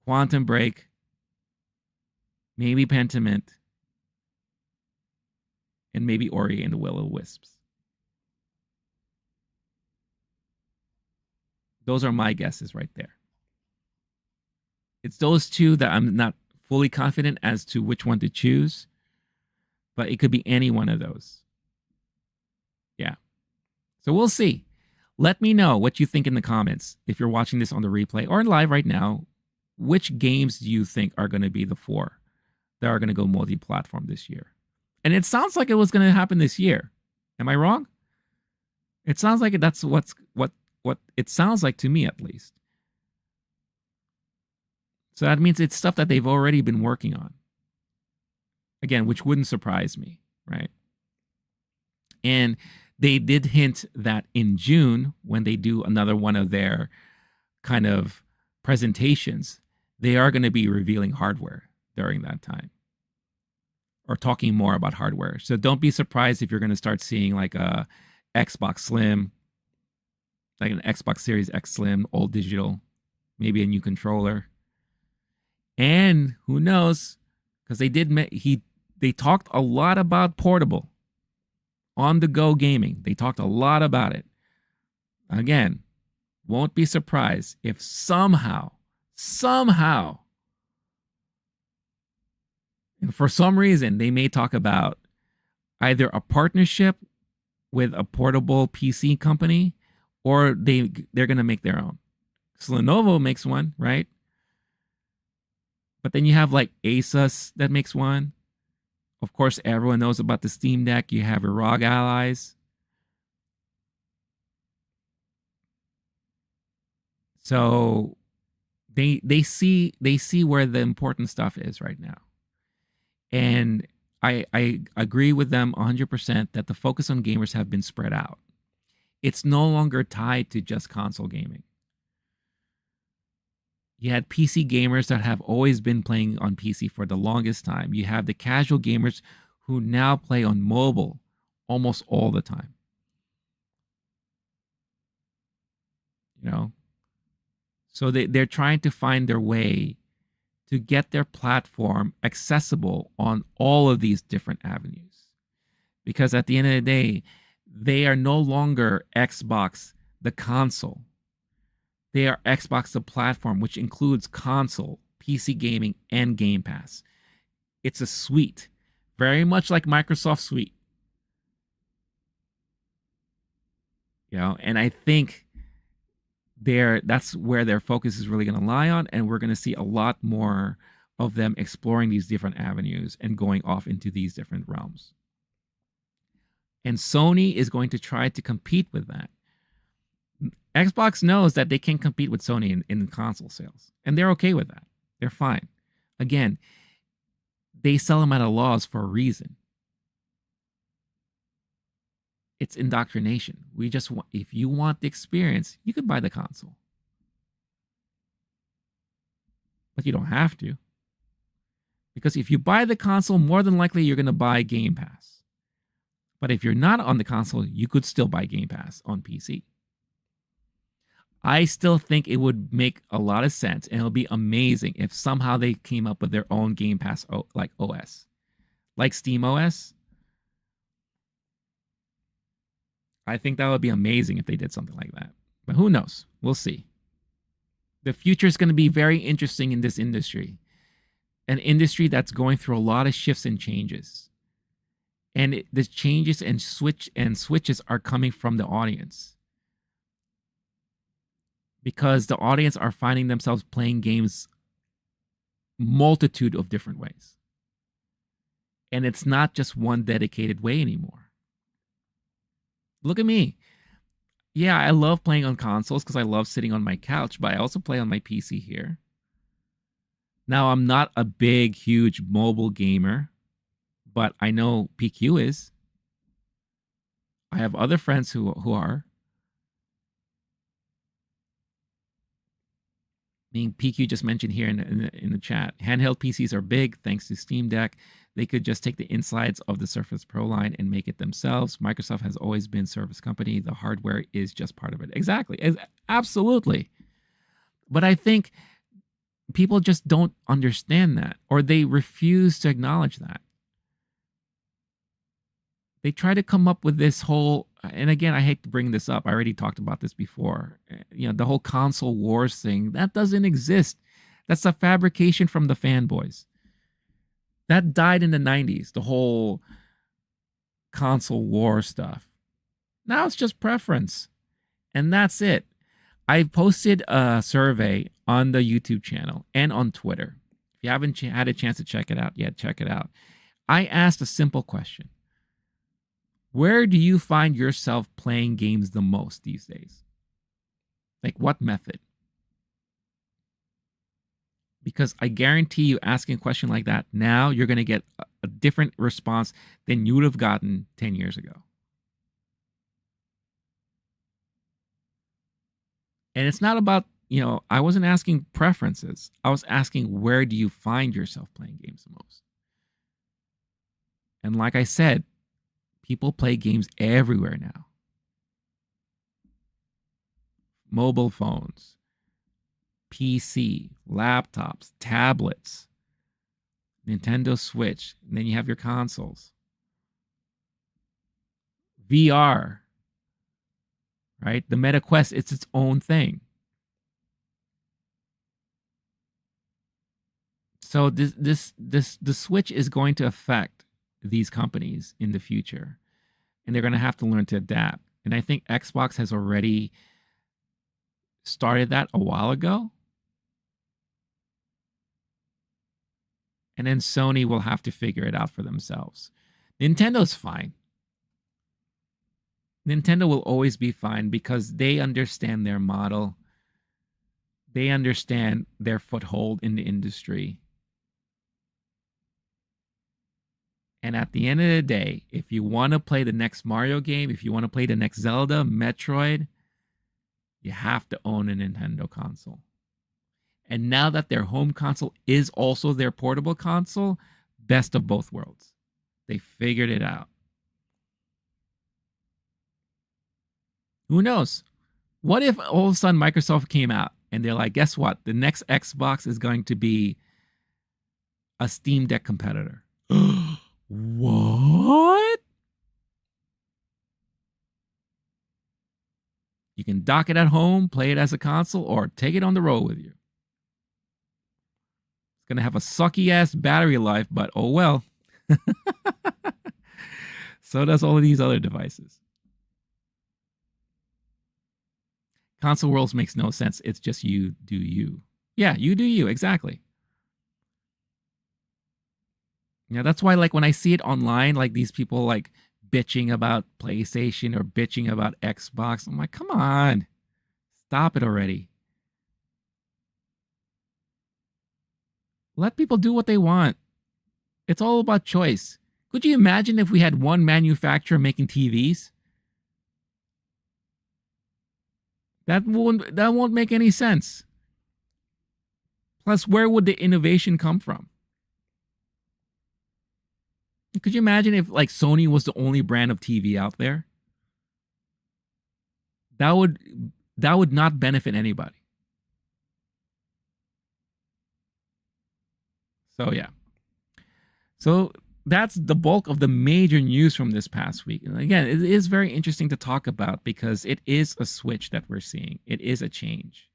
S1: Quantum Break, maybe Pentiment, and maybe Ori and the Will of the Wisps. Those are my guesses right there. It's those two that I'm not fully confident as to which one to choose, but it could be any one of those. Yeah. So we'll see. Let me know what you think in the comments. If you're watching this on the replay or live right now, which games do you think are going to be the 4 that are going to go multi-platform this year? And it sounds like it was going to happen this year. Am I wrong? It sounds like that's what it sounds like to me, at least. So that means it's stuff that they've already been working on. Again, which wouldn't surprise me, right? And they did hint that in June, when they do another one of their kind of presentations, they are going to be revealing hardware during that time. or talking more about hardware. So don't be surprised if you're going to start seeing like a Xbox Slim, like an Xbox Series X Slim, all digital, maybe a new controller. And who knows, because they talked a lot about portable, on the go gaming. They talked a lot about it. Again, won't be surprised if somehow, and for some reason, they may talk about either a partnership with a portable PC company, or they're going to make their own. So Lenovo makes one, right? But then you have like Asus that makes one. Of course, everyone knows about the Steam Deck. You have your ROG allies. So they see where the important stuff is right now. And I agree with them 100% that the focus on gamers have been spread out. It's no longer tied to just console gaming. You had PC gamers that have always been playing on PC for the longest time. You have the casual gamers who now play on mobile almost all the time. You know? So they're trying to find their way to get their platform accessible on all of these different avenues. Because at the end of the day, they are no longer Xbox, the console. They are Xbox, the platform, which includes console, PC gaming, and Game Pass. It's a suite, very much like Microsoft Suite. You know, and I think that's where their focus is really going to lie on, and we're going to see a lot more of them exploring these different avenues and going off into these different realms. And Sony is going to try to compete with that. Xbox knows that they can compete with Sony in console sales, and they're okay with that. They're fine. Again, they sell them at a loss for a reason. It's indoctrination. We just want, if you want the experience, you could buy the console. But you don't have to. Because if you buy the console, more than likely you're going to buy Game Pass. But if you're not on the console, you could still buy Game Pass on PC. I still think it would make a lot of sense, and it'll be amazing if somehow they came up with their own Game Pass like OS. Like Steam OS. I think that would be amazing if they did something like that. But who knows? We'll see. The future is going to be very interesting in this industry. An industry that's going through a lot of shifts and changes. And the changes and switches are coming from the audience. Because the audience are finding themselves playing games multitude of different ways. And it's not just one dedicated way anymore. Look at me. Yeah, I love playing on consoles because I love sitting on my couch, but I also play on my PC here. Now, I'm not a big, huge mobile gamer, but I know PQ is. I have other friends who are. I mean, PQ just mentioned here in the chat, handheld PCs are big thanks to Steam Deck. They could just take the insides of the Surface Pro line and make it themselves. Microsoft has always been a service company. The hardware is just part of it. Exactly. Absolutely. But I think people just don't understand that, or they refuse to acknowledge that. They try to come up with this whole, and again, I hate to bring this up. I already talked about this before. You know, the whole console wars thing, that doesn't exist. That's a fabrication from the fanboys. That died in the 90s, the whole console war stuff. Now it's just preference. And that's it. I posted a survey on the YouTube channel and on Twitter. If you haven't had a chance to check it out yet, check it out. I asked a simple question. Where do you find yourself playing games the most these days? Like what method? Because I guarantee you, asking a question like that now, you're going to get a different response than you would have gotten 10 years ago. And it's not about, you know, I wasn't asking preferences. I was asking, where do you find yourself playing games the most? And like I said, people play games everywhere now. Mobile phones, PC, laptops, tablets, Nintendo Switch, and then you have your consoles. VR, right? The Meta Quest, it's its own thing. So the Switch is going to affect these companies in the future, and they're going to have to learn to adapt. And I think Xbox has already started that a while ago. And then Sony will have to figure it out for themselves. Nintendo's fine. Nintendo will always be fine because they understand their model. They understand their foothold in the industry. And at the end of the day, if you want to play the next Mario game, if you want to play the next Zelda, Metroid, you have to own a Nintendo console. And now that their home console is also their portable console, best of both worlds. They figured it out. Who knows? What if all of a sudden Microsoft came out and they're like, guess what? The next Xbox is going to be a Steam Deck competitor. What? You can dock it at home, play it as a console, or take it on the road with you. It's going to have a sucky ass battery life, but oh well. So does all of these other devices. Console Worlds makes no sense. It's just you do you. Yeah, you do you. Exactly. Yeah, that's why, like, when I see it online, like these people like bitching about PlayStation or bitching about Xbox, I'm like, come on, stop it already. Let people do what they want. It's all about choice. Could you imagine if we had one manufacturer making TVs? That won't make any sense. Plus, where would the innovation come from? Could you imagine if like Sony was the only brand of TV out there? That would not benefit anybody. So yeah. So that's the bulk of the major news from this past week. And again, it is very interesting to talk about because it is a switch that we're seeing. It is a change.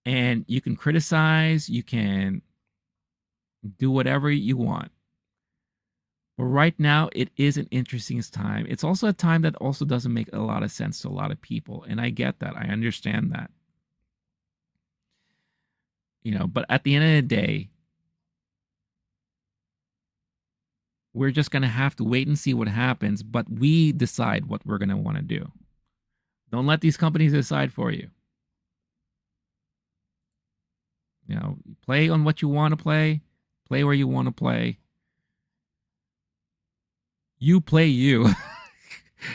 S1: And you can criticize, you can do whatever you want. But right now, it is an interesting time. It's also a time that also doesn't make a lot of sense to a lot of people. And I get that. I understand that. You know, but at the end of the day, we're just going to have to wait and see what happens. But we decide what we're going to want to do. Don't let these companies decide for you. You know, play on what you want to play. Play where you want to play. You play you.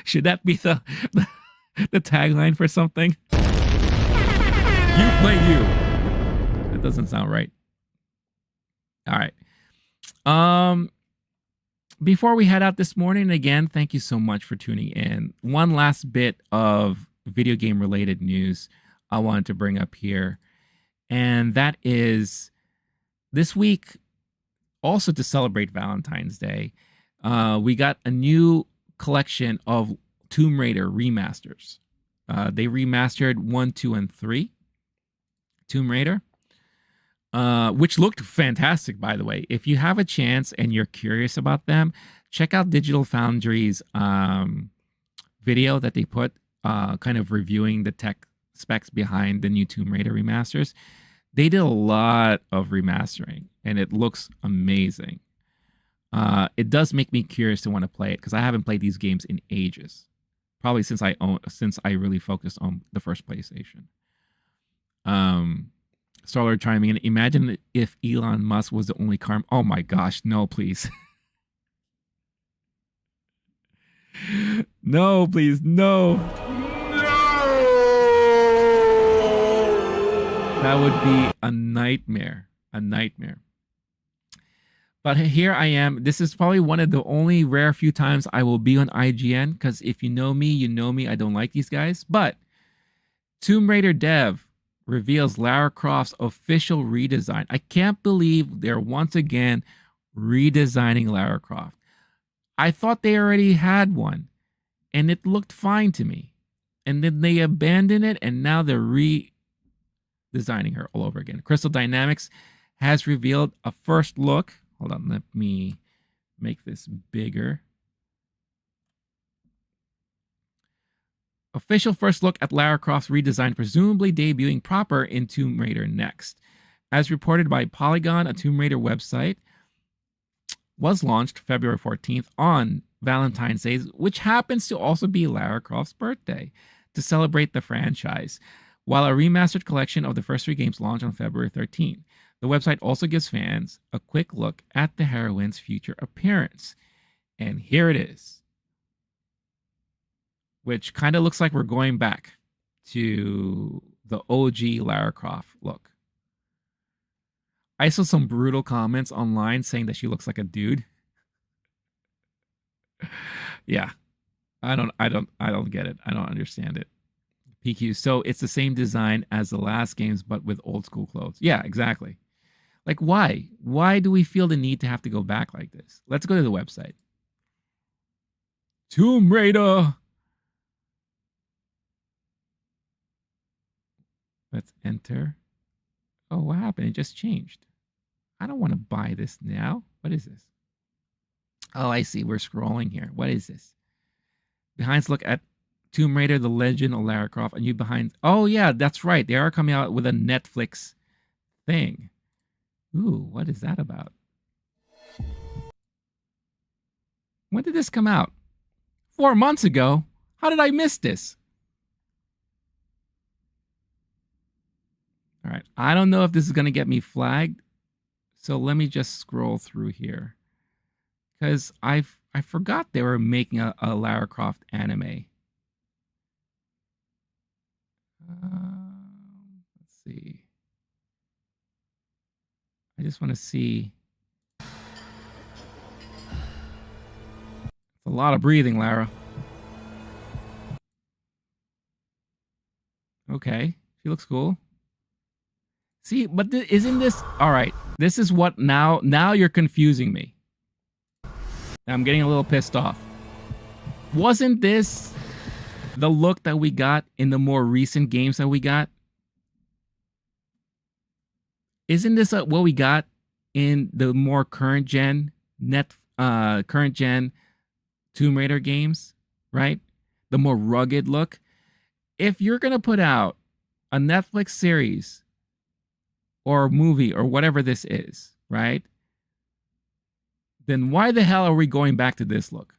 S1: Should that be the tagline for something? You play you. That doesn't sound right. All right. Before we head out this morning, again, thank you so much for tuning in. One last bit of video game related news I wanted to bring up here. And that is this week, also to celebrate Valentine's Day, we got a new collection of Tomb Raider remasters. They remastered 1, 2, and 3 Tomb Raider, which looked fantastic, by the way. If you have a chance and you're curious about them, check out Digital Foundry's video that they put kind of reviewing the tech specs behind the new Tomb Raider remasters. They did a lot of remastering, and it looks amazing. It does make me curious to want to play it because I haven't played these games in ages, probably since I really focused on the first PlayStation. Starlord chiming in. Imagine if Elon Musk was the only car. Oh my gosh, no, please. No, please, no. That would be a nightmare. A nightmare. But here I am. This is probably one of the only rare few times I will be on IGN, because if you know me, you know me. I don't like these guys. But Tomb Raider dev reveals Lara Croft's official redesign. I can't believe they're once again redesigning Lara Croft. I thought they already had one, and it looked fine to me. And then they abandoned it, and now they're redesigning her all over again. Crystal Dynamics has revealed a first look. Hold on, let me make this bigger. Official first look at Lara Croft's redesign, presumably debuting proper in Tomb Raider Next. As reported by Polygon, a Tomb Raider website was launched February 14th on Valentine's Day, which happens to also be Lara Croft's birthday, to celebrate the franchise, while a remastered collection of the first 3 games launched on February 13th. The website also gives fans a quick look at the heroine's future appearance. And here it is, which kind of looks like we're going back to the OG Lara Croft look. I saw some brutal comments online saying that she looks like a dude. Yeah. I don't get it. I don't understand it. PQ. So it's the same design as the last games, but with old school clothes. Yeah, exactly. Like, why? Why do we feel the need to have to go back like this? Let's go to the website. Tomb Raider. Let's enter. Oh, what happened? It just changed. I don't want to buy this now. What is this? Oh, I see. We're scrolling here. What is this? Behind's look at Tomb Raider, The Legend of Lara Croft. And you behind... Oh, yeah, that's right. They are coming out with a Netflix thing. Ooh, what is that about? When did this come out? 4 months ago? How did I miss this? All right. I don't know if this is going to get me flagged. So let me just scroll through here. Because I forgot they were making a Lara Croft anime. Let's see. I just want to see. It's a lot of breathing, Lara. Okay. She looks cool. See, but isn't this... All right. This is what now you're confusing me. I'm getting a little pissed off. Wasn't this the look that we got in the more recent games that we got? Isn't this what we got in the more current gen Tomb Raider games, right? The more rugged look. If you're going to put out a Netflix series or movie or whatever this is, right? Then why the hell are we going back to this look?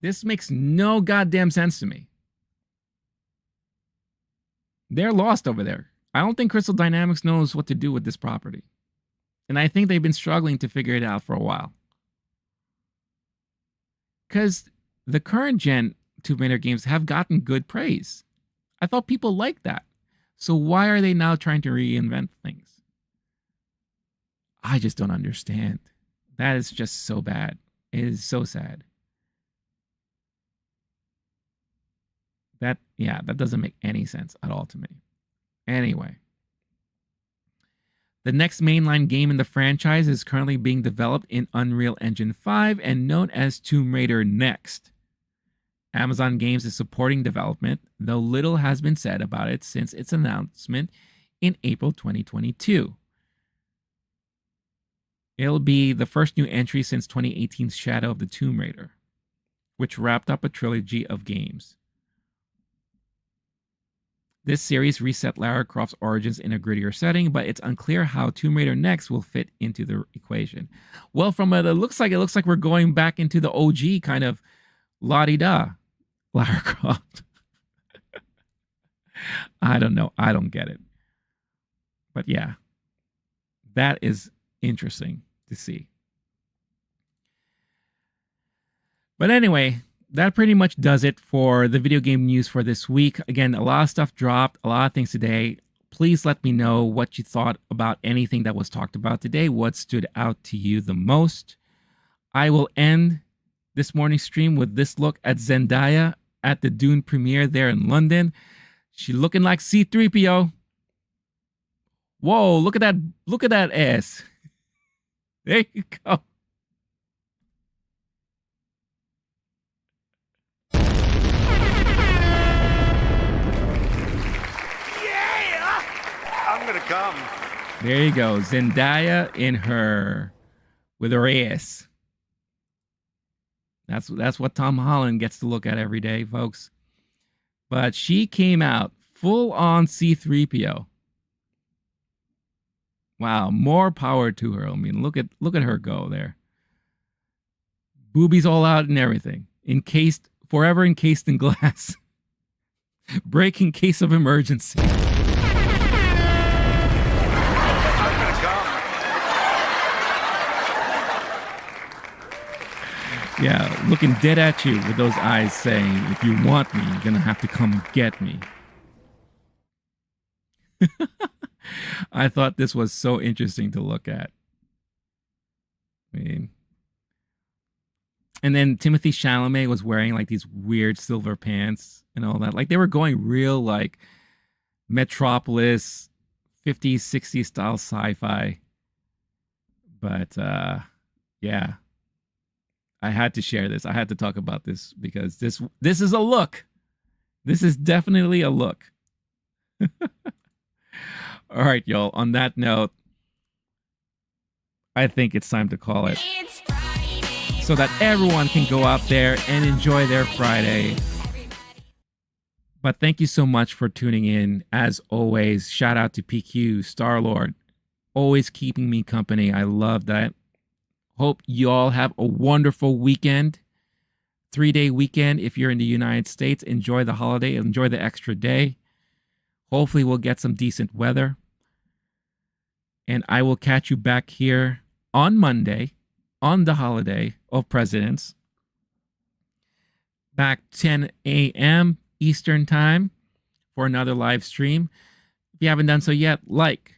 S1: This makes no goddamn sense to me. They're lost over there. I don't think Crystal Dynamics knows what to do with this property. And I think they've been struggling to figure it out for a while. Because the current gen Tomb Raider games have gotten good praise. I thought people liked that. So why are they now trying to reinvent things? I just don't understand. That is just so bad. It is so sad. That doesn't make any sense at all to me. Anyway. The next mainline game in the franchise is currently being developed in Unreal Engine 5 and known as Tomb Raider Next. Amazon Games is supporting development, though little has been said about it since its announcement in April 2022. It'll be the first new entry since 2018's Shadow of the Tomb Raider, which wrapped up a trilogy of games. This series reset Lara Croft's origins in a grittier setting, but it's unclear how Tomb Raider Next will fit into the equation. Well, from it looks like we're going back into the OG kind of la-di-da Lara Croft. I don't know. I don't get it. But yeah, that is interesting to see. But anyway, that pretty much does it for the video game news for this week. Again, a lot of stuff dropped, a lot of things today. Please let me know what you thought about anything that was talked about today. What stood out to you the most? I will end this morning's stream with this look at Zendaya at the Dune premiere there in London. She looking like C-3PO. Whoa, look at that ass. There you go.
S2: Yeah! I'm gonna come.
S1: There you go. Zendaya with her ass. That's what Tom Holland gets to look at every day, folks. But she came out full on C-3PO. Wow, more power to her. I mean, look at her go there. Boobies all out and everything. Forever encased in glass. Break in case of emergency. Yeah, looking dead at you with those eyes saying, if you want me, you're going to have to come get me. I thought this was so interesting to look at. I mean, and then Timothée Chalamet was wearing like these weird silver pants and all that. Like they were going real like Metropolis 50s, 60s style sci-fi. But yeah. I had to share this. I had to talk about this because this is a look. This is definitely a look. All right, y'all. On that note, I think it's time to call it. So that everyone can go out there and enjoy their Friday. But thank you so much for tuning in. As always, shout out to PQ, Star-Lord, always keeping me company. I love that. Hope you all have a wonderful weekend. 3-day weekend. If you're in the United States, enjoy the holiday. Enjoy the extra day. Hopefully we'll get some decent weather. And I will catch you back here on Monday, on the holiday of Presidents. Back 10 a.m. Eastern Time for another live stream. If you haven't done so yet, like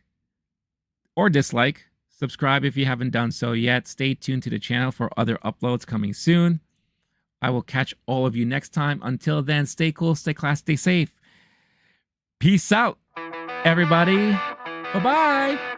S1: or dislike. Subscribe if you haven't done so yet. Stay tuned to the channel for other uploads coming soon. I will catch all of you next time. Until then, stay cool, stay class, stay safe. Peace out, everybody. Bye-bye.